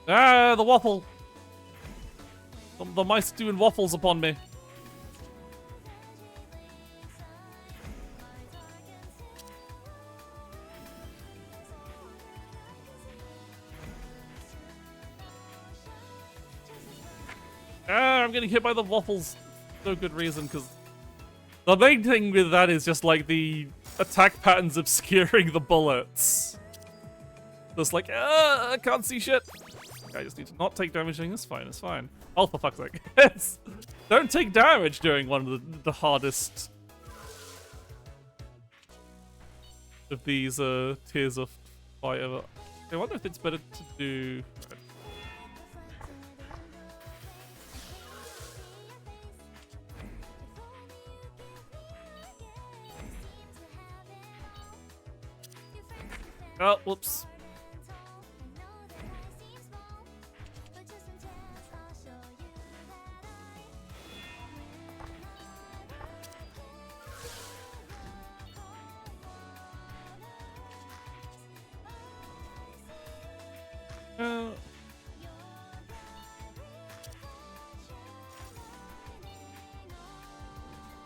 Speaker 1: Ah, the waffle. The mice doing waffles upon me. Ah, I'm getting hit by the waffles. No good reason, because the main thing with that is just like the attack patterns obscuring the bullets. Just like, I can't see shit. I just need to not take damage doing this. Fine, it's fine. Oh, for fuck's sake. Don't take damage during one of the hardest of these tiers of fire. I wonder if it's better to do. Oh, whoops.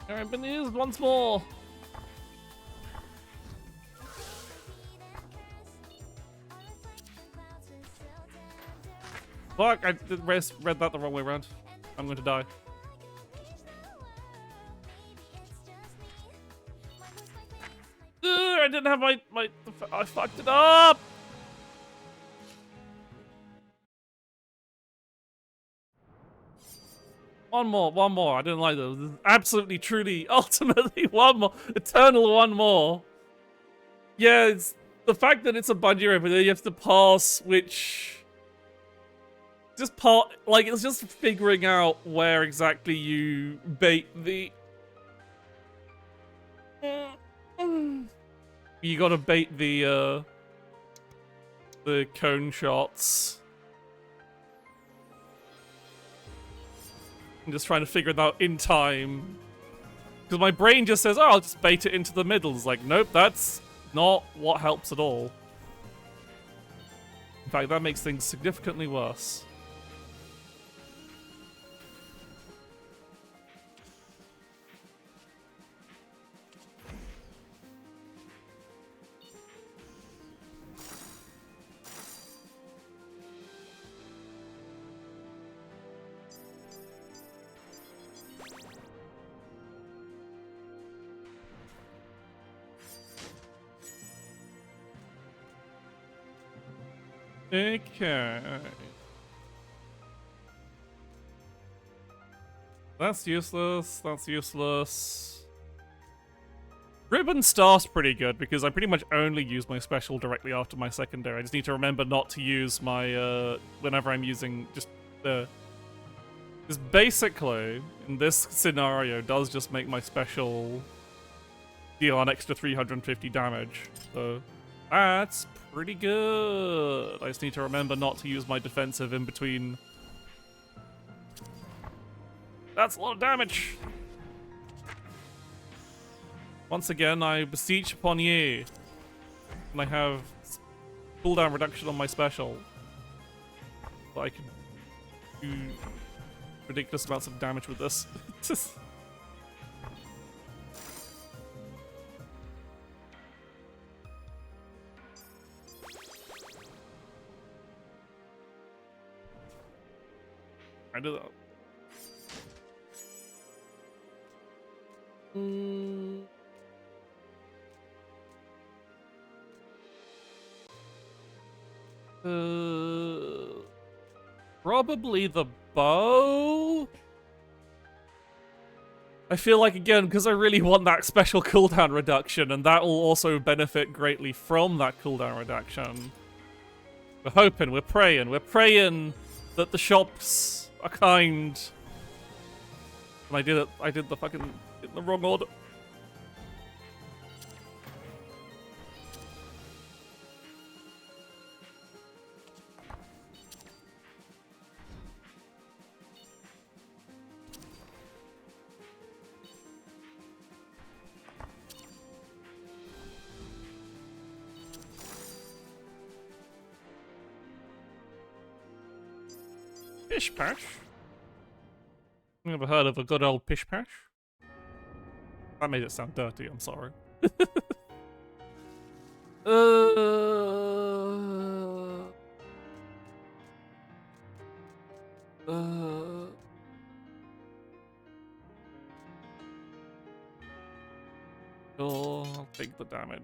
Speaker 1: Alright, been used once more. Fuck, I read that the wrong way around. I'm going to die. I didn't have my I fucked it up. One more. I didn't like those. This is absolutely, truly, ultimately one more. Eternal one more. Yeah, it's the fact that it's a bungee rope and then you have to pass, which... Just like, it's just figuring out where exactly you bait the... You gotta bait the cone shots. I'm just trying to figure it out in time. Because my brain just says, oh, I'll just bait it into the middle. It's like, nope, that's not what helps at all. In fact, that makes things significantly worse. Okay. That's useless. That's useless. Ribbon Star's pretty good because I pretty much only use my special directly after my secondary. I just need to remember not to use my, whenever I'm using just the... Because basically, in this scenario, does just make my special deal an extra 350 damage. So, that's pretty good. I just need to remember not to use my defensive in between. That's a lot of damage. Once again, I beseech upon ye. And I have cooldown reduction on my special. But I can do ridiculous amounts of damage with this. I do that. Probably the bow? I feel like, again, because I really want that special cooldown reduction, and that will also benefit greatly from that cooldown reduction. We're hoping, we're praying that the shops are kind. And I did the fucking in the wrong order. Pish Pash? Never heard of a good old Pish Pash? That made it sound dirty, I'm sorry. Oh, I'll take the damage.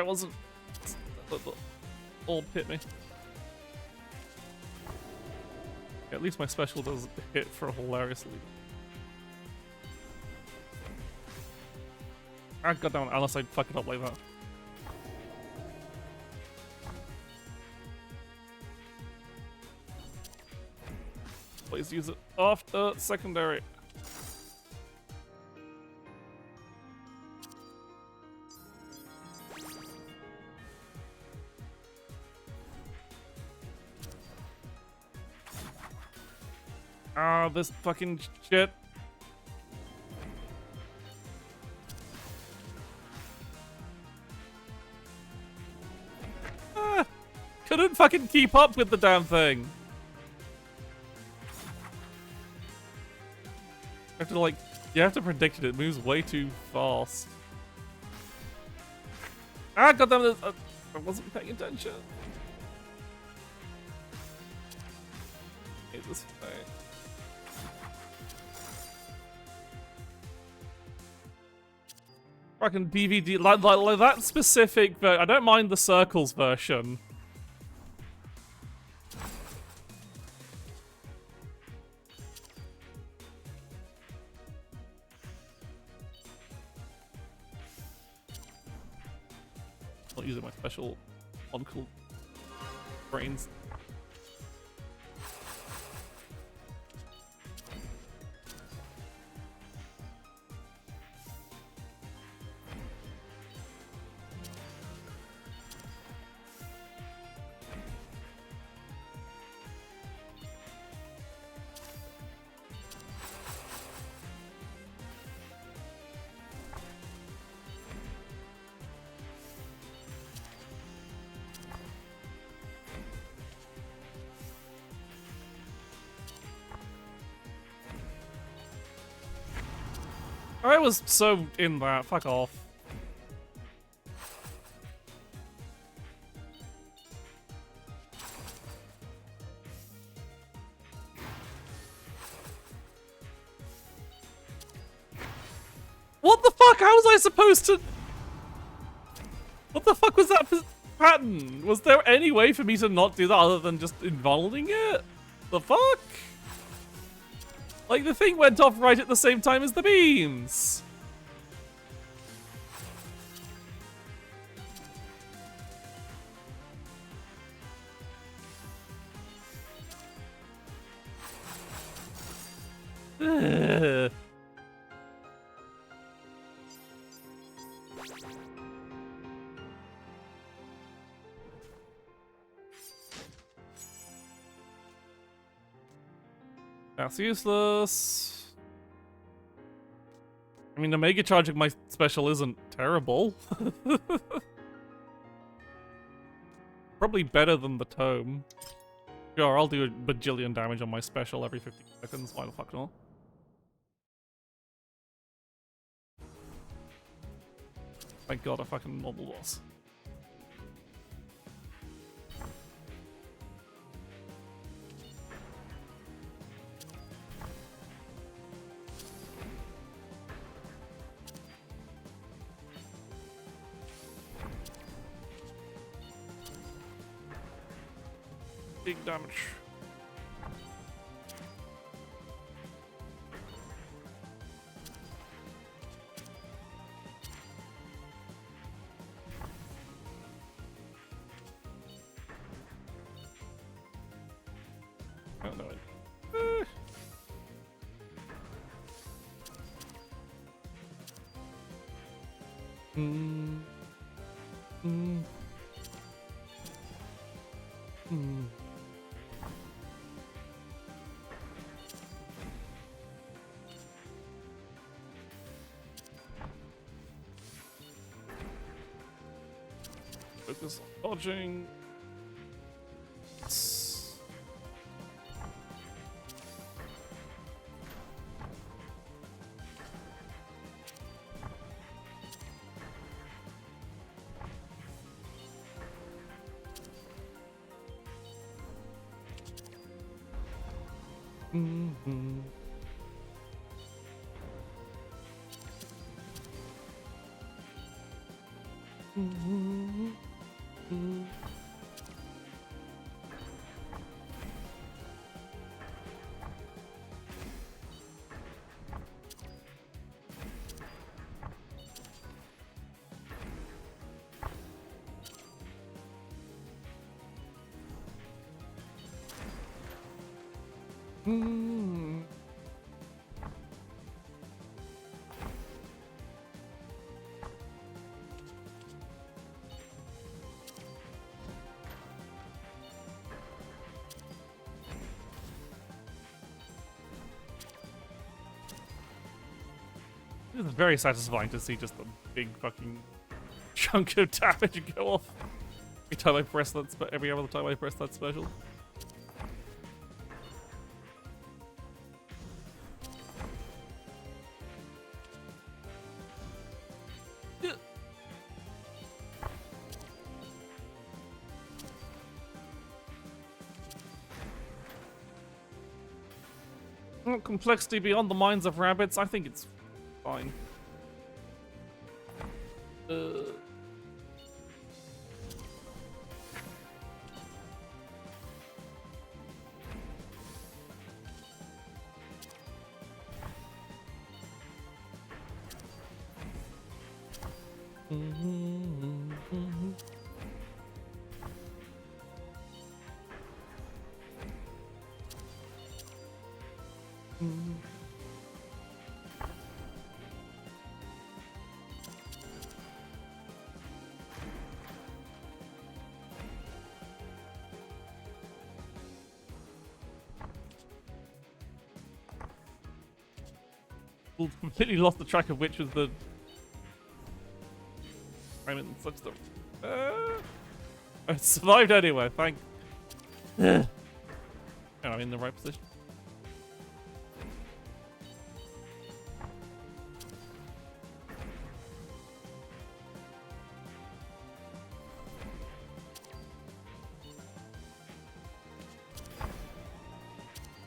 Speaker 1: wasn't... That all hit me. Yeah, at least my special does hit for hilariously. Ah, goddammit, unless I fuck it up like that. Please use it after secondary. Ah, this fucking shit. Ah, couldn't fucking keep up with the damn thing. You have to like, you have to predict it. It moves way too fast. Ah, goddamn! I wasn't paying attention. Hate this thing. Fucking DVD, like that specific. I don't mind the circles version. Not using my special uncool brains. I was so in that. Fuck off. What the fuck? How was I supposed to... What the fuck was that pattern? Was there any way for me to not do that other than just involving it? The fuck? Like, the thing went off right at the same time as the beams. Ugh. That's useless. I mean, the Mega Charging my special isn't terrible. Probably better than the Tome. Sure, I'll do a bajillion damage on my special every 50 seconds. Why the fuck not? Thank God, a fucking normal boss. Big damage. Oh no. Focus on dodging. Mm-hmm. Mm. It's very satisfying to see just a big fucking chunk of damage go off every time I press that. Every other time I press that special. Yeah. Complexity beyond the minds of rabbits. I think it's fine. Completely lost the track of which was the. I'm in such the. I survived anyway. Thank. And I'm in the right position.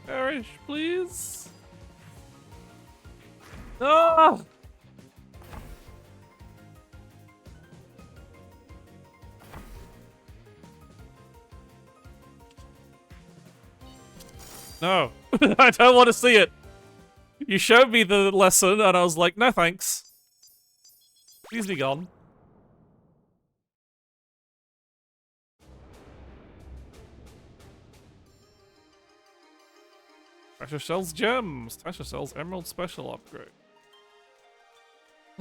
Speaker 1: Perish, please. No! No. I don't want to see it. You showed me the lesson and I was like, no thanks. Please be gone. Treasure sells gems. Treasure sells emerald special upgrade.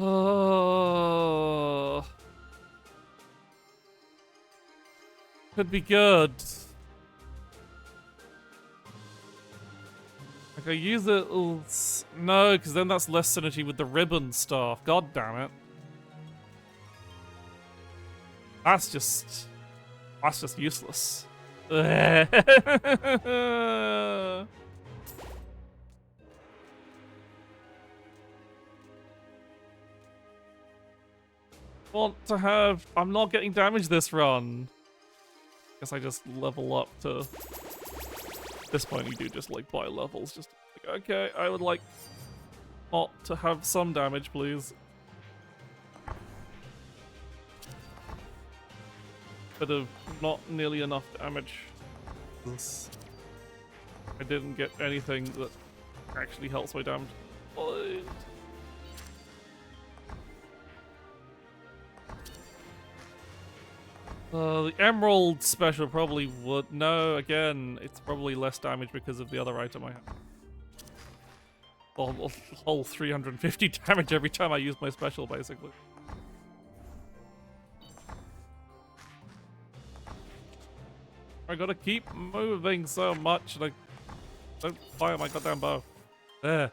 Speaker 1: Oh, could be good. Like I use it. No, because then that's less synergy with the ribbon stuff. God damn it. That's just useless. Want to have. I'm not getting damage this run. Guess I just level up to. At this point, you do just like buy levels. Just like, okay, I would like not to have some damage, please. But of not nearly enough damage. I didn't get anything that actually helps my damage. The Emerald special probably would. No, again, it's probably less damage because of the other item I have. Whole 350 damage every time I use my special, basically. I gotta keep moving so much, and I don't fire my goddamn bow. There.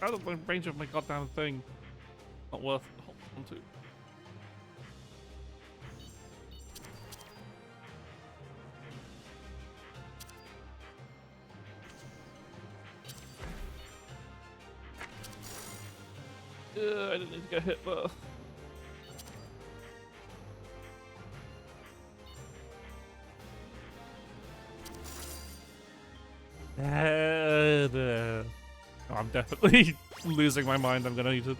Speaker 1: Out of the range of my goddamn thing. Not worth holding on to. I didn't need to get hit there. I'm definitely losing my mind. I'm gonna need to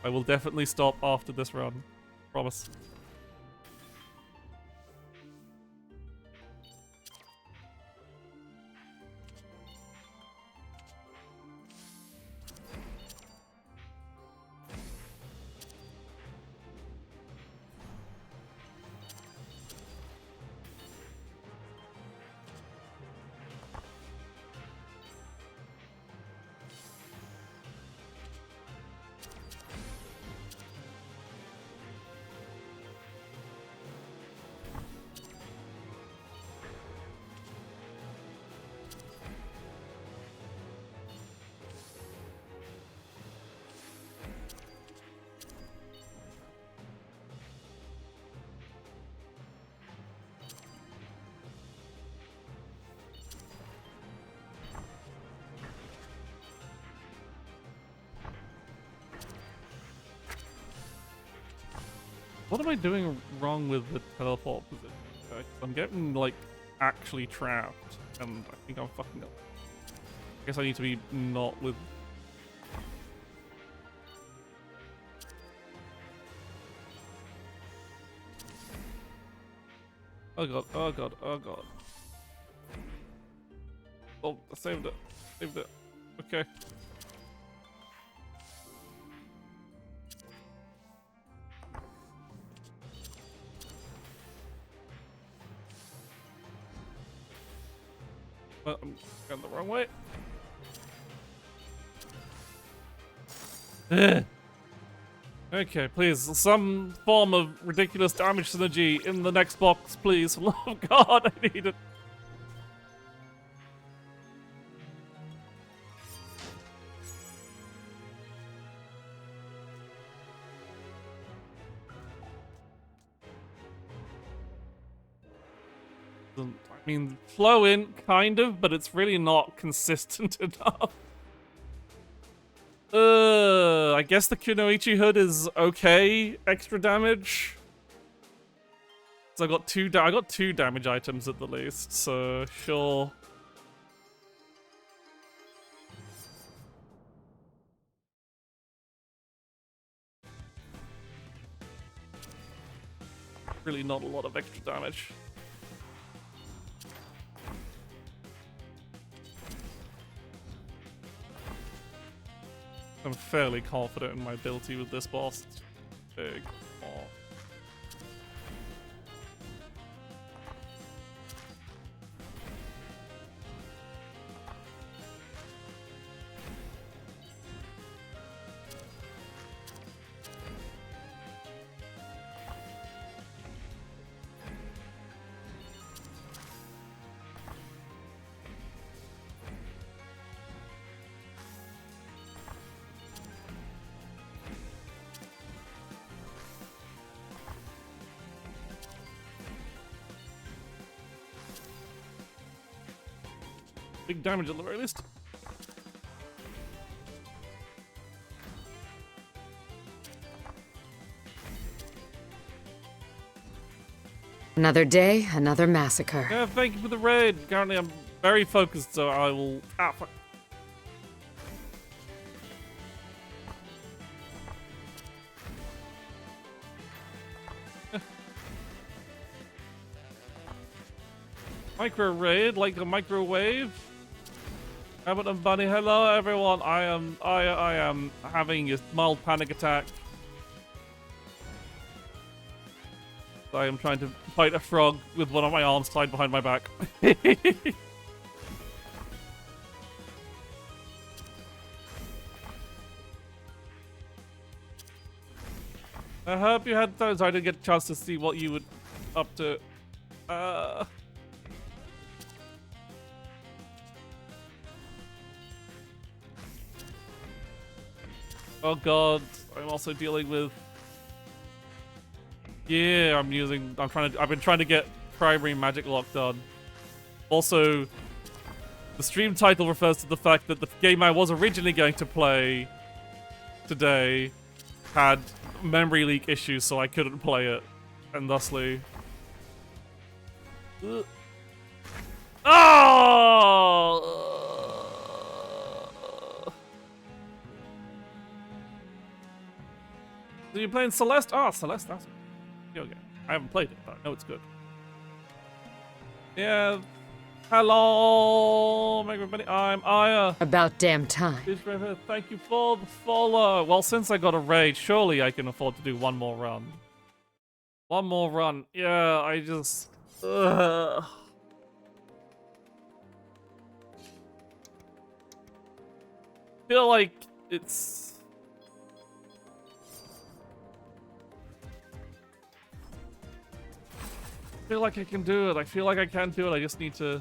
Speaker 1: I will definitely stop after this run. Promise. What am I doing wrong with the teleport position? I'm getting, like, actually trapped, and I think I'm fucking up. I guess I need to be not with... Oh god, oh god, oh god. Oh, I saved it. Saved it. Okay. Well, I'm going the wrong way. Ugh. Okay, please, some form of ridiculous damage synergy in the next box, please. Oh god, I need it. I mean, flow in, kind of, but it's really not consistent enough. I guess the Kunoichi hood is okay. Extra damage. So I got two damage items at the least, so sure. Really not a lot of extra damage. I'm fairly confident in my ability with this boss. Big. Oh. Big damage at the very least.
Speaker 2: Another day, another massacre.
Speaker 1: Yeah, thank you for the raid. Currently, I'm very focused, so I will. Ah, fuck. Micro raid, like a microwave. Abbott and Bunny, hello everyone. I am having a mild panic attack. I am trying to fight a frog with one of my arms tied behind my back. I hope you had those. I didn't get a chance to see what you were up to. Oh god, I'm also dealing with... Yeah, I've been trying to get primary magic lock done. Also, the stream title refers to the fact that the game I was originally going to play today had memory leak issues, so I couldn't play it, and thusly... Oh! So you're playing Celeste? Ah, Celeste, that's a video game. I haven't played it, but I know it's good. Yeah. Hello, everybody. I'm Aya.
Speaker 2: About damn time.
Speaker 1: Thank you for the follow. Well, since I got a raid, surely I can afford to do one more run. One more run. Yeah, I just... feel like it's... I feel like I can do it. I feel like I can do it. I just need to...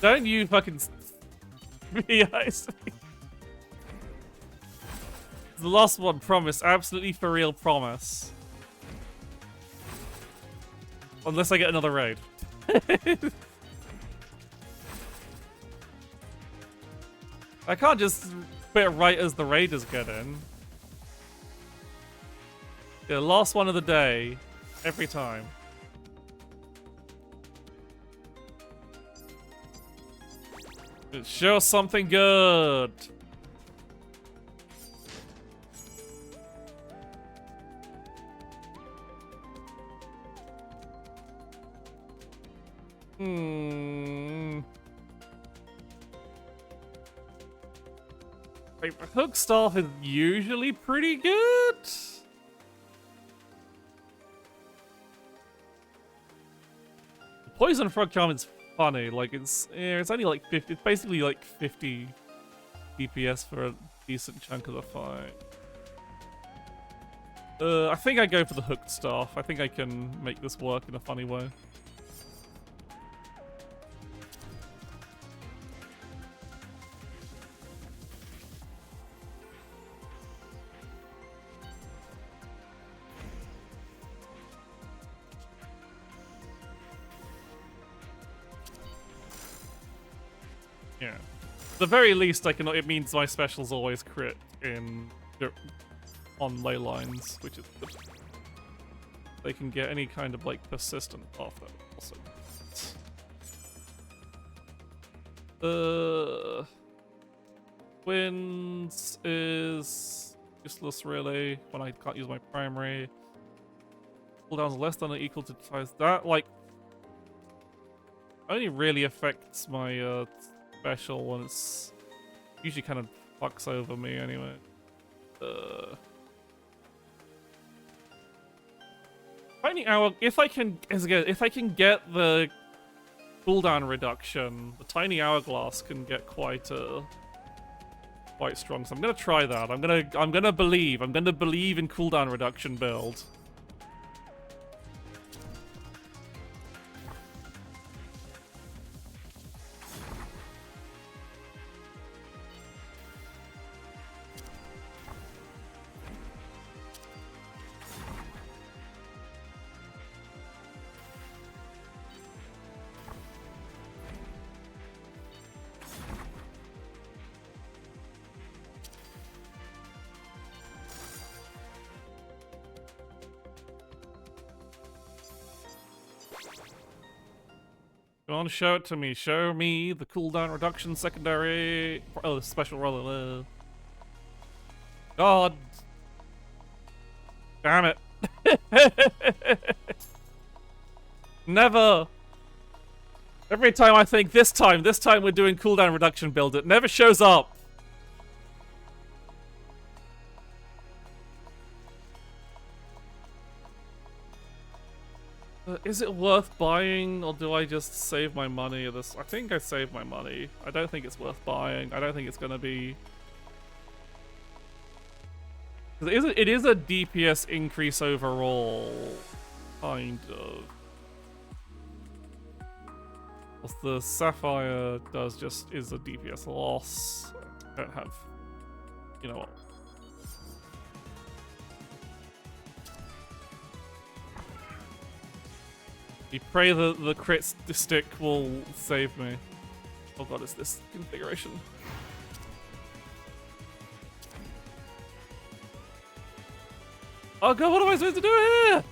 Speaker 1: Don't you fucking... I see. The last one, promise. Absolutely for real, promise. Unless I get another raid. I can't just quit right as the raiders get in. The last one of the day. Every time. Show something good. Like, hook staff is usually pretty good. Poison frog charm is funny. Like it's only like 50. It's basically like 50 DPS for a decent chunk of the fight. I think I go for the hooked staff. I think I can make this work in a funny way. Yeah. At the very least, I can. It means my specials always crit on ley lines, which is good. They can get any kind of like persistent off that also. Twins is useless really when I can't use my primary. Cooldowns less than or equal to twice that. Like only really affects my special when it's usually kind of fucks over me anyway. Tiny hour. If I can get the cooldown reduction, the tiny hourglass can get quite strong. So I'm gonna try that. I'm gonna believe in cooldown reduction build. Go on, show it to me. Show me the cooldown reduction secondary. Oh, the special roller. God. Damn it. Never. Every time I think this time we're doing cooldown reduction build, it never shows up. Is it worth buying, or do I just save my money? I think I save my money. I don't think it's worth buying. I don't think it's gonna be... It is a DPS increase overall, kind of. What the Sapphire does is a DPS loss. I don't have... You know what? You pray that the crit stick will save me. Oh god, it's this configuration. Oh god, what am I supposed to do here?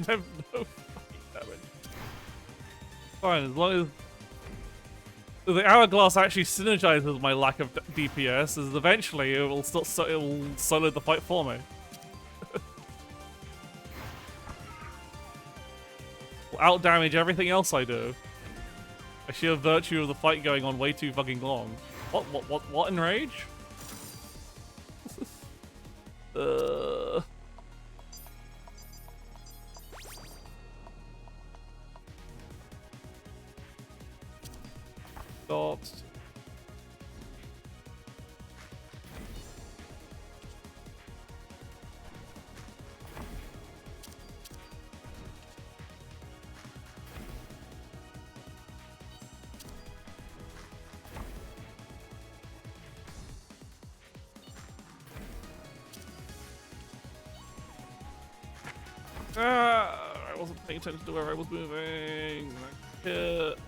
Speaker 1: have no fucking damage. Fine, as long as the hourglass actually synergizes with my lack of DPS, as eventually it will it will solo the fight for me. Will out damage everything else I do. A sheer virtue of the fight going on way too fucking long. What enrage? Stopped. I wasn't paying attention to where I was moving. Hit.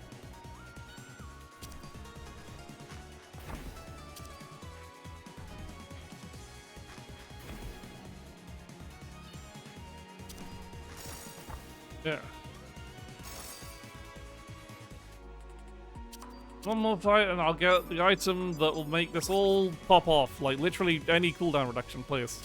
Speaker 1: Yeah. One more fight and I'll get the item that will make this all pop off. Like, literally any cooldown reduction, please.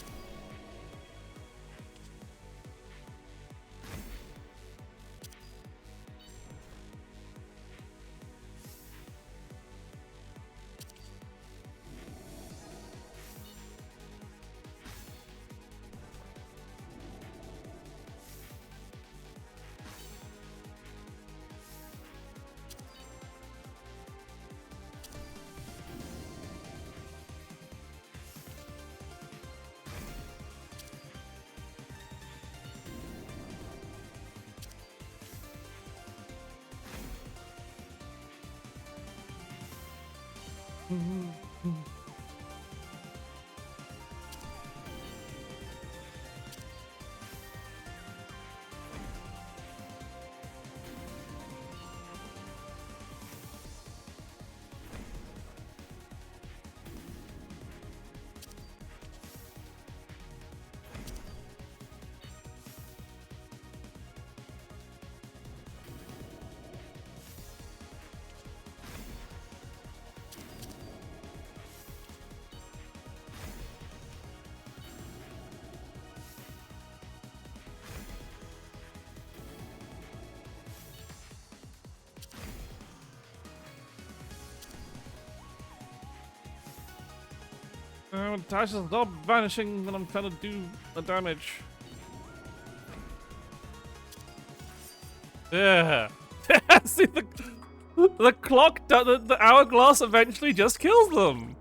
Speaker 1: Tasha's not vanishing when I'm trying to do the damage. Yeah. See, the clock, the hourglass eventually just kills them.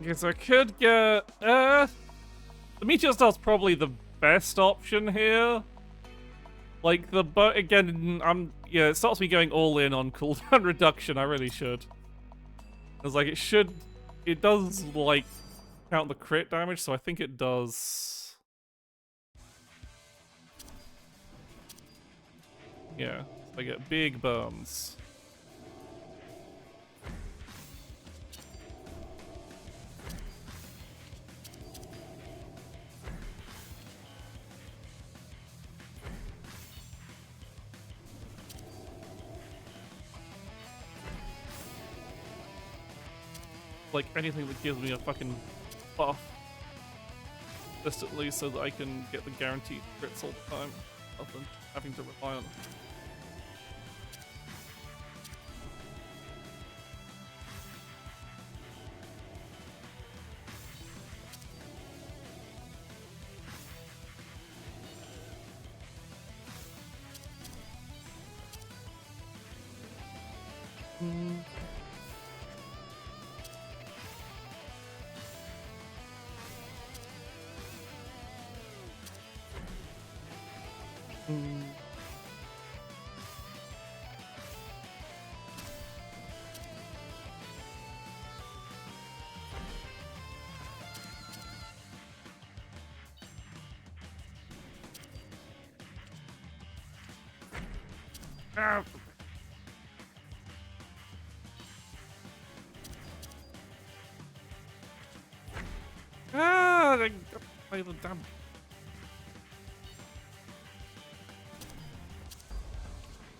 Speaker 1: Okay, so I could get, the Meteor Star's probably the best option here. Like, again, yeah, it stops me going all in on cooldown reduction. I really should. Because, like, it does, like, count the crit damage, so I think it does. Yeah, I get big burns. Like anything that gives me a fucking buff consistently so that I can get the guaranteed crits all the time rather than having to rely on it. I gotta play the damn.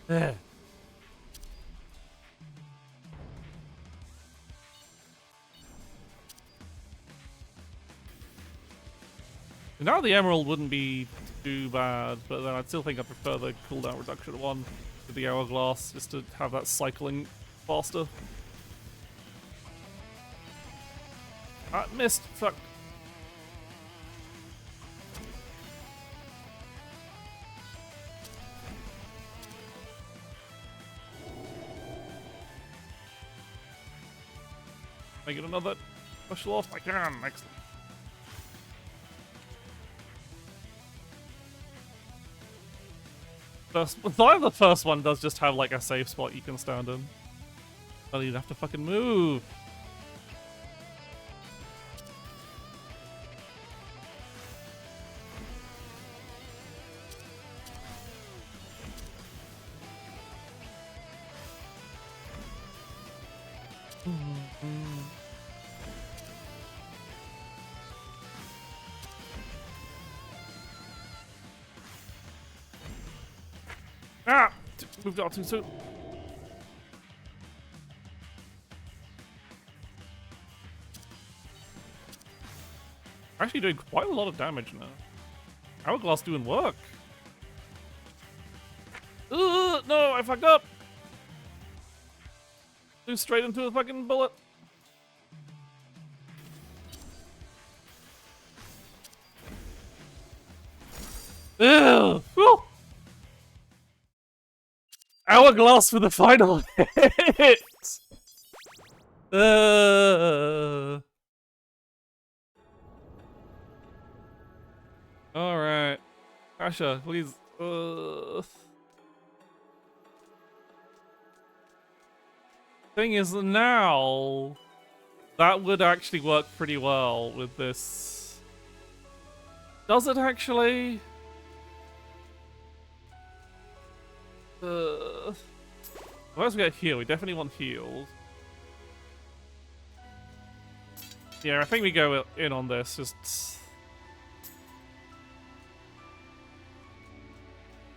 Speaker 1: There. Now the emerald wouldn't be too bad, but then I'd still think I prefer the cooldown reduction one to the hourglass, just to have that cycling faster. Ah, missed. Fuck. Can I get another push off? I can. Excellent. The first one does just have like a safe spot you can stand in. But you'd have to fucking move. Ah! Moved out too soon. Actually doing quite a lot of damage now. Hourglass doing work. No, I fucked up. Flew straight into a fucking bullet. Ugh! Whew. Hourglass for the final hit! Alright. Asha, please. Thing is, now that would actually work pretty well with this. Does it actually? Once we get heal, we definitely want heals. Yeah, I think we go in on this. Just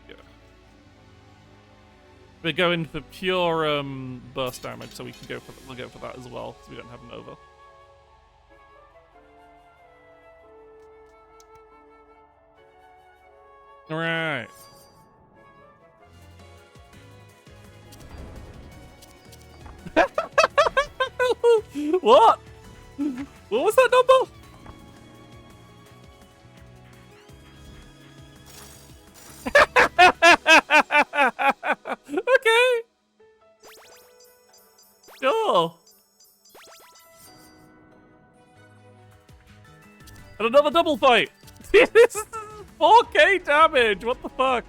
Speaker 1: yeah, we're going for pure burst damage, so we can go for we'll go for that as well, because we don't have Nova. All right. What? What was that number? Okay. Sure. And another double fight. This is 4K damage. What the fuck?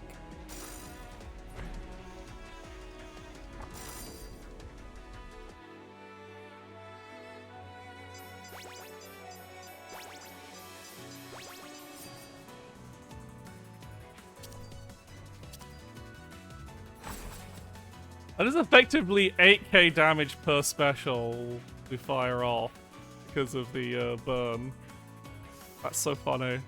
Speaker 1: That is effectively 8k damage per special we fire off because of the burn. That's so funny.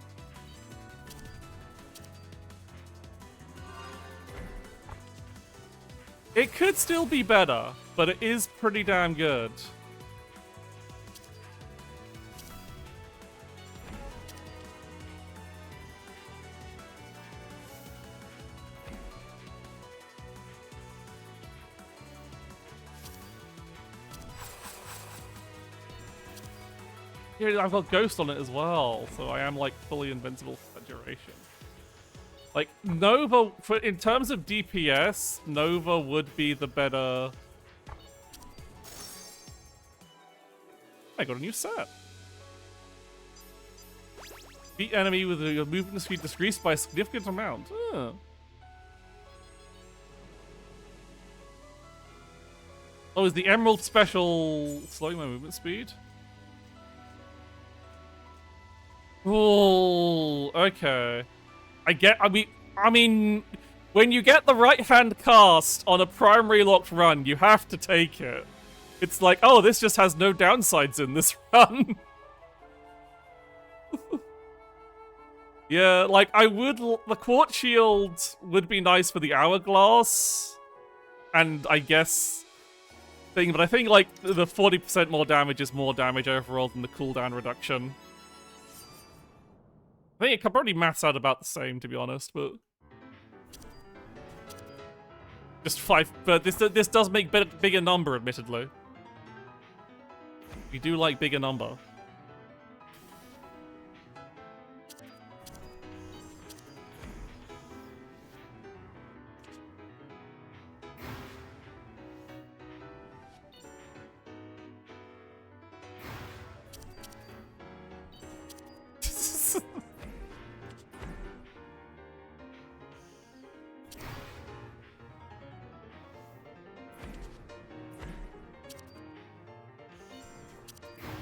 Speaker 1: It could still be better, but it is pretty damn good. I've got Ghost on it as well, so I am like fully invincible for that duration. Like Nova, in terms of DPS, Nova would be the better. I got a new set. Beat enemy with your movement speed decreased by a significant amount. Oh, is the Emerald special slowing my movement speed? Oh, okay. I mean, when you get the right-hand cast on a primary locked run, you have to take it. It's like, oh, this just has no downsides in this run. Yeah, like, the Quartz Shield would be nice for the Hourglass, and I guess thing, but I think, like, the 40% more damage is more damage overall than the cooldown reduction. I think it could probably maths out about the same, to be honest, but... Just 5, but this does make bigger number, admittedly. We do like bigger number.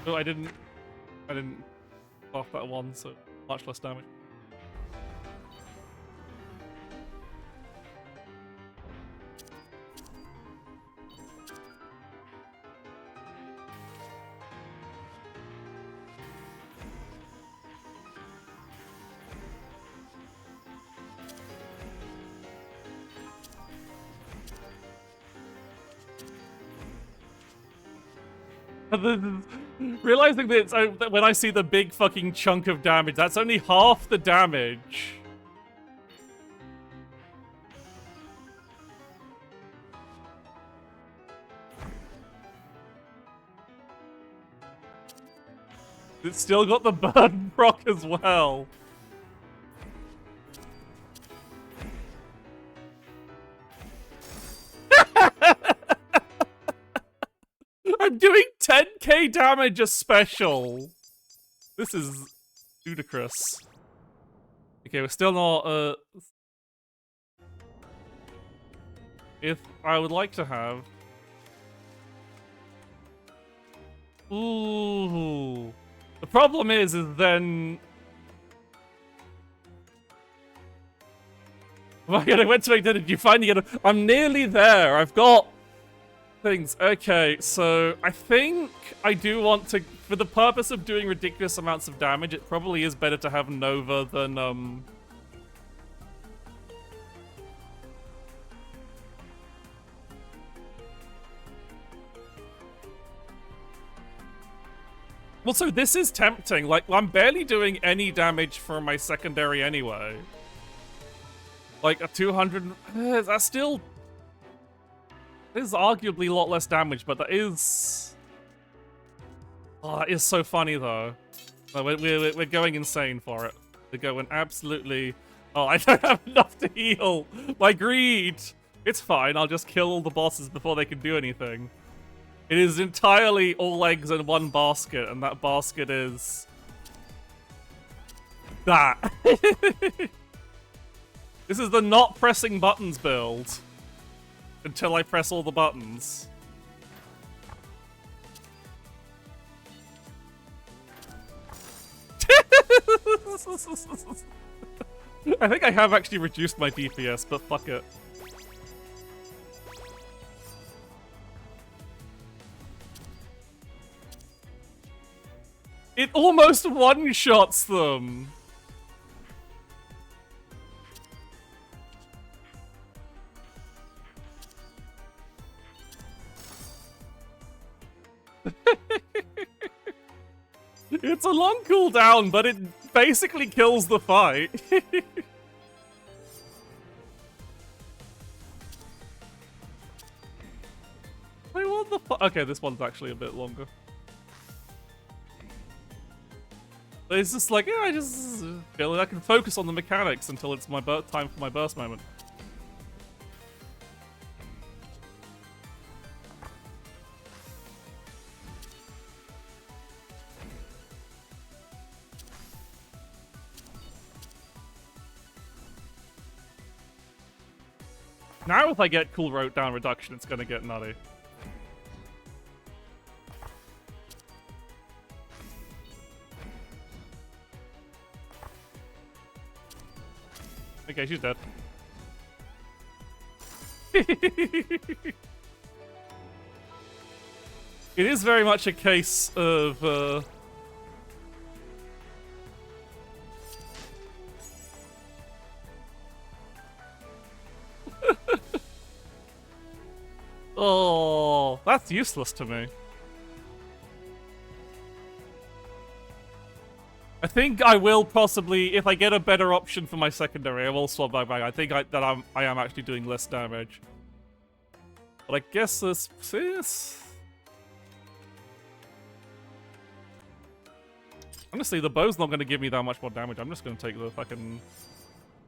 Speaker 1: Oh, I didn't off that one, so much less damage. Realizing that when I see the big fucking chunk of damage, that's only half the damage. It's still got the burn proc as well. I'm doing 10k damage a special. This is ludicrous. Okay, we're still not, if I would like to have... Ooh. The problem is then... Well, I went to make dinner. You finally get a... I'm nearly there. I've got... things. Okay, so I think I do want to, for the purpose of doing ridiculous amounts of damage, it probably is better to have Nova than, Well, so this is tempting. Like, I'm barely doing any damage for my secondary anyway. Like, a 200... that's still... This is arguably a lot less damage, but that is... Oh, that is so funny, though. No, we're going insane for it. We're going absolutely... Oh, I don't have enough to heal! My greed! It's fine, I'll just kill all the bosses before they can do anything. It is entirely all eggs in one basket, and that basket is... that. This is the not pressing buttons build. Until I press all the buttons. I think I have actually reduced my DPS, but fuck it. It almost one-shots them! It's a long cooldown, but it basically kills the fight. Wait, what the fuck? Okay, this one's actually a bit longer. It's just like, yeah, I just feel like I can focus on the mechanics until it's my time for my burst moment. Now if I get cool rote down reduction, it's gonna get nutty. Okay, she's dead. It is very much a case of, Oh, that's useless to me. I think I will possibly, if I get a better option for my secondary, I will swap back. I think I am actually doing less damage. But I guess this. Honestly, the bow's not going to give me that much more damage. I'm just going to take the fucking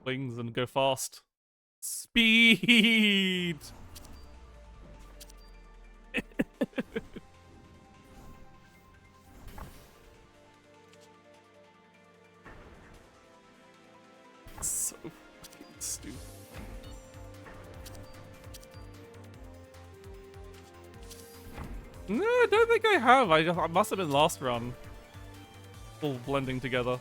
Speaker 1: wings and go fast. Speed! So fucking stupid. No, I don't think I have. I must have been last run. All blending together.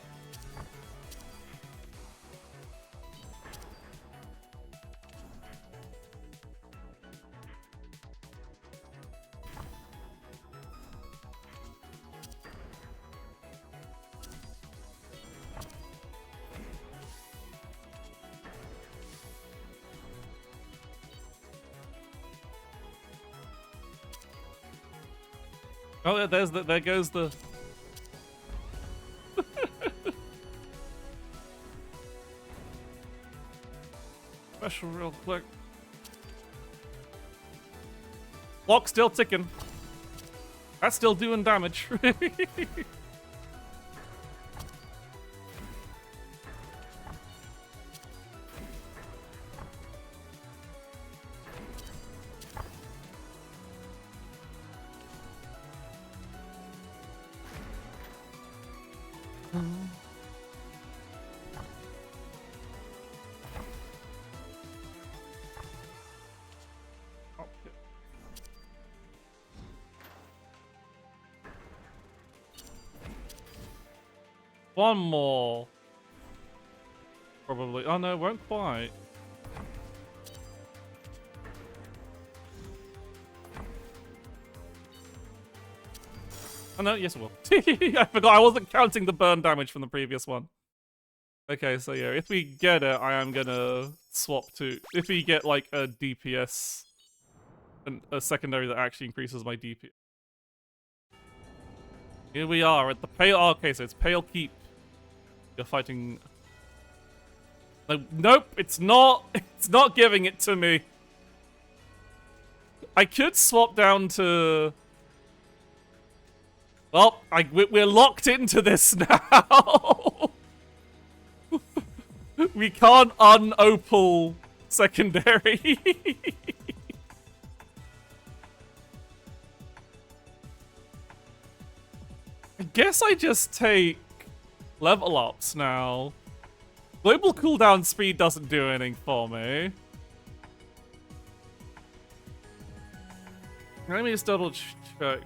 Speaker 1: Oh, yeah, there goes the. Special real quick. Clock still ticking. That's still doing damage. One more. Probably. Oh no, it won't quite. Oh no, yes it will. I forgot, I wasn't counting the burn damage from the previous one. Okay, so yeah, if we get it, I am gonna swap to... If we get like a DPS, a secondary that actually increases my DPS. Here we are at the Pale... Oh, okay, so it's Pale Keep. You're fighting... No, nope, it's not. It's not giving it to me. I could swap down to... Well, we're locked into this now. We can't un-opal secondary. I guess I just take level ups now. Global cooldown speed doesn't do anything for me. Let me just double check.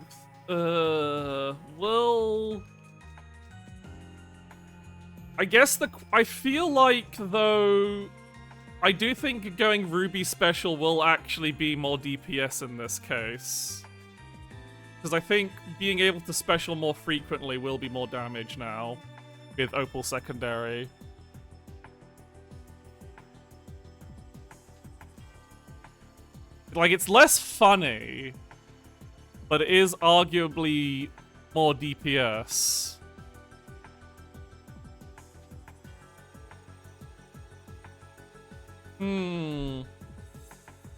Speaker 1: Well... I guess I feel like, though, I do think going Ruby Special will actually be more DPS in this case. Because I think being able to special more frequently will be more damage now with Opal Secondary. Like, it's less funny, but it is arguably more DPS.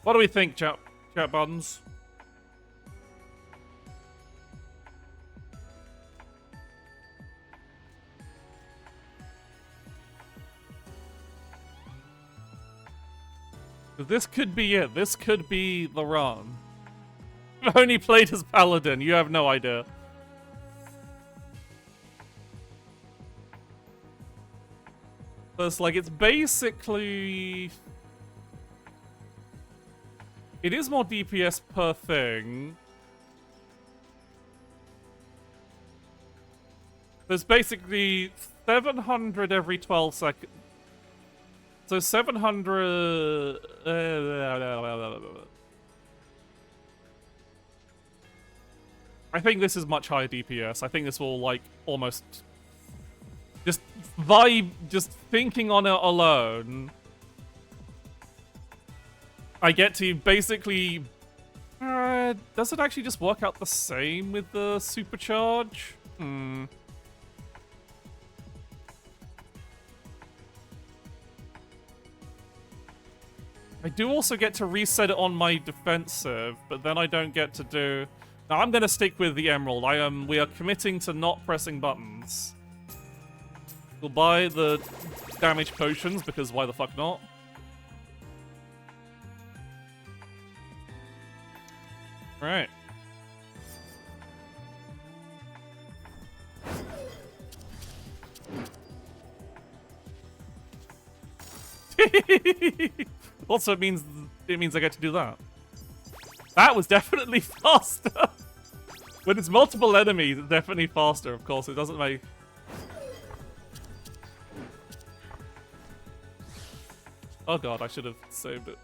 Speaker 1: What do we think, chat buttons? This could be it. This could be the run. I've only played as Paladin. You have no idea. So it's like, it's basically... It is more DPS per thing. There's basically 700 every 12 seconds. So 700... I think this is much higher DPS. I think this will, like, almost... Just vibe, just thinking on it alone. I get to basically... Does it actually just work out the same with the supercharge? I do also get to reset it on my defensive, but then I don't get to do... Now, I'm going to stick with the Emerald. We are committing to not pressing buttons. We'll buy the damage potions, because why the fuck not? Right. Also, it means I get to do that. That was definitely faster. When it's multiple enemies, it's definitely faster. Of course, it doesn't make. Oh god, I should have saved it.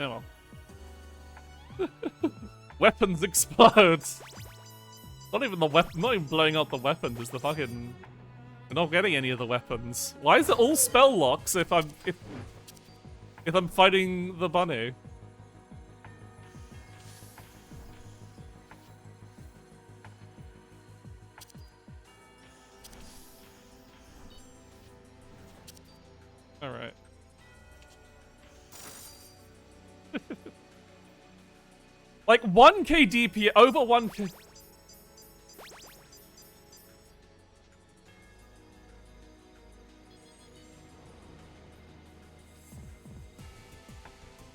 Speaker 1: Oh well. Weapons explode. Not even the weapon. Not even blowing up the weapons. It's the fucking. We're not getting any of the weapons. Why is it all spell locks if I'm fighting the bunny? All right. Like 1k DP over 1k.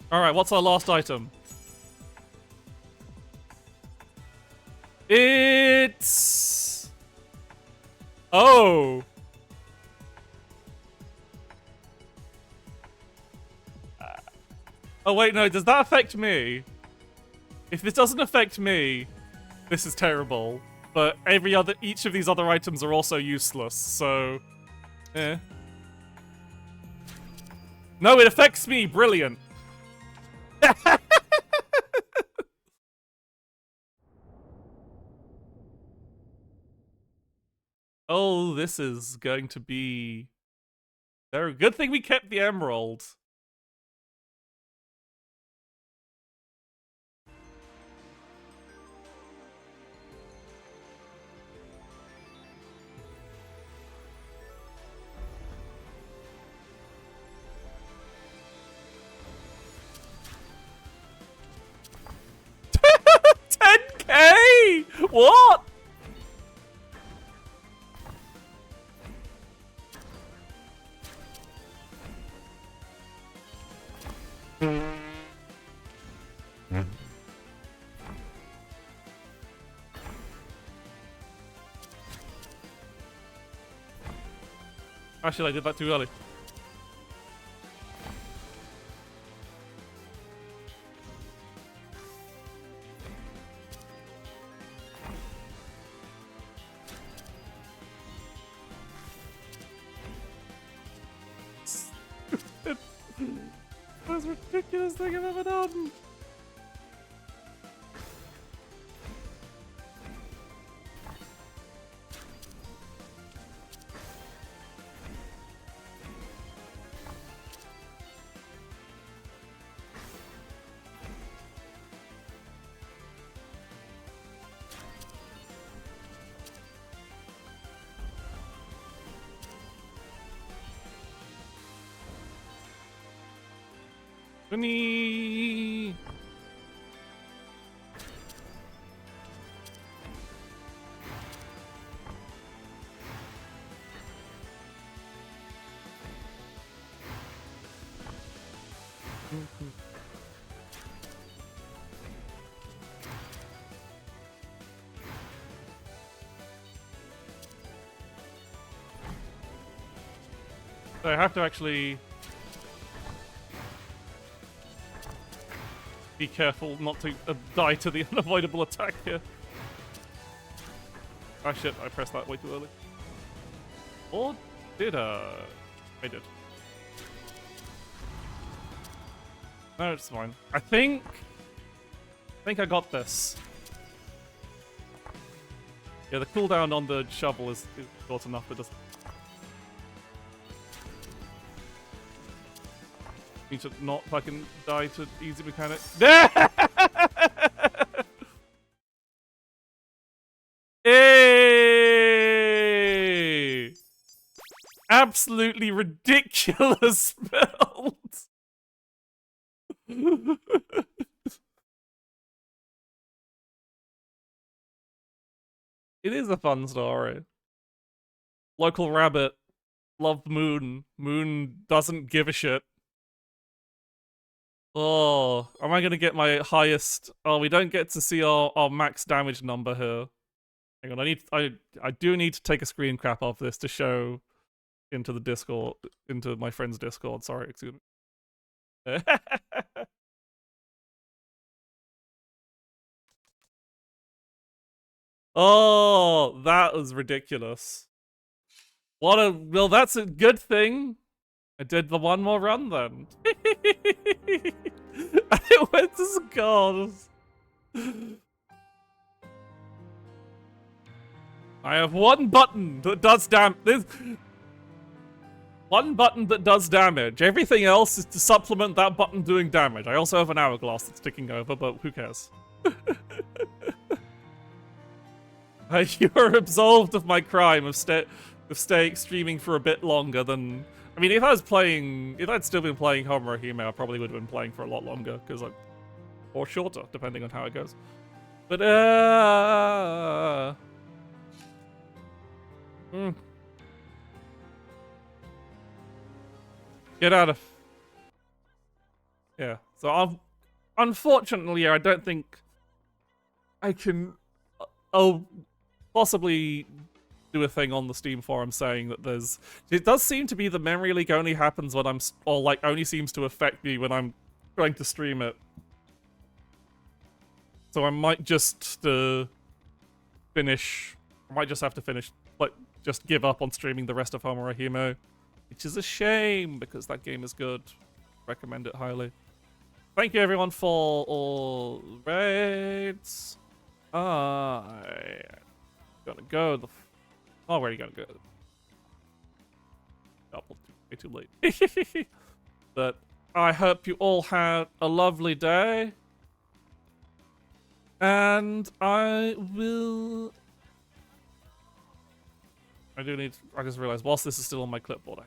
Speaker 1: Alright, what's our last item? It's... Oh! Oh wait, no, does that affect me? If this doesn't affect me, this is terrible. But each of these other items are also useless, so... Eh. No, it affects me! Brilliant! Oh, this is going to be... Very good thing we kept the emerald. $10K? What? Actually, I did that too early. Most ridiculous thing I've ever done. Bunny. So I have to actually be careful not to die to the unavoidable attack here. Ah shit, I pressed that way too early. Or did I? I did. No, it's fine. I think I got this. Yeah, the cooldown on the shovel is short enough, but just... Need to not fucking die to easy mechanic. Hey! Absolutely ridiculous build. It is a fun story. Local rabbit loved Moon. Moon doesn't give a shit. Oh, am I gonna get my highest? Oh, we don't get to see our max damage number here. Hang on, I do need to take a screen cap of this to show into the Discord, into my friend's Discord. Sorry, excuse me. Oh, that was ridiculous. Well, that's a good thing. I did the one more run then. I went to scores. I have one button that does one button that does damage. Everything else is to supplement that button doing damage. I also have an hourglass that's ticking over, but who cares? You're absolved of my crime of staying streaming for a bit longer than. I mean, if I'd still been playing Homura Hime, I probably would have been playing for a lot longer, or shorter, depending on how it goes. But get out of. Yeah. So unfortunately, I don't think I can. I'll possibly do a thing on the Steam forum saying that it does seem to be the memory leak only happens when only seems to affect me when I'm trying to stream it. So I might just finish. I might just have to finish, just give up on streaming the rest of Homura Hime, which is a shame because that game is good. Recommend it highly. Thank you everyone for all raids. I gotta go. Where are you gonna go? Way too late. But I hope you all had a lovely day. And I just realized, whilst this is still on my clipboard,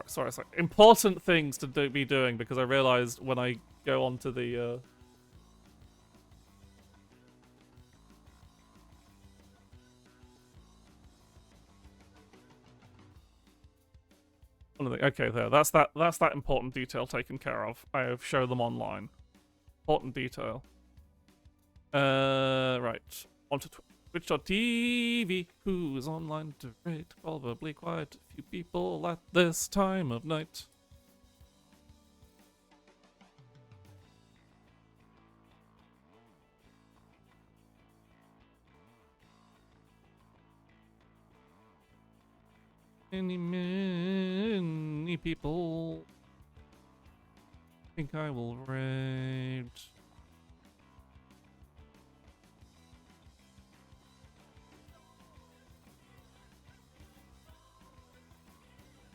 Speaker 1: sorry. Important things to be doing, because I realized when I go onto the, okay, there. That's that important detail taken care of. I have shown them online. Important detail. Right. On to Twitch.tv. Who is online to rate? Probably quite a few people at this time of night. Many people think I will raid.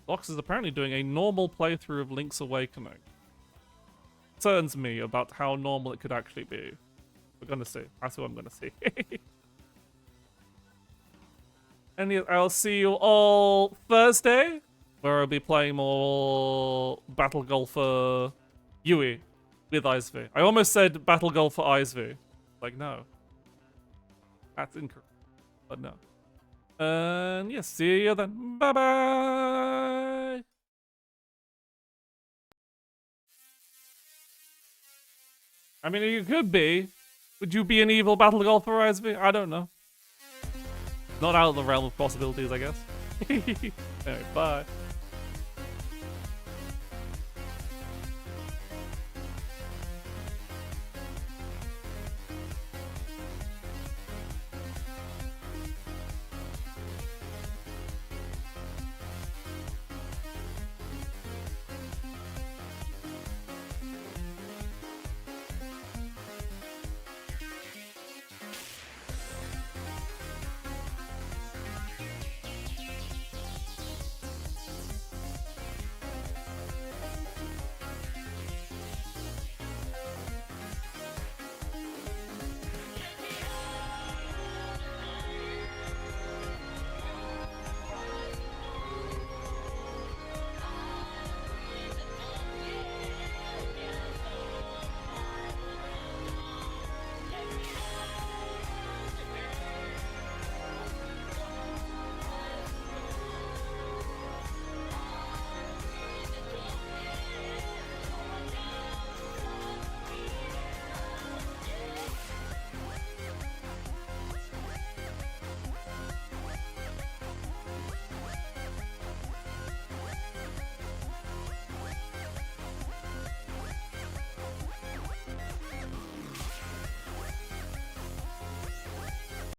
Speaker 1: Lox is apparently doing a normal playthrough of Link's Awakening. Concerns me about how normal it could actually be. We're gonna see. That's what I'm gonna see. And I'll see you all Thursday, where I'll be playing more Battle Golfer Yui with Icevy. I almost said Battle Golfer Icevy. Like, no. That's incorrect. But no. And yeah, see you then. Bye-bye! I mean, you could be. Would you be an evil Battle Golfer Icevy? I don't know. Not out of the realm of possibilities, I guess. Anyway, bye.